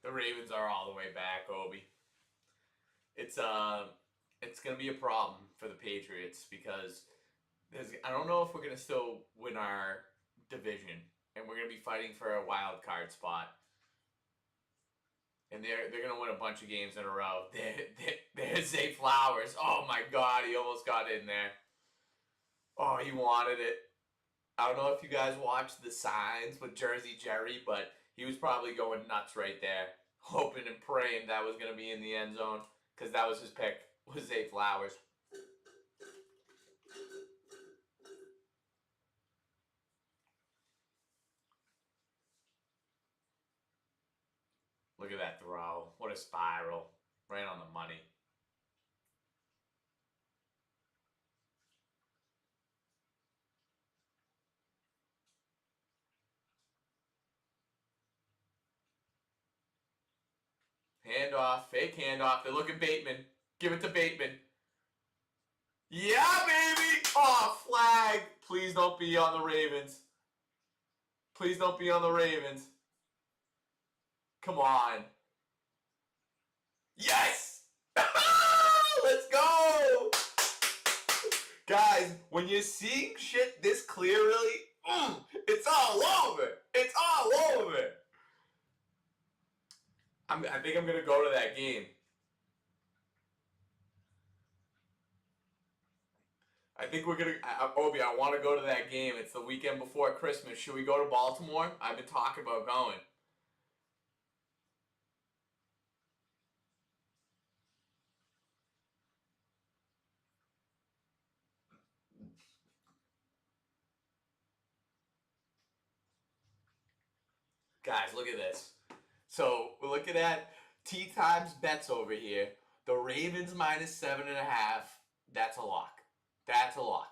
The Ravens are all the way back, Obi. It's it's gonna be a problem for the Patriots because I don't know if we're gonna still win our division, and we're gonna be fighting for a wild card spot. And they're gonna win a bunch of games in a row. There's Zay Flowers. Oh my God, he almost got in there. Oh, he wanted it. I don't know if you guys watched the signs with Jersey Jerry, but he was probably going nuts right there, hoping and praying that was gonna be in the end zone because that was his pick. Was Zay Flowers. Look at that throw. What a spiral. Right on the money. Handoff, fake handoff. They're looking Bateman. Give it to Bateman. Yeah, baby! Oh, flag! Please don't be on the Ravens. Please don't be on the Ravens. Come on. Yes! Let's go! Guys, when you're seeing shit this clearly, it's all over. It's all over. I think I'm going to go to that game. I think we're gonna. Obi, I want to go to that game. It's the weekend before Christmas. Should we go to Baltimore? I've been talking about going. Guys, look at this. So we're looking at T times bets over here. The Ravens minus 7.5. That's a lock. That's a lock.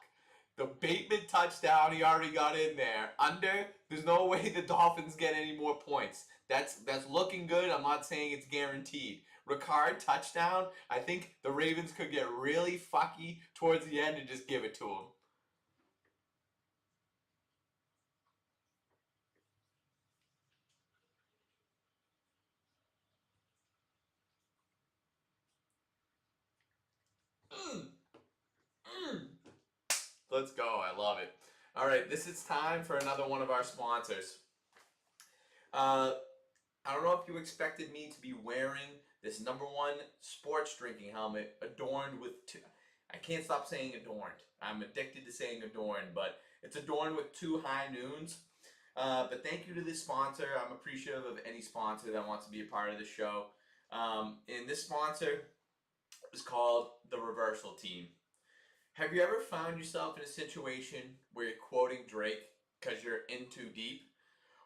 The Bateman touchdown, he already got in there. Under, there's no way the Dolphins get any more points. That's looking good. I'm not saying it's guaranteed. Ricard touchdown. I think the Ravens could get really fucky towards the end and just give it to him. Mm, mm. Let's go. I love it. All right, this is time for another one of our sponsors. Uh, I don't know if you expected me to be wearing this number one sports drinking helmet adorned with two. I can't stop saying adorned. I'm addicted to saying adorned, but it's adorned with two high noons. But thank you to this sponsor. I'm appreciative of any sponsor that wants to be a part of the show. And this sponsor is called the Reversal Team. Have you ever found yourself in a situation where you're quoting Drake because you're in too deep?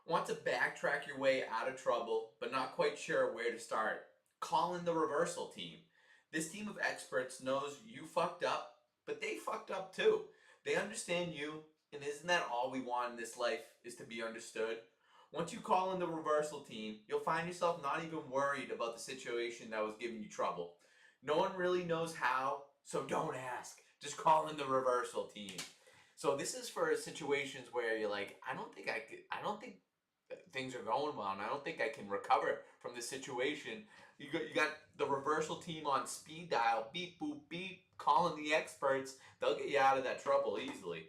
Want to backtrack your way out of trouble, but not quite sure where to start? Call in the Reversal Team. This team of experts knows you fucked up, but they fucked up too. They understand you, and isn't that all we want in this life, is to be understood? Once you call in the Reversal Team, you'll find yourself not even worried about the situation that was giving you trouble. No one really knows how, so don't ask. Just call in the Reversal Team. So this is for situations where you're like, I don't think things are going well, and I don't think I can recover from this situation. You got the Reversal Team on speed dial, beep boop beep, calling the experts. They'll get you out of that trouble easily.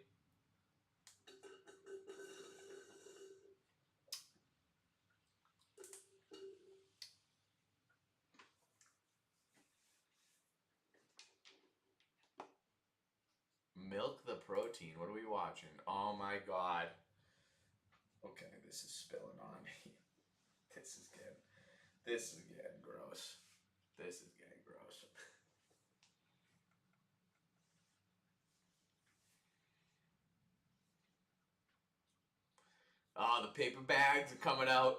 Milk the protein. What are we watching? Oh my god. Okay, this is spilling on me. This is getting. This is getting gross. This is getting gross. Oh, the paper bags are coming out.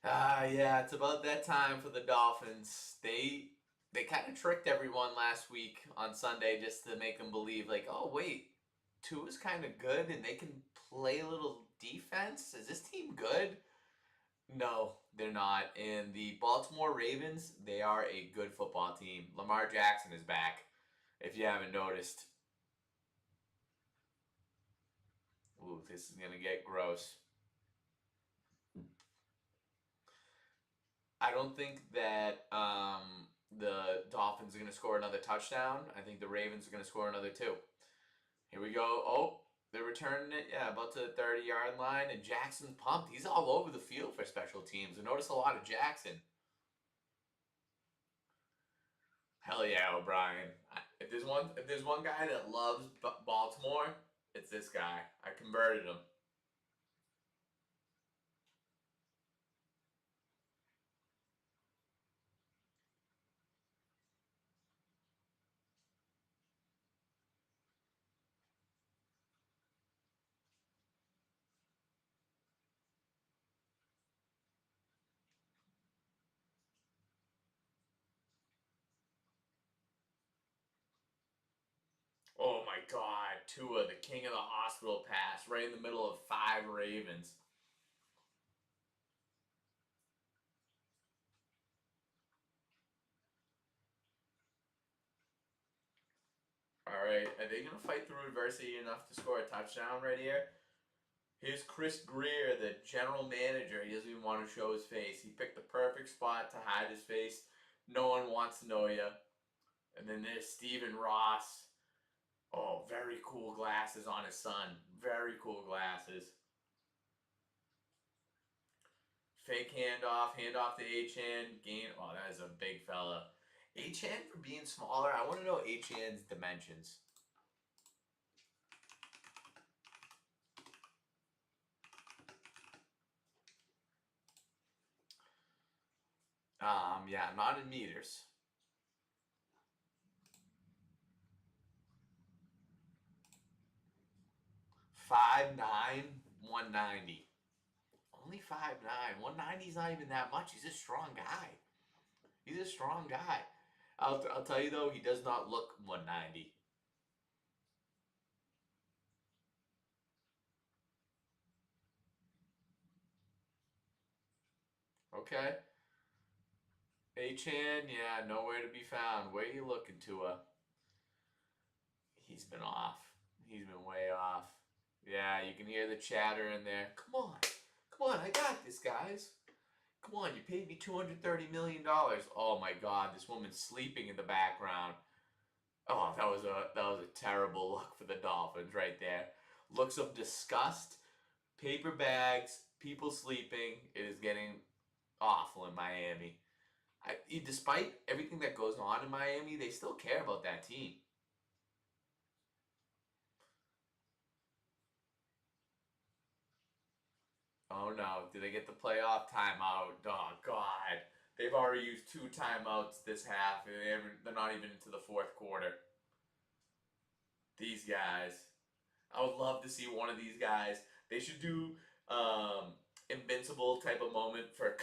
Yeah, it's about that time for the Dolphins. They kind of tricked everyone last week on Sunday just to make them believe like, oh wait, Tua's kind of good and they can play a little defense. Is this team good? No, they're not. And the Baltimore Ravens, they are a good football team. Lamar Jackson is back. If you haven't noticed, ooh, this is gonna get gross. I don't think that the Dolphins are going to score another touchdown. I think the Ravens are going to score another two. Here we go. Oh, they're returning it. Yeah, about to the 30-yard line. And Jackson's pumped. He's all over the field for special teams. I notice a lot of Jackson. Hell yeah, O'Brien. If there's one guy that loves Baltimore, it's this guy. I converted him. Oh my God, Tua, the king of the hospital pass, right in the middle of five Ravens. All right, are they gonna fight through adversity enough to score a touchdown right here? Here's Chris Greer, the general manager. He doesn't even want to show his face. He picked the perfect spot to hide his face. No one wants to know you. And then there's Steven Ross. Oh, very cool glasses on his son. Very cool glasses. Fake handoff, handoff to H hand, gain. Oh, that is a big fella. Achan for being smaller. I want to know Achan's dimensions. Yeah, not in meters. 5'9", 190. Only 5'9". 190 is not even that much. He's a strong guy. He's a strong guy. I'll tell you though, he does not look 190. Okay. Achan, yeah, nowhere to be found. Where you looking, Tua? He's been off. He's been way off. Yeah, you can hear the chatter in there. Come on. Come on, I got this, guys. Come on, you paid me $230 million. Oh my god, this woman's sleeping in the background. Oh, that was a terrible look for the Dolphins right there. Looks of disgust, paper bags, people sleeping. It is getting awful in Miami. Despite everything that goes on in Miami, they still care about that team. Oh no, did they get the playoff timeout? Oh god. They've already used two timeouts this half, and they're not even into the fourth quarter. These guys. I would love to see one of these guys. They should do invincible type of moment for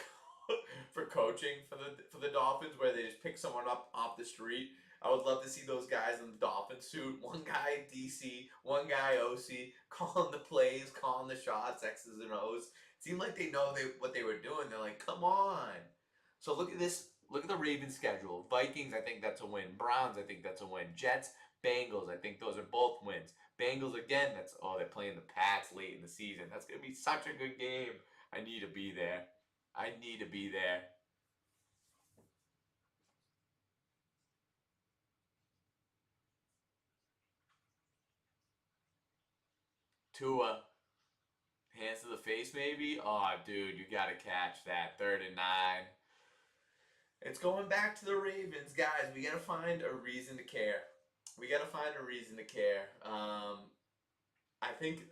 for coaching for the Dolphins, where they just pick someone up off the street. I would love to see those guys in the Dolphin suit. One guy DC, one guy OC, calling the plays, calling the shots, X's and O's. It seemed like they know what they were doing. They're like, come on. So look at this. Look at the Ravens schedule. Vikings, I think that's a win. Browns, I think that's a win. Jets, Bengals, I think those are both wins. Bengals again. They're playing the Pats late in the season. That's gonna be such a good game. I need to be there. I need to be there. Tua, hands to the face, maybe. Oh, dude, you gotta catch that 3rd and 9. It's going back to the Ravens, guys. We gotta find a reason to care. We gotta find a reason to care. I think.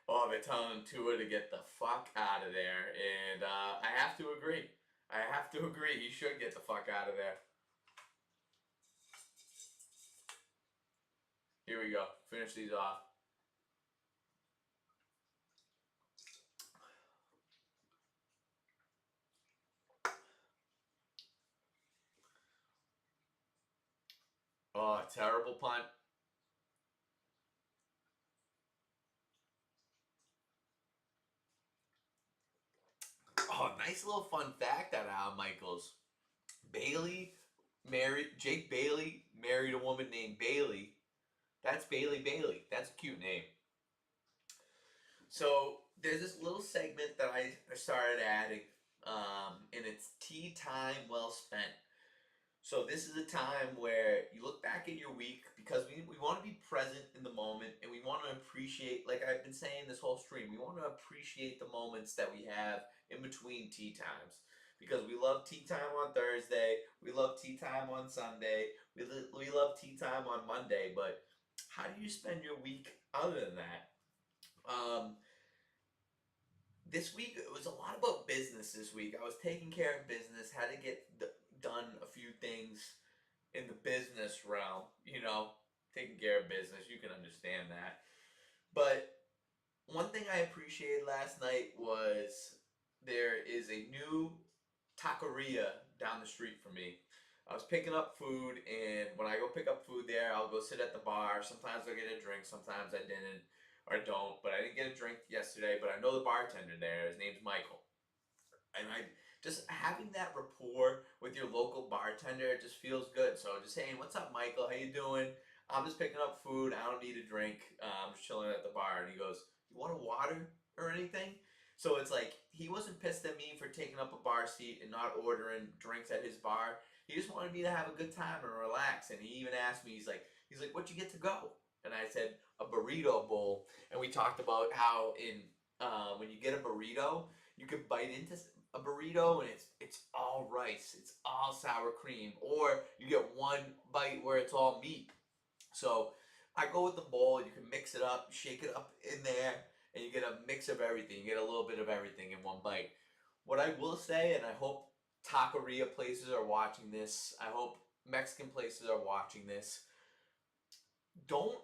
Oh, they're telling Tua to get the fuck out of there, and I have to agree. I have to agree. He should get the fuck out of there. Here we go. Finish these off. Oh, terrible punt. Oh, nice little fun fact out of Al Michaels. Bailey Jake Bailey married a woman named Bailey. That's Bailey Bailey. That's a cute name. So there's this little segment that I started adding, and it's tea time well spent. So this is a time where you look back at your week, because we want to be present in the moment, and we want to appreciate, like I've been saying this whole stream, we want to appreciate the moments that we have in between tea times. Because we love tea time on Thursday, we love tea time on Sunday, we love tea time on Monday, but how do you spend your week other than that? Um, this week it was a lot about business this week. I was taking care of business, had to get done a few things in the business realm, taking care of business. You can understand that. But one thing I appreciated last night was there is a new taqueria down the street from me. I was picking up food, and when I go pick up food there, I'll go sit at the bar. Sometimes I get a drink, sometimes I didn't or don't. But I didn't get a drink yesterday, but I know the bartender there. His name's Michael. And I just having that rapport with your local bartender, it just feels good. So just saying, "What's up, Michael? How you doing? I'm just picking up food. I don't need a drink. I'm just chilling at the bar." And he goes, "You want a water or anything?" So it's like he wasn't pissed at me for taking up a bar seat and not ordering drinks at his bar. He just wanted me to have a good time and relax. And he even asked me, he's like, "What'd you get to go?" And I said, "A burrito bowl." And we talked about how in when you get a burrito, you can a burrito and it's all rice, it's all sour cream, or you get one bite where it's all meat. So I go with the bowl. You can mix it up, shake it up in there, and you get a mix of everything. You get a little bit of everything in one bite. What I will say, and I hope taqueria places are watching this. I hope Mexican places are watching this. Don't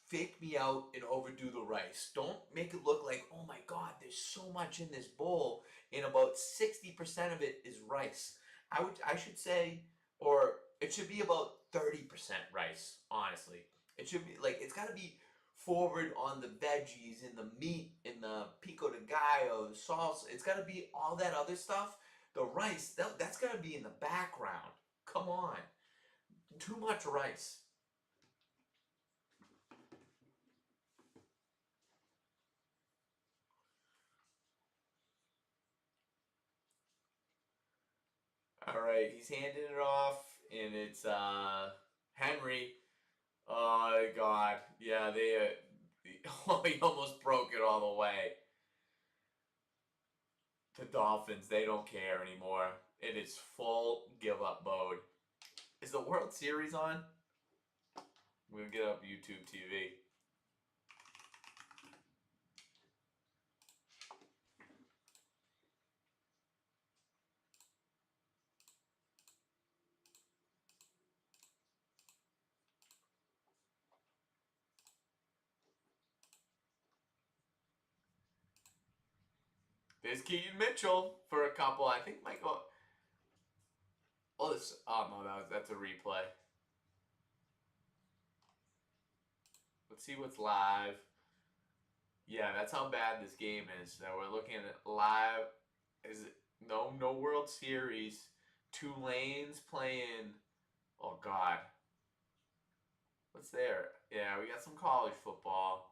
fake me out and overdo the rice. Don't make it look like, oh my god, there's so much in this bowl, and about 60% of it is rice. I should say, or it should be about 30% rice, honestly. It should be like it's gotta be forward on the veggies and the meat and the pico de gallo, the salsa. It's gotta be all that other stuff. The rice, that's gotta be in the background. Come on. Too much rice. All right, he's handing it off, and it's Henry. Oh God, yeah, they. Oh, he almost broke it all the way. The Dolphins, they don't care anymore. It is full give up mode. Is the World Series on? We'll get up YouTube TV. There's Keaton Mitchell for a couple. I think might go. Oh, this. Oh no, that's a replay. Let's see what's live. Yeah, that's how bad this game is. So we're looking at live. Is it no World Series? Tulane's playing. Oh God, what's there? Yeah, we got some college football.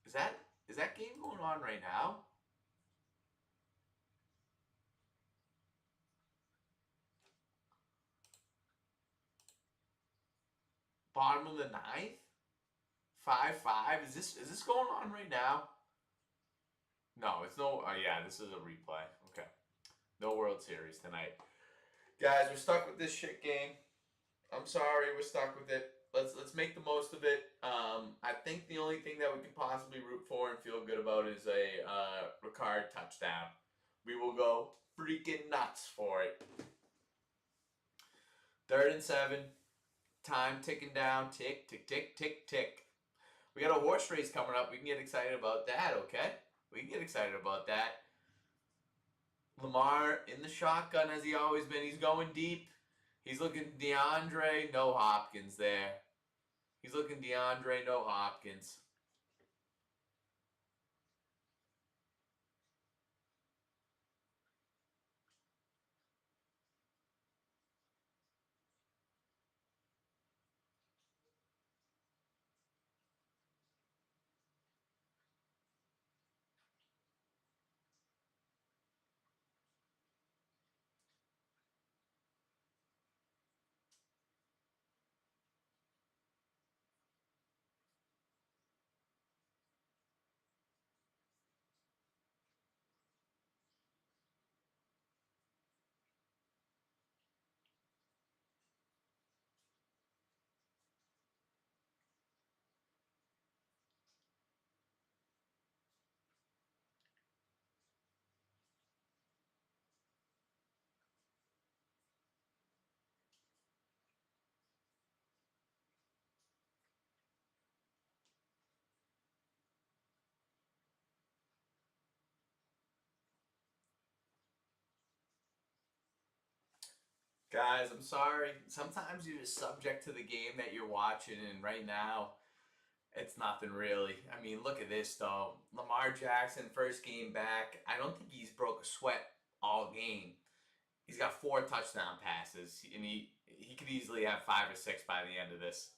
Is that is that game going on right now? Bottom of the ninth, 5-5. Is this going on right now? No, it's no. Oh yeah, this is a replay. Okay, no World Series tonight, guys. We're stuck with this shit game. I'm sorry, we're stuck with it. Let's make the most of it. I think the only thing that we can possibly root for and feel good about is a Ricard touchdown. We will go freaking nuts for it. 3rd and 7. Time ticking down. Tick, tick, tick, tick, tick. We got a horse race coming up. We can get excited about that, okay? We can get excited about that. Lamar in the shotgun as he always been. He's going deep. He's looking DeAndre, no Hopkins there. He's looking DeAndre, no Hopkins. Guys, I'm sorry. Sometimes you're just subject to the game that you're watching, and right now, it's nothing really. I mean, look at this though. Lamar Jackson, first game back. I don't think he's broke a sweat all game. He's got 4 touchdown passes, and he could easily have 5 or 6 by the end of this.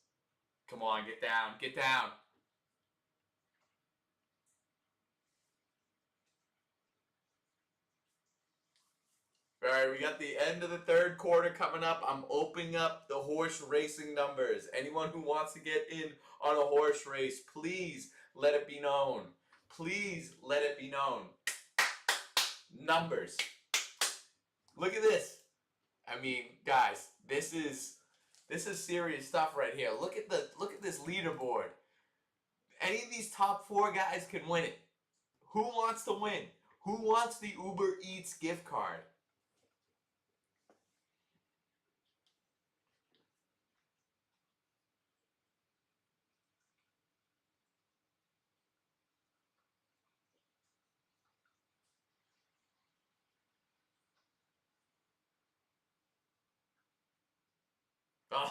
Come on, get down, get down. All right, we got the end of the 3rd quarter coming up. I'm opening up the horse racing numbers. Anyone who wants to get in on a horse race, please let it be known. Please let it be known. Numbers. Look at this. I mean, guys, this is serious stuff right here. Look at this leaderboard. Any of these top 4 guys can win it. Who wants to win? Who wants the Uber Eats gift card?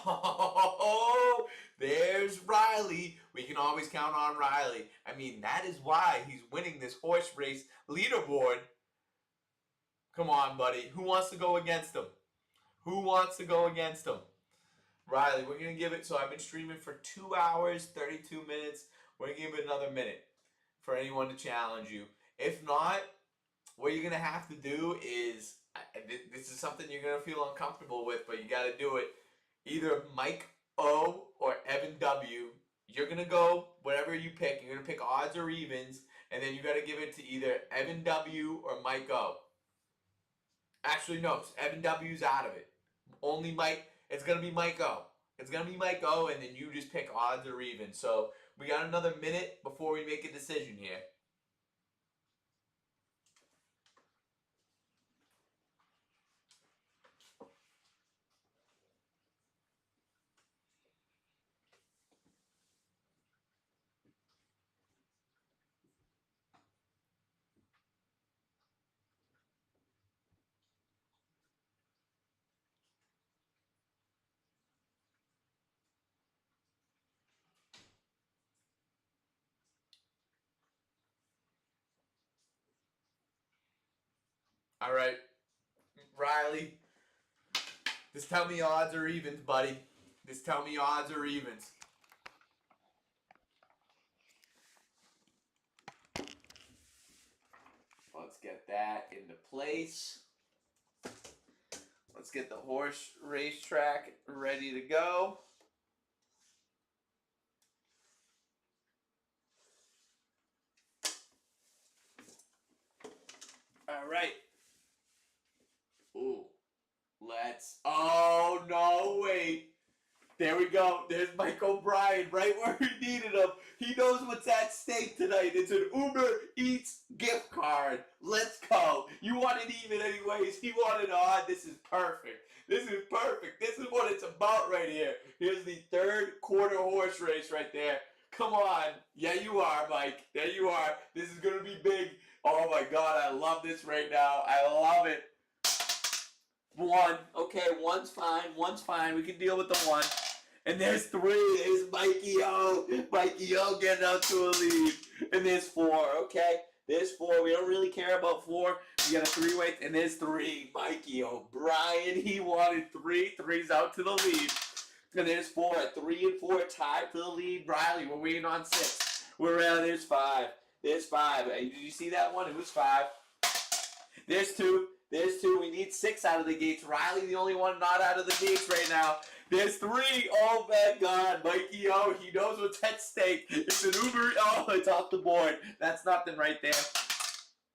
Oh, there's Riley. We can always count on Riley. I mean, that is why he's winning this horse race leaderboard. Come on, buddy. Who wants to go against him? Who wants to go against him? Riley, we're going to give it, so I've been streaming for 2 hours, 32 minutes. We're going to give it another minute for anyone to challenge you. If not, what you're going to have to do is, this is something you're going to feel uncomfortable with, but you got to do it. Either Mike O or Evan W. You're going to go whatever you pick. You're going to pick odds or evens, and then you got to give it to either Evan W. or Mike O. Actually, no, Evan W's out of it. Only Mike. It's going to be Mike O. It's going to be Mike O, and then you just pick odds or evens. So we got another minute before we make a decision here. All right, Riley, just tell me odds or evens, buddy. Just tell me odds or evens. Let's get that into place. Let's get the horse racetrack ready to go. All right. Ooh. Oh, no, wait. There we go. There's Mike O'Brien right where he needed him. He knows what's at stake tonight. It's an Uber Eats gift card. Let's go. You wanted even anyways. He wanted odd. This is perfect. This is perfect. This is what it's about right here. Here's the third quarter horse race right there. Come on. Yeah, you are, Mike. There you are. This is going to be big. Oh, my God. I love this right now. I love it. 1. Okay, 1's fine. 1's fine. We can deal with the 1. And there's 3. There's Mikey O. Mikey O getting out to a lead. And there's 4. Okay, there's 4. We don't really care about 4. We got a 3-way. And there's 3. Mikey O'Brien. He wanted 3. 3's out to the lead. And there's 4. 3 and 4 tied for the lead. Riley, we're waiting on 6. We're around. There's 5. There's 5. Did you see that one? It was 5. There's 2. There's 2. We need 6 out of the gates. Riley, the only one not out of the gates right now. There's 3. Oh, my God. Mikey O, he knows what's at stake. It's an Uber. Oh, it's off the board. That's nothing right there.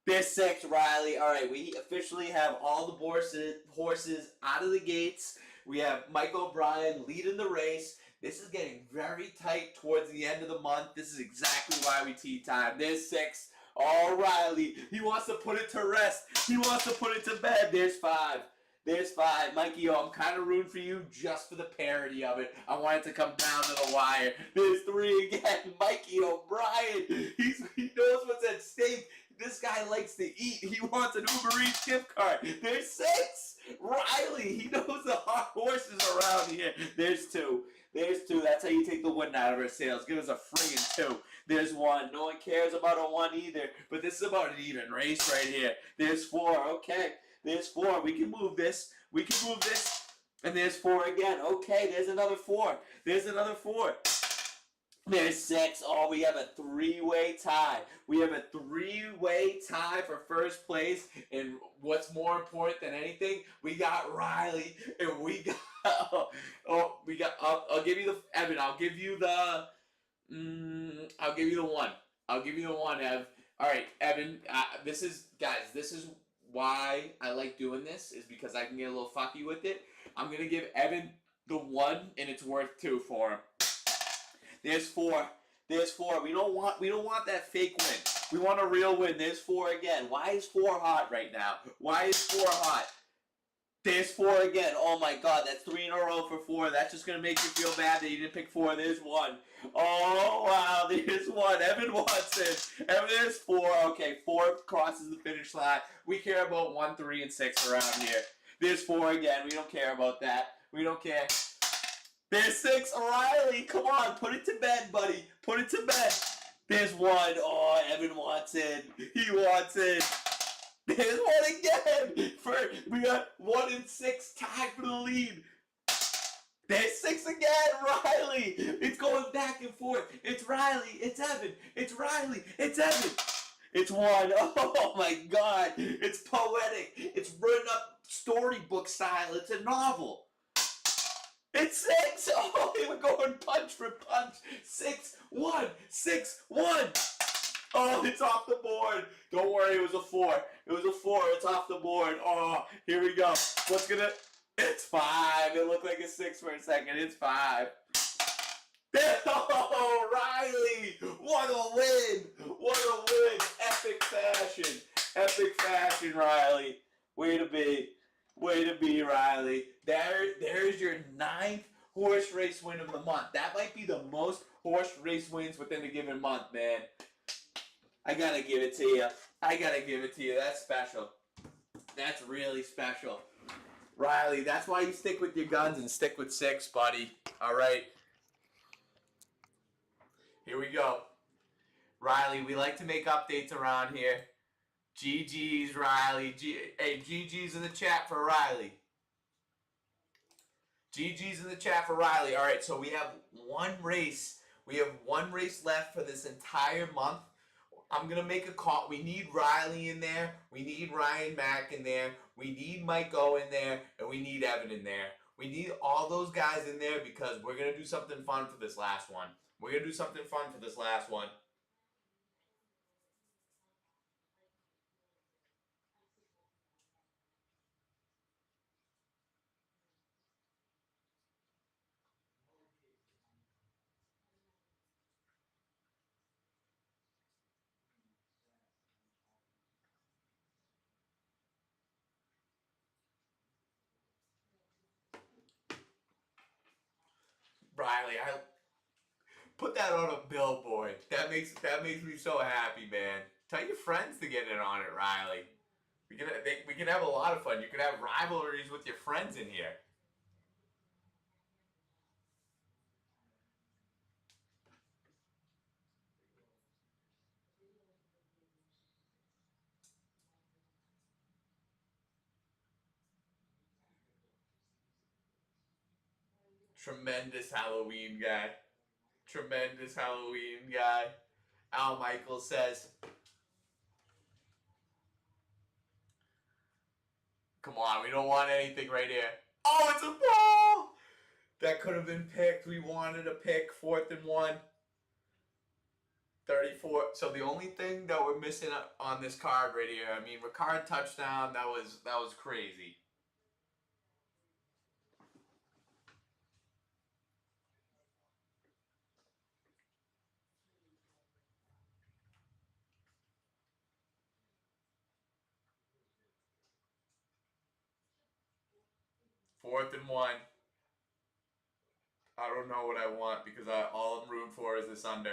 There's 6, Riley. All right, we officially have all the horses out of the gates. We have Mike O'Brien leading the race. This is getting very tight towards the end of the month. This is exactly why we tea time. There's 6. Oh, Riley, he wants to put it to rest. He wants to put it to bed. There's 5. There's 5. Mikey O, I'm kind of rooting for you just for the parody of it. I want it to come down to the wire. There's 3 again. Mikey O'Brien, he knows what's at stake. This guy likes to eat. He wants an Uber Eats gift card. There's 6. Riley, he knows the hot horses around here. There's 2. There's 2. That's how you take the wind out of our sails. Give us a friggin' 2. There's 1. No one cares about a 1 either. But this is about an even race right here. There's 4. Okay. There's 4. We can move this. We can move this. And there's 4 again. Okay. There's another 4. There's another 4. There's 6. Oh, we have a 3-way tie. We have a 3-way tie for first place. And what's more important than anything, we got Riley and we got. I'll give you the Evan. I'll give you the. I'll give you the one. I'll give you the one, Ev. All right, Evan. This is guys. This is why I like doing this is because I can get a little fucky with it. I'm gonna give Evan the one, and it's worth two for him. There's four. There's four. We don't want that fake win. We want a real win. There's four again. Why is four hot right now? Why is four hot? There's four again. Oh my god, that's three in a row for four. That's just gonna make you feel bad that you didn't pick four. There's one. Oh wow, there's one. Evan Watson. Evan, there's four. Okay, four crosses the finish line. We care about 1, 3, and 6 around here. There's four again. We don't care about that. We don't care. There's 6. O'Reilly, come on, put it to bed, buddy. Put it to bed. There's one. Oh, Evan wants it. He wants it. There's one again. We got 1 and 6 tied for the lead. There's 6 again. Riley. It's going back and forth. It's Riley. It's Evan. It's Riley. It's Evan. It's 1. Oh my God. It's poetic. It's written up storybook style. It's a novel. It's 6. Oh, they were going punch for punch. 6, 1. 6, 1. Oh, it's off the board. Don't worry, it was a 4. It was a 4. It's off the board. Oh, here we go. What's gonna... It's 5. It looked like a 6 for a second. It's 5. Oh, Riley. What a win. What a win. Epic fashion. Epic fashion, Riley. Way to be. Way to be, Riley. There's your 9th horse race win of the month. That might be the most horse race wins within a given month, man. I gotta give it to you. I gotta give it to you. That's special. That's really special. Riley, that's why you stick with your guns and stick with 6, buddy. All right. Here we go. Riley, we like to make updates around here. GG's, Riley. Hey, GG's in the chat for Riley. GG's in the chat for Riley. All right, so we have one race. We have one race left for this entire month. I'm going to make a call. We need Riley in there. We need Ryan Mack in there. We need Mike O in there. And we need Evan in there. We need all those guys in there because we're going to do something fun for this last one. We're going to do something fun for this last one. Riley, I put that on a billboard. That makes me so happy, man. Tell your friends to get in on it, Riley. We can have a lot of fun. You can have rivalries with your friends in here. Tremendous Halloween guy. Tremendous Halloween guy. Al Michaels says, come on, we don't want anything right here. Oh, it's a ball! That could have been picked. We wanted a pick. 4th and 1. 34. So the only thing that we're missing on this card right here, I mean, Ricard touchdown, that was crazy. Fourth and 1. I don't know what I want because all I'm rooting for is this under.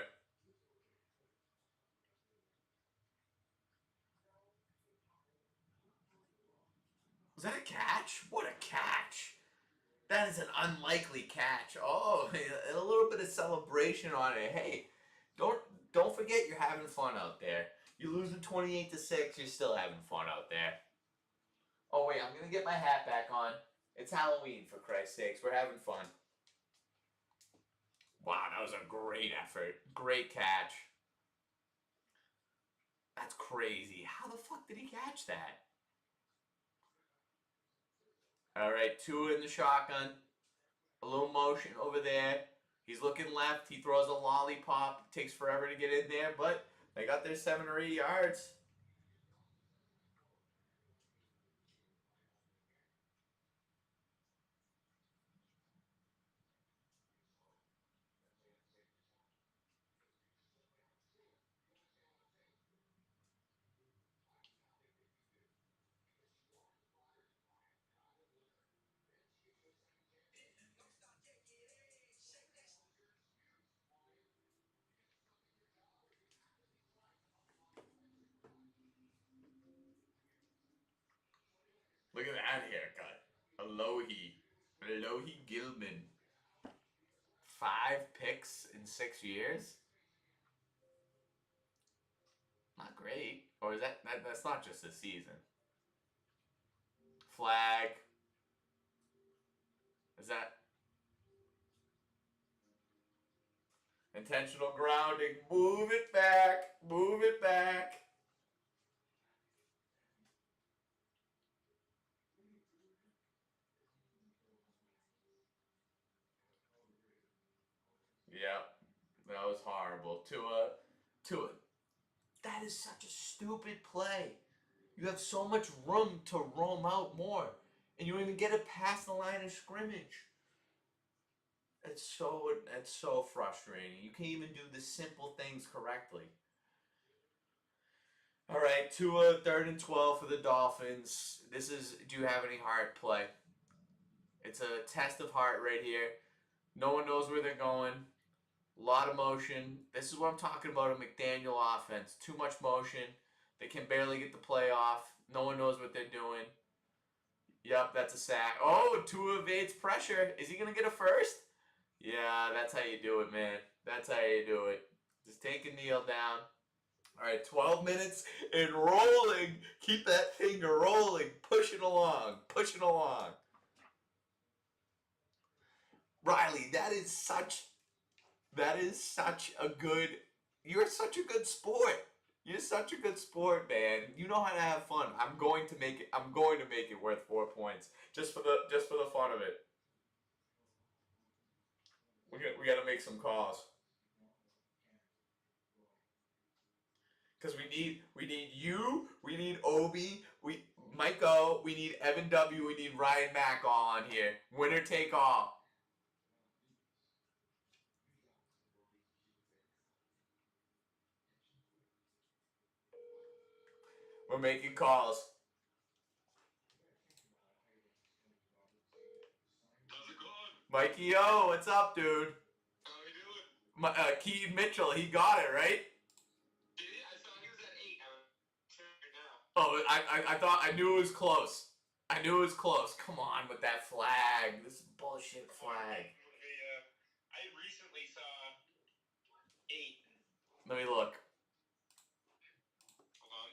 Was that a catch? What a catch! That is an unlikely catch. Oh, a little bit of celebration on it. Hey, don't forget you're having fun out there. You're losing 28-6. You're still having fun out there. Oh wait, I'm gonna get my hat back on. It's Halloween, for Christ's sakes. We're having fun. Wow, that was a great effort. Great catch. That's crazy. How the fuck did he catch that? All right, 2 in the shotgun. A little motion over there. He's looking left. He throws a lollipop. Takes forever to get in there, but they got their 7 or 8 yards. Look at that haircut. Alohi Gilman. 5 picks in 6 years? Not great. Or is that's not just a season? Flag. Is that intentional grounding? Move it back. Move it back. Yep. That was horrible. Tua. That is such a stupid play. You have so much room to roam out more, and you don't even get it past the line of scrimmage. It's so frustrating. You can't even do the simple things correctly. All right, Tua, 3rd and 12 for the Dolphins. This is, do you have any heart play? It's a test of heart right here. No one knows where they're going. A lot of motion. This is what I'm talking about, a McDaniel offense. Too much motion. They can barely get the play off. No one knows what they're doing. Yep, that's a sack. Oh, Tua evades pressure. Is he going to get a first? Yeah, that's how you do it, man. That's how you do it. Just take a kneel down. All right, 12 minutes and rolling. Keep that finger rolling. Push it along. Push it along. Riley, that is such a good, you're such a good sport. You're such a good sport, man. You know how to have fun. I'm going to make it worth 4 points. Just for the fun of it. We got to make some calls. Because we need you, we need Obi, we Mike O, we need Evan W, we need Ryan Mack all on here. Winner take all. We're making calls. How's it going? Mikey O, what's up, dude? How are you doing? Keaton Mitchell, he got it, right? Did he? I saw he was at 8. I'm right now. Oh, I knew it was close. I knew it was close. Come on with that flag. This bullshit flag. I recently saw 8. Let me look. Hold on.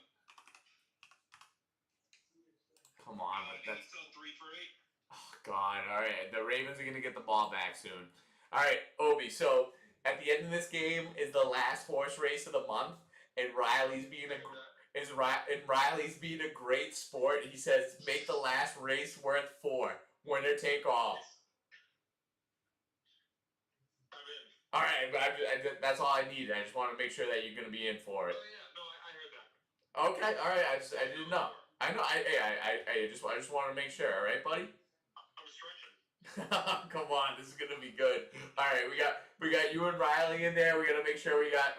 Come on, that's still 3 for 8. Oh, God. All right. The Ravens are going to get the ball back soon. All right, Obi. So, at the end of this game is the last horse race of the month, and Riley's being a great sport. He says, make the last race worth 4. Winner take all. I'm in. All right, that's all I needed. I just want to make sure that you're going to be in for it. Oh, yeah. No, I heard that. Okay, all right. I didn't know. I know. I just want to make sure. All right, buddy. I'm stretching. Come on, this is gonna be good. All right, we got you and Riley in there. We gotta make sure we got.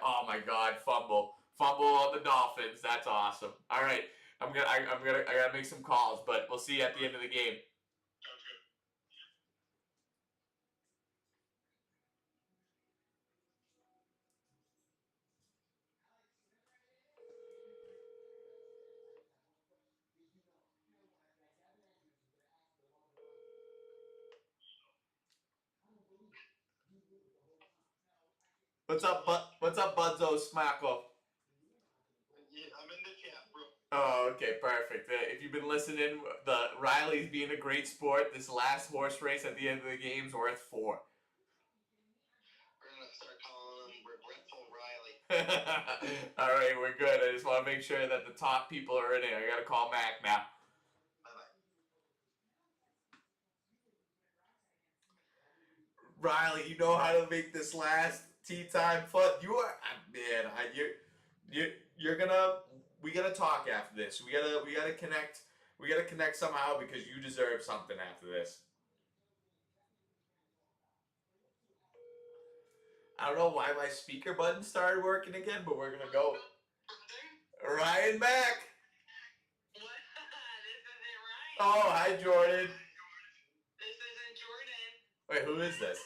Oh my God, fumble on the Dolphins. That's awesome. All right, I gotta make some calls, but we'll see you at the end of the game. Sounds good. What's up, Budzo Smackle? Yeah, I'm in the chat, bro. Oh, okay, perfect. If you've been listening, the Riley's being a great sport. This last horse race at the end of the game's worth 4. We're gonna start calling him Regretful Riley. All right, we're good. I just want to make sure that the top people are in it. I gotta call Mac now. Bye-bye. Riley, you know how to make this last tea time fun. You are, man. You're gonna. We gotta talk after this. We gotta connect. We gotta connect somehow because you deserve something after this. I don't know why my speaker button started working again, but we're gonna go. Ryan back. What? This isn't right. Oh, hi Jordan. This isn't Jordan. Wait, who is this?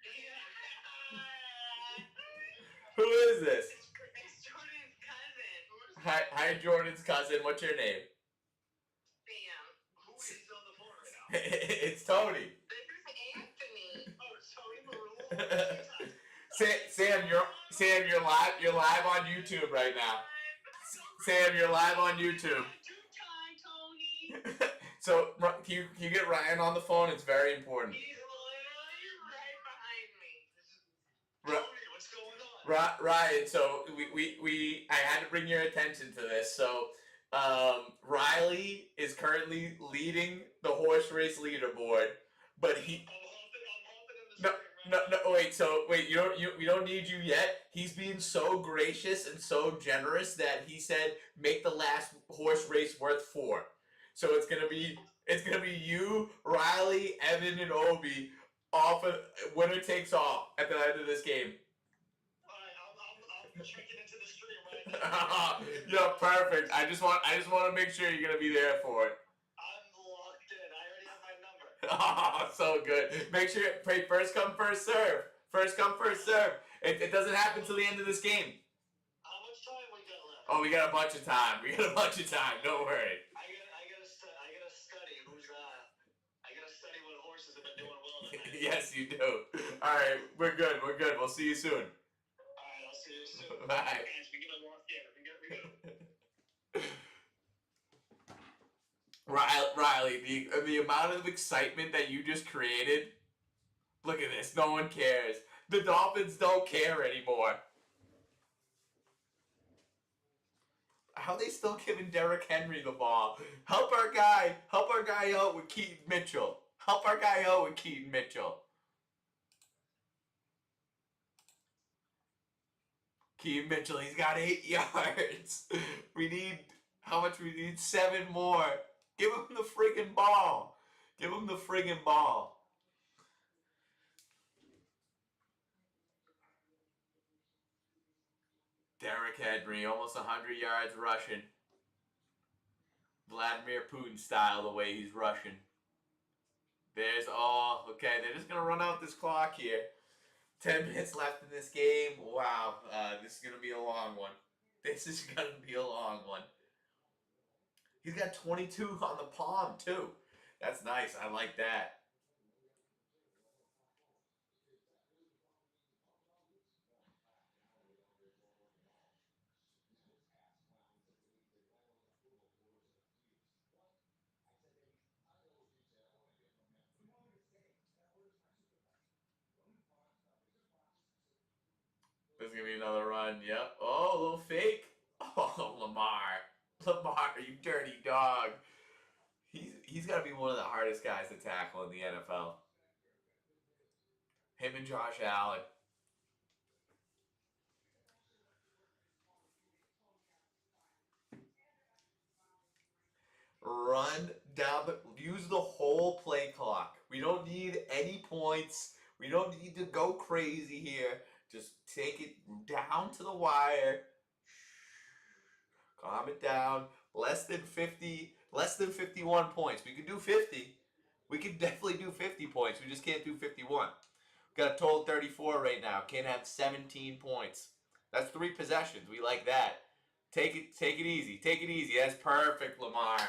Yeah. Who is this? It's Jordan's cousin. Hi Jordan's cousin. What's your name? Sam. Who is on the phone right now? It's Tony. This is Anthony. Oh, it's Tony Marullo. Sam, you're live. You're live on YouTube right now. Sam, you're live on YouTube. Two-time Tony. So can you get Ryan on the phone? It's very important. He's literally right behind me. Tony, what's going on? Ryan, so we I had to bring your attention to this. So Riley is currently leading the horse race leaderboard, but he I'm hopping in the stream right wait, we don't need you yet. He's being so gracious and so generous that he said make the last horse race worth 4. So it's gonna be you, Riley, Evan, and Obi off of winner takes all at the end of this game. Alright, I'm checking into the stream right now. Yeah, perfect. I just want to make sure you're gonna be there for it. I'm locked in. I already have my number. Oh, so good. Make sure pray first come first serve. First come first serve. It doesn't happen till the end of this game. How much time we got left? Oh, we got a bunch of time. Don't worry. I gotta study who's I gotta study what horses have been doing well tonight. Yes, you do. All right, we're good. We'll see you soon. Alright, I'll see you soon. Bye. Guys, we gotta walk in. We gotta Riley, the amount of excitement that you just created. Look at this. No one cares. The Dolphins don't care anymore. How are they still giving Derrick Henry the ball? Help our guy out with Keaton Mitchell. Keaton Mitchell, he's got 8 yards. We need, how much we need? 7 more. Give him the friggin' ball. Derrick Henry, almost 100 yards rushing. Vladimir Putin style, the way he's rushing. Okay, they're just going to run out this clock here. 10 minutes left in this game. Wow, this is going to be a long one. He's got 22 on the palm, too. That's nice. I like that. There's going to be another run. Yep. Oh, a little fake. Oh, Lamar, you dirty dog. He's got to be one of the hardest guys to tackle in the NFL. Him and Josh Allen. Run down use the whole play clock. We don't need any points. We don't need to go crazy here. Just take it down to the wire. Calm it down. Less than 51 points. We could do 50. We could definitely do 50 points. We just can't do 51. We got a total 34 right now. Can't have 17 points. That's 3 possessions. We like that. Take it easy. That's perfect, Lamar.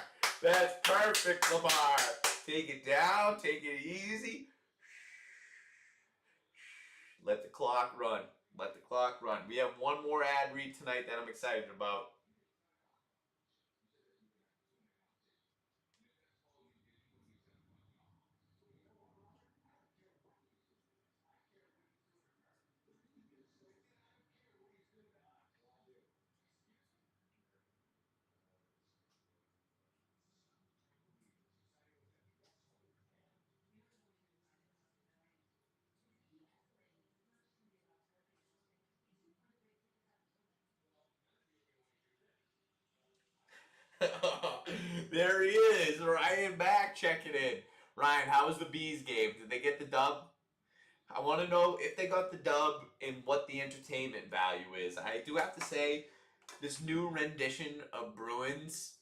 Take it down. Take it easy. Let the clock run. We have one more ad read tonight that I'm excited about. There he is, Ryan back checking in. Ryan, how was the Bees game? Did they get the dub? I want to know if they got the dub and what the entertainment value is. I do have to say, this new rendition of Bruins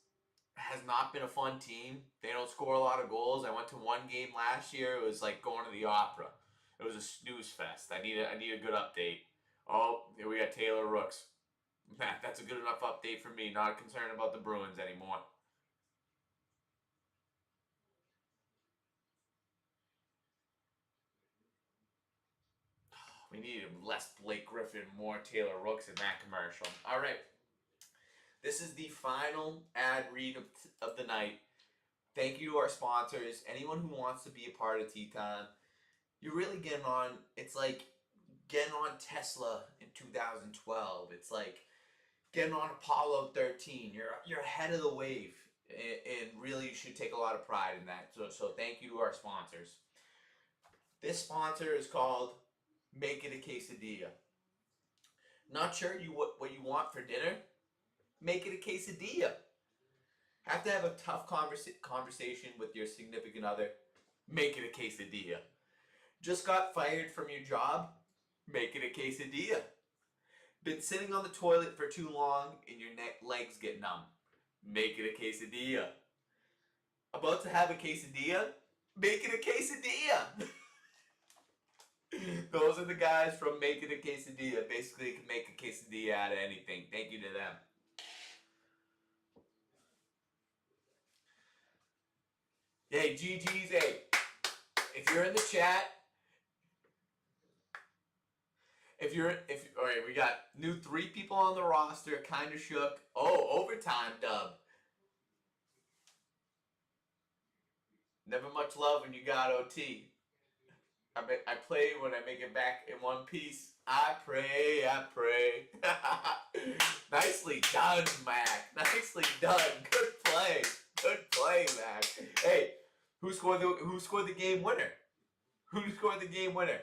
has not been a fun team. They don't score a lot of goals. I went to one game last year. It was like going to the opera. It was a snooze fest. I need a good update. Oh, here we got Taylor Rooks. That's a good enough update for me. Not concerned about the Bruins anymore. We need less Blake Griffin, more Taylor Rooks in that commercial. All right. This is the final ad read of the night. Thank you to our sponsors. Anyone who wants to be a part of Tea Time, you're really getting on. It's like getting on Tesla in 2012. It's like getting on Apollo 13. You're ahead of the wave, and really you should take a lot of pride in that. So thank you to our sponsors. This sponsor is called Make It a Quesadilla. Not sure what you want for dinner? Make it a quesadilla. Have to have a tough conversation with your significant other? Make it a quesadilla. Just got fired from your job? Make it a quesadilla. Been sitting on the toilet for too long and your legs get numb? Make it a quesadilla. About to have a quesadilla? Make it a quesadilla. Those are the guys from Make It a Quesadilla. Basically, you can make a quesadilla out of anything. Thank you to them. Hey, GG's, hey. If you're in the chat, all right, we got new 3 people on the roster, kind of shook. Oh, overtime dub. Never much love when you got OT. I play when I make it back in one piece. I pray. Nicely done, Mac. Nicely done. Good play, Mac. Hey, who scored the game winner? Who scored the game winner?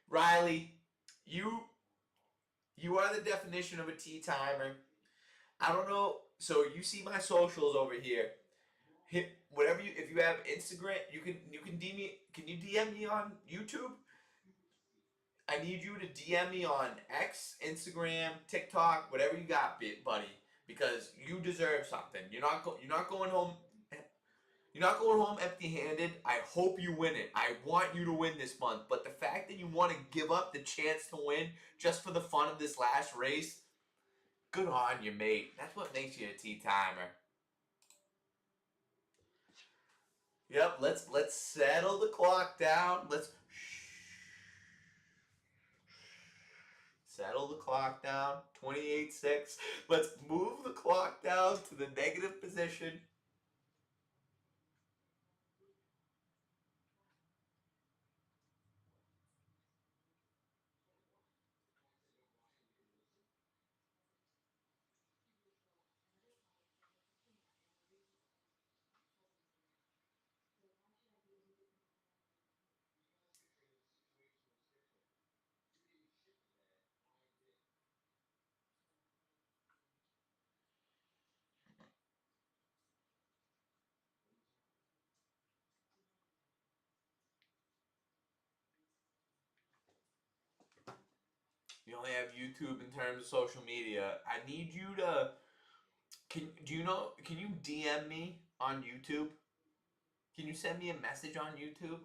Riley, you are the definition of a tea timer. I don't know. So you see my socials over here. Hit whatever if you have Instagram, you can DM me. Can you DM me on YouTube? I need you to DM me on X, Instagram, TikTok, whatever you got, buddy, because you deserve something. You're not going home. You're not going home empty-handed. I hope you win it. I want you to win this month. But the fact that you want to give up the chance to win just for the fun of this last race, good on you, mate. That's what makes you a tea timer. Yep, let's settle the clock down. Let's settle the clock down. 28-6. Let's move the clock down to the negative position. You only have YouTube in terms of social media. I need you to can you DM me on YouTube? Can you send me a message on YouTube?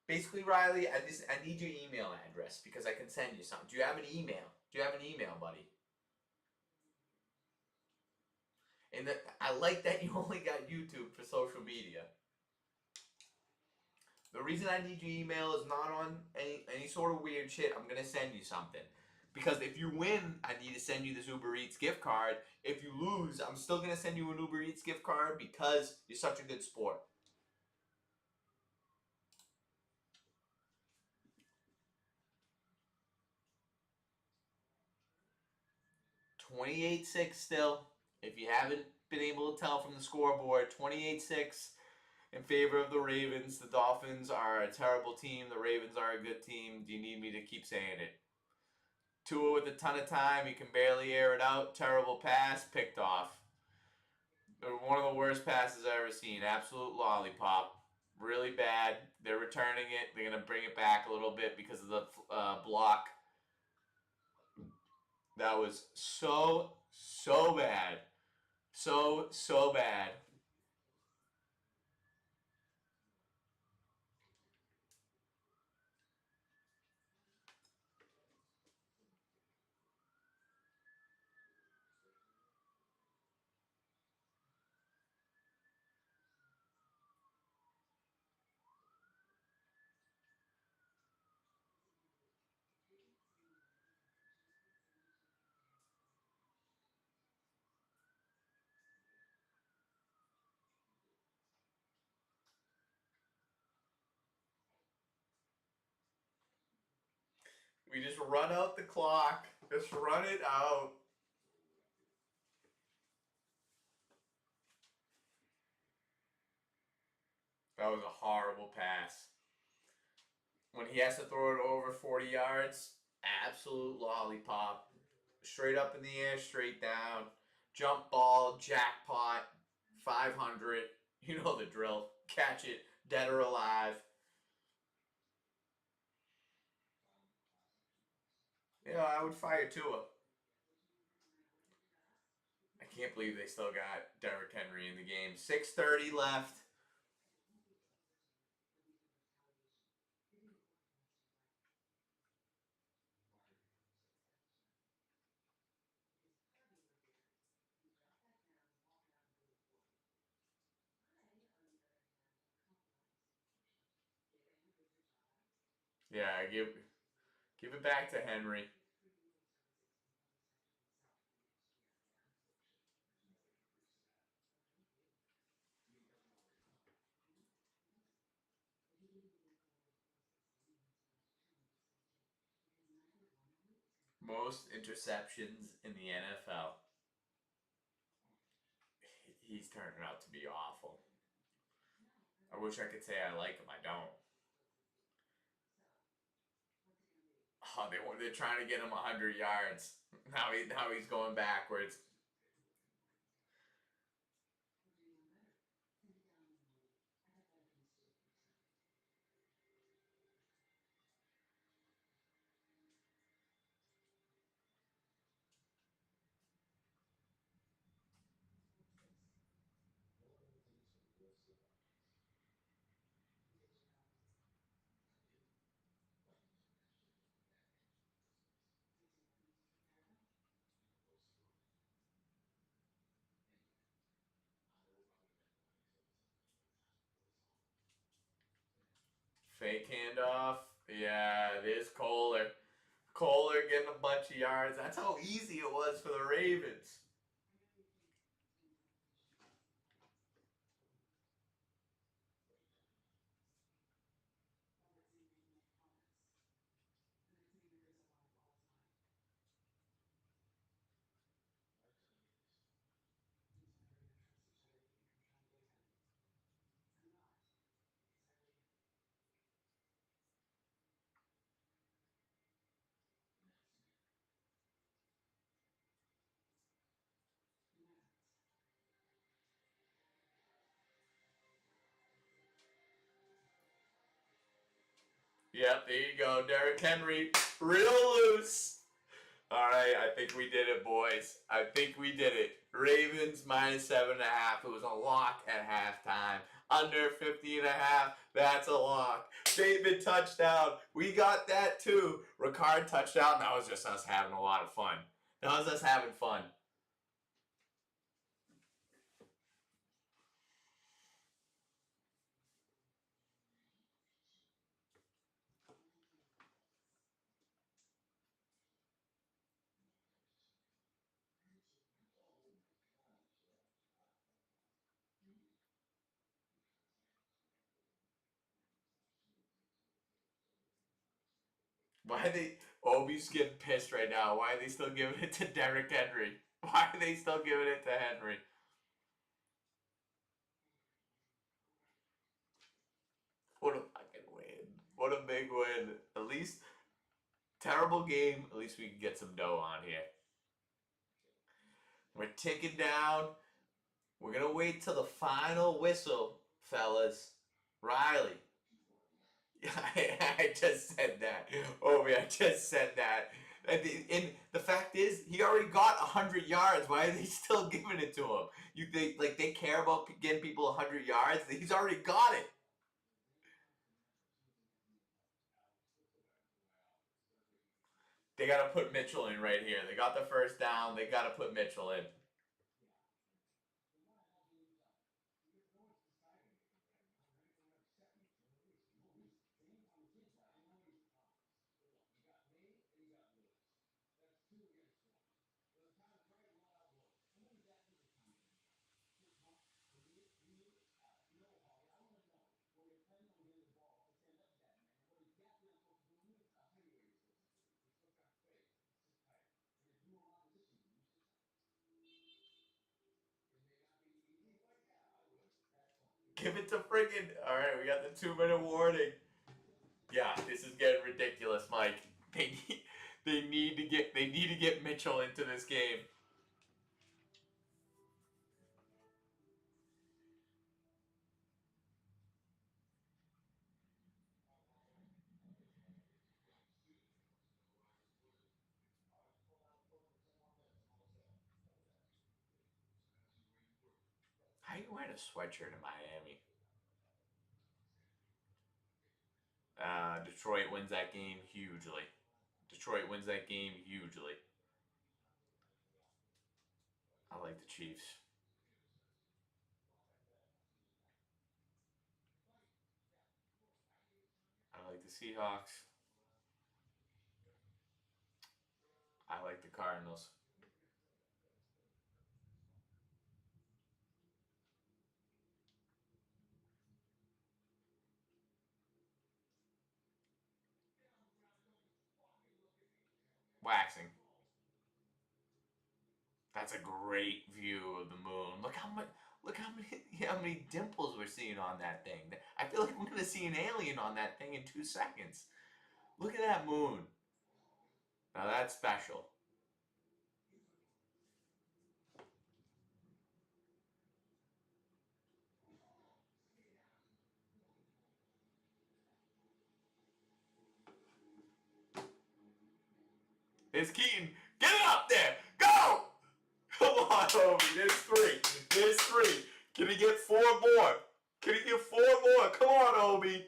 Basically, Riley, I need your email address because I can send you something. Do you have an email? Buddy? And I like that you only got YouTube for social media. The reason I need your email is not on any sort of weird shit. I'm gonna send you something. Because if you win, I need to send you this Uber Eats gift card. If you lose, I'm still gonna send you an Uber Eats gift card because you're such a good sport. 28-6 still. If you haven't been able to tell from the scoreboard, 28-6 in favor of the Ravens. The Dolphins are a terrible team. The Ravens are a good team. Do you need me to keep saying it? Tua with a ton of time. He can barely air it out. Terrible pass. Picked off. One of the worst passes I've ever seen. Absolute lollipop. Really bad. They're returning it. They're going to bring it back a little bit because of the block. That was so bad. So bad. We just run out the clock. Just run it out. That was a horrible pass. When he has to throw it over 40 yards, absolute lollipop. Straight up in the air, straight down. Jump ball, jackpot, 500. You know the drill. Catch it, dead or alive. Yeah, I would fire Tua. I can't believe they still got Derrick Henry in the game. 6:30 left. Yeah, give it back to Henry. Most interceptions in the NFL. He's turning out to be awful. I wish I could say I like him. I don't. Oh, they're trying to get him 100 yards. Now he's going backwards. Fake handoff. Yeah, there's Kohler. Kohler getting a bunch of yards. That's how easy it was for the Ravens. Yep, there you go. Derrick Henry, real loose. All right, I think we did it, boys. I think we did it. Ravens minus 7.5. It was a lock at halftime. Under 50.5. That's a lock. David touchdown. We got that too. Ricard touchdown. That was just us having a lot of fun. That was us having fun. Why are they? Obi's getting pissed right now. Why are they still giving it to Derrick Henry? Why are they still giving it to Henry? What a fucking win. What a big win. At least Terrible game. At least we can get some dough on here. We're ticking down. We're going to wait till the final whistle, fellas. Riley. I just said that. Obi, I just said that. And the fact is, he already got 100 yards. Why are they still giving it to him? You think like they care about getting people 100 yards? He's already got it. They got to put Mitchell in right here. They got the first down. They got to put Mitchell in. Give it to friggin'. All right, we got the 2-minute warning. Yeah, this is getting ridiculous, Mike. They need to get Mitchell into this game. How you wearing a sweatshirt in Miami? Detroit wins that game hugely. Detroit wins that game hugely. I like the Chiefs. I like the Seahawks. I like the Cardinals. Waxing. That's a great view of the moon. Look how many dimples we're seeing on that thing. I feel like we're gonna see an alien on that thing in 2 seconds. Look at that moon. Now that's special. It's Keaton. Get it up there. Go! Come on, Obi. There's 3. There's 3. Can he get 4 more? Can he get 4 more? Come on, Obi.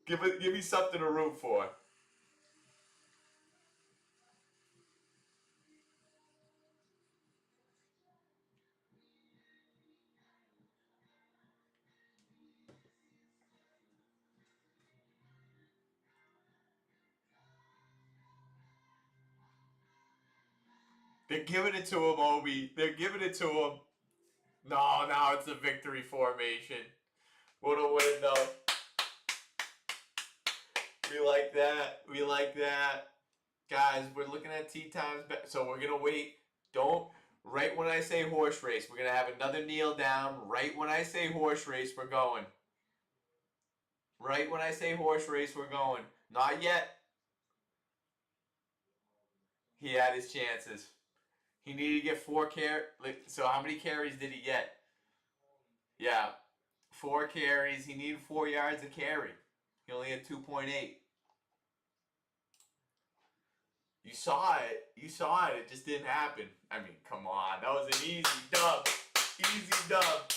Give me something to root for. They're giving it to him, Obi. They're giving it to him. No, now it's a victory formation. What a win, though. We like that. We like that. Guys, we're looking at tea times. So we're going to wait. Don't. Right when I say horse race, we're going to have another kneel down. Right when I say horse race, we're going. Right when I say horse race, we're going. Not yet. He had his chances. He needed to get 4 carries. So how many carries did he get? Yeah. 4 carries. He needed 4 yards a carry. He only had 2.8. You saw it. You saw it. It just didn't happen. I mean, come on. That was an easy dub. Easy dub.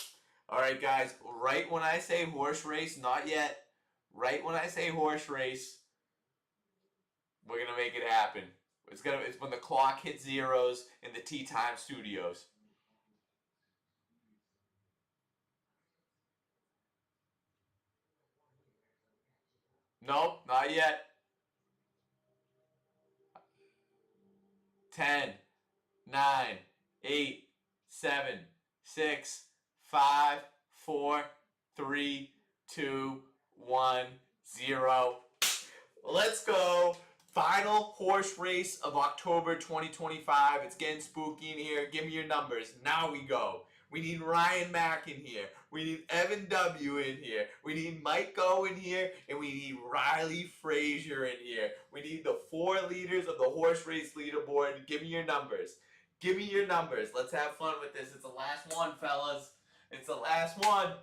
All right, guys. Right when I say horse race, not yet. Right when I say horse race, we're gonna make it happen. It's when the clock hits zeros in the Tea Time Studios. Nope, not yet. 10, 9, 8, 7, 6, 5, 4, 3, 2, 1, 0. Let's go. Final horse race of October 2025. It's getting spooky in here. Give me your numbers. Now we go. We need Ryan Mack in here. We need Evan W. in here. We need Mike O in here. And we need Riley Frazier in here. We need the 4 leaders of the horse race leaderboard. Give me your numbers. Give me your numbers. Let's have fun with this. It's the last one, fellas. It's the last one.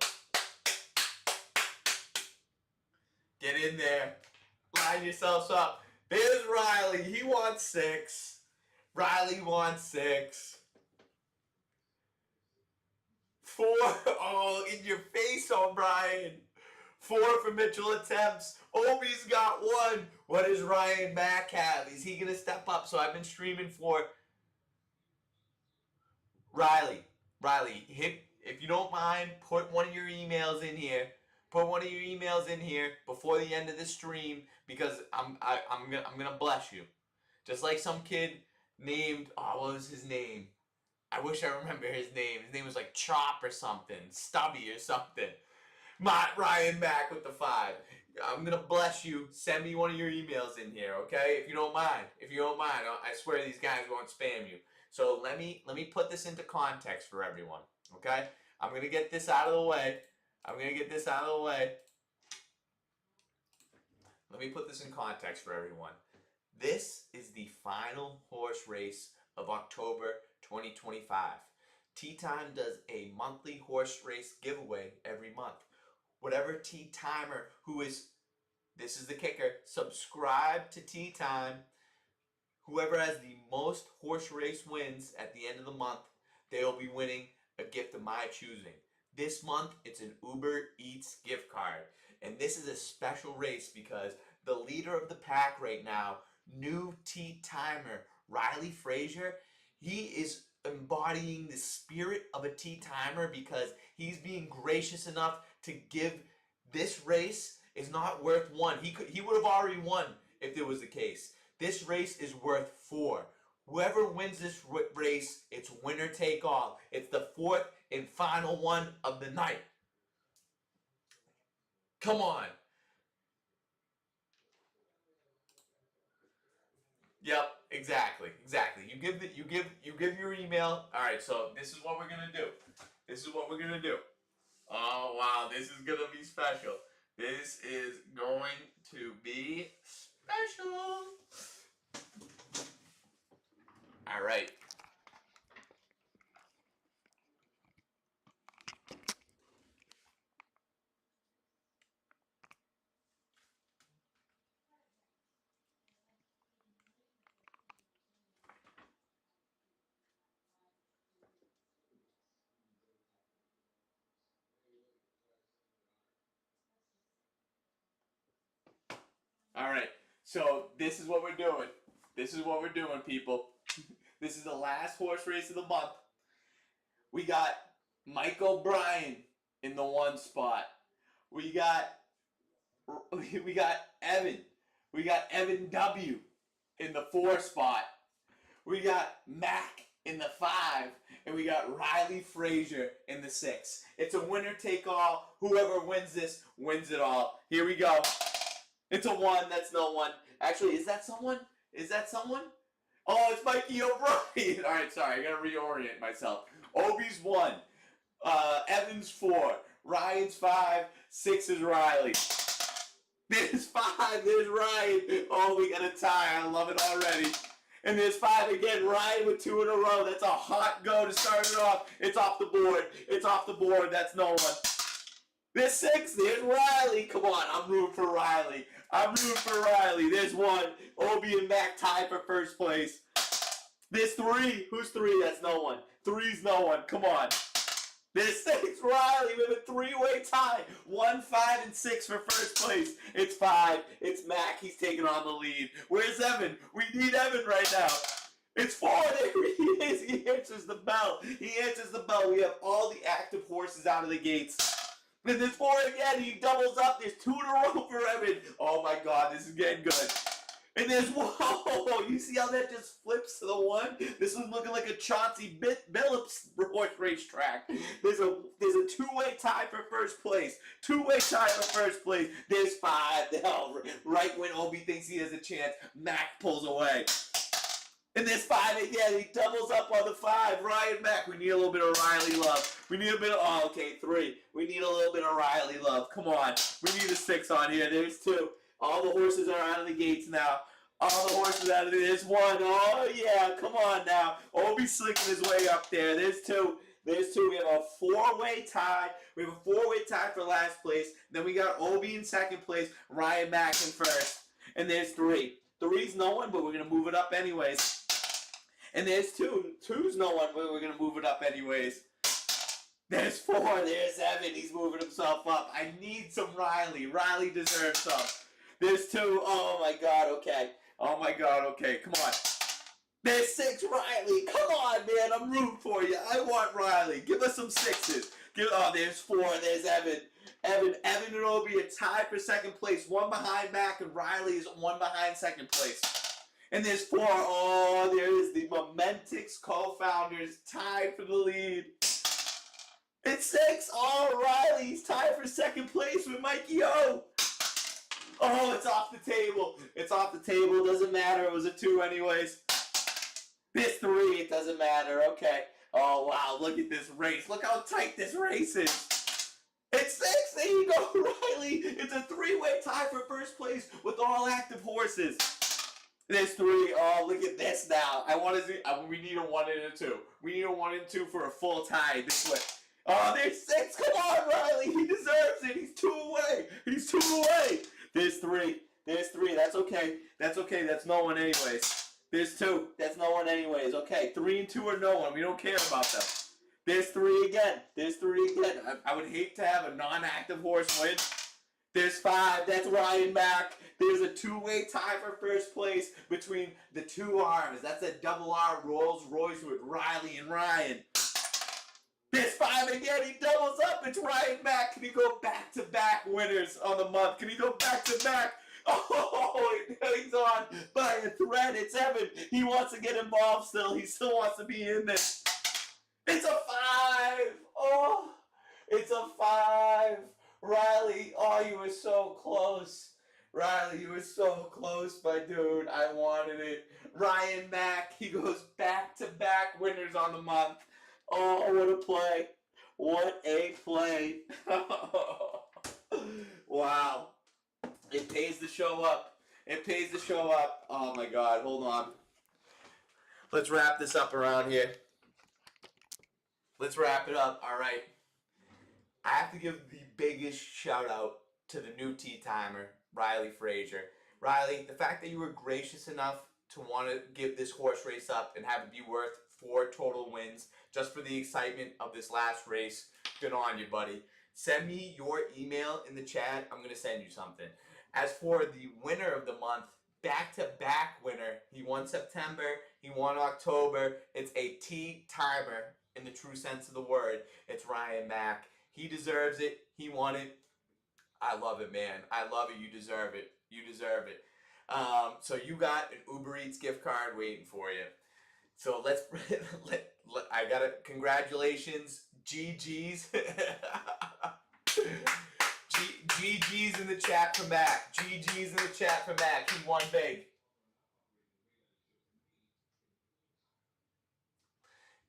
Get in there. Line yourselves up. There's Riley. He wants 6. Riley wants 6. 4. Oh, in your face, O'Brien. 4 for Mitchell attempts. Obi's got 1. What does Ryan Mack have? Is he going to step up? So I've been streaming for Riley. Hit, if you don't mind, put one of your emails in here. Put one of your emails in here before the end of the stream because I'm gonna bless you. Just like some kid named, oh, what was his name? I wish I remember his name. His name was like Chop or something, Stubby or something. Ryan Mack with the 5. I'm gonna bless you. Send me one of your emails in here, okay? If you don't mind. I swear these guys won't spam you. So let me put this into context for everyone, okay? I'm gonna get this out of the way. Let me put this in context for everyone. This is the final horse race of October 2025. Tea Time does a monthly horse race giveaway every month. Whatever Tea Timer this is the kicker, subscribe to Tea Time. Whoever has the most horse race wins at the end of the month, they'll be winning a gift of my choosing. This month, it's an Uber Eats gift card. And this is a special race because the leader of the pack right now, new Tea Timer, Riley Frazier, he is embodying the spirit of a Tea Timer because he's being gracious enough to give this race is not worth 1. He would have already won if it was the case. This race is worth 4. Whoever wins this race, it's winner take all. It's the 4th and final one of the night. Come on. Yep, exactly. You give your email. All right, so this is what we're gonna do. Oh wow, this is gonna be special. This is going to be special. All right. All right. So this is what we're doing. People. This is the last horse race of the month. We got Mike O'Brien in the 1 spot. We got Evan. We got Evan W in the 4 spot. We got Mac in the 5, and we got Riley Frazier in the 6. It's a winner take all. Whoever wins this wins it all. Here we go. It's a 1. That's no one. Actually, is that someone? Oh, it's Mikey O'Brien. All right, sorry. I got to reorient myself. Obi's 1. Evan's 4. Ryan's 5. 6 is Riley. There's 5. There's Ryan. Oh, we got a tie. I love it already. And there's 5 again. Ryan with 2 in a row. That's a hot go to start it off. It's off the board. That's no one. There's 6. There's Riley. Come on. I'm rooting for Riley. There's 1. Obi and Mac tie for first place. There's 3. Who's 3? That's no one. 3's no one. Come on. There's 6. Riley with a 3-way tie. 1, 5, and 6 for first place. It's 5. It's Mac. He's taking on the lead. Where's Evan? We need Evan right now. It's 4. There he is. He answers the bell. We have all the active horses out of the gates. And there's 4 again. He doubles up. There's 2 in a row for Evan. Oh my God, this is getting good. And there's, whoa, you see how that just flips to the 1? This is looking like a Chauncey Billups horse racetrack. There's a 2-way tie for first place. There's 5. Right when Obi thinks he has a chance, Mac pulls away. And this 5 again, he doubles up on the 5. Ryan Mack, we need a little bit of Riley love. We need a bit of, 3. We need a little bit of Riley love. Come on. We need a 6 on here. There's 2. All the horses are out of the gates now. All the horses out of the, there's 1. Oh, yeah, come on now. Obi's slicking his way up there. There's 2. There's 2. We have a 4-way tie. We have a 4-way tie for last place. Then we got Obi in second place, Ryan Mack in first. And there's 3. 3's no one, but we're going to move it up anyways. And there's 2. 2's no one, but we're going to move it up anyways. There's 4. There's Evan. He's moving himself up. I need some Riley. Riley deserves some. There's 2. Oh, my God. Okay. Oh, my God. Okay. Come on. There's 6. Riley. Come on, man. I'm rooting for you. I want Riley. Give us some 6s. There's 4. There's Evan. Evan and Obi are tied for second place. 1 behind Mac, and Riley is 1 behind second place. And there's 4. Oh, there's the Momentix co-founders tied for the lead. It's 6. Oh, Riley's tied for second place with Mikey O. Oh, it's off the table. It's off the table. Doesn't matter. It was a 2 anyways. This 3. It doesn't matter. Okay. Oh, wow. Look at this race. Look how tight this race is. It's 6. There you go, Riley. It's a 3-way tie for first place with all active horses. There's 3. Oh, look at this now. I want to see. We need a 1 and a 2. We need a 1 and 2 for a full tie this way. Oh, there's 6. Come on, Riley. He deserves it. He's 2 away. He's 2 away. There's 3. There's 3. That's okay. That's okay. That's no one anyways. There's 2. That's no one anyways. Okay, 3 and 2 are no one. We don't care about them. There's 3 again. There's 3 again. I would hate to have a non-active horse win. There's 5. That's Ryan Mack. There's a 2-way tie for first place between the 2 R's. That's a double R Rolls Royce with Riley and Ryan. There's 5 again. He doubles up. It's Ryan Mack. Can he go back-to-back winners on the month? Can he go back-to-back? Oh, he's on by a thread. It's Evan. He wants to get involved still. He still wants to be in this. It's a 5. Oh, it's a 5. Riley, oh, you were so close. Riley, you were so close, my dude. I wanted it. Ryan Mack, he goes back-to-back winners on the month. Oh, what a play. What a play. Wow. It pays to show up. It pays to show up. Oh, my God. Hold on. Let's wrap this up around here. Let's wrap it up. All right. I have to give the biggest shout out to the new tea timer, Riley Frazier. Riley, the fact that you were gracious enough to want to give this horse race up and have it be worth 4 total wins just for the excitement of this last race, good on you, buddy. Send me your email in the chat. I'm going to send you something. As for the winner of the month, back-to-back winner. He won September. He won October. It's a tea timer in the true sense of the word. It's Ryan Mack. He deserves it. He won it. I love it, man. I love it. You deserve it. You deserve it. So you got an Uber Eats gift card waiting for you. So let's, I got it. Congratulations, GG's. GG's in the chat for Mac. GG's in the chat for Mac. He won big.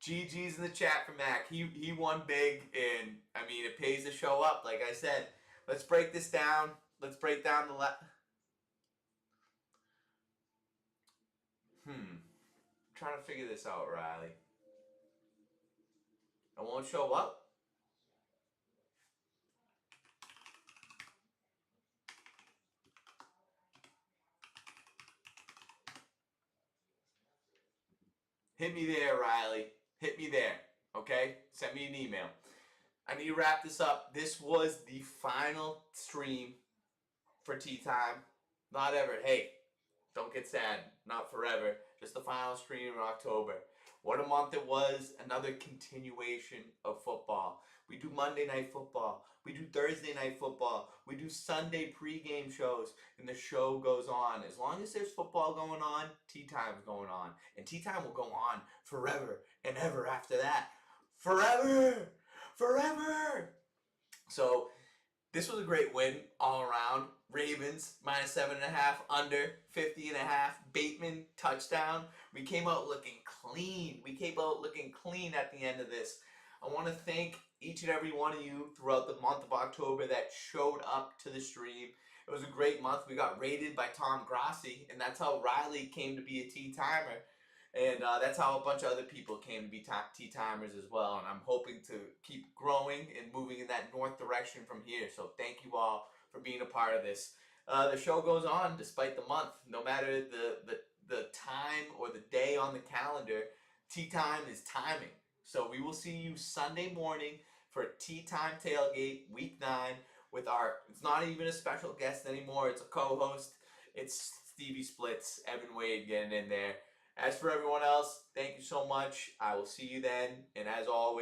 GG's in the chat for Mac. He won big, and I mean it pays to show up. Like I said, let's break this down. Let's break down the trying to figure this out, Riley. It won't show up. Hit me there, Riley. Hit me there, okay? Send me an email. I need to wrap this up. This was the final stream for Tea Time. Not ever. Hey, don't get sad. Not forever. Just the final stream in October. What a month it was. Another continuation of football. We do Monday Night Football. We do Thursday Night Football. We do Sunday pregame shows. And the show goes on. As long as there's football going on, Tea Time's going on. And Tea Time will go on forever and ever after that. Forever! Forever! So, this was a great win all around. Ravens minus 7.5, under 50.5. Bateman touchdown. We came out looking clean. We came out looking clean at the end of this. I want to thank each and every one of you throughout the month of October that showed up to the stream. It was a great month. We got rated by Tom Grassi, and that's how Riley came to be a tea timer. And that's how a bunch of other people came to be tea timers as well. And I'm hoping to keep growing and moving in that north direction from here. So thank you all for being a part of this. The show goes on despite the month, no matter the time or the day on the calendar. Tea time is timing. So we will see you Sunday morning for Tea Time Tailgate Week 9 with our, it's not even a special guest anymore, it's a co-host. It's Stevie Splits, Evan Wade getting in there. As for everyone else, thank you so much. I will see you then, and as always,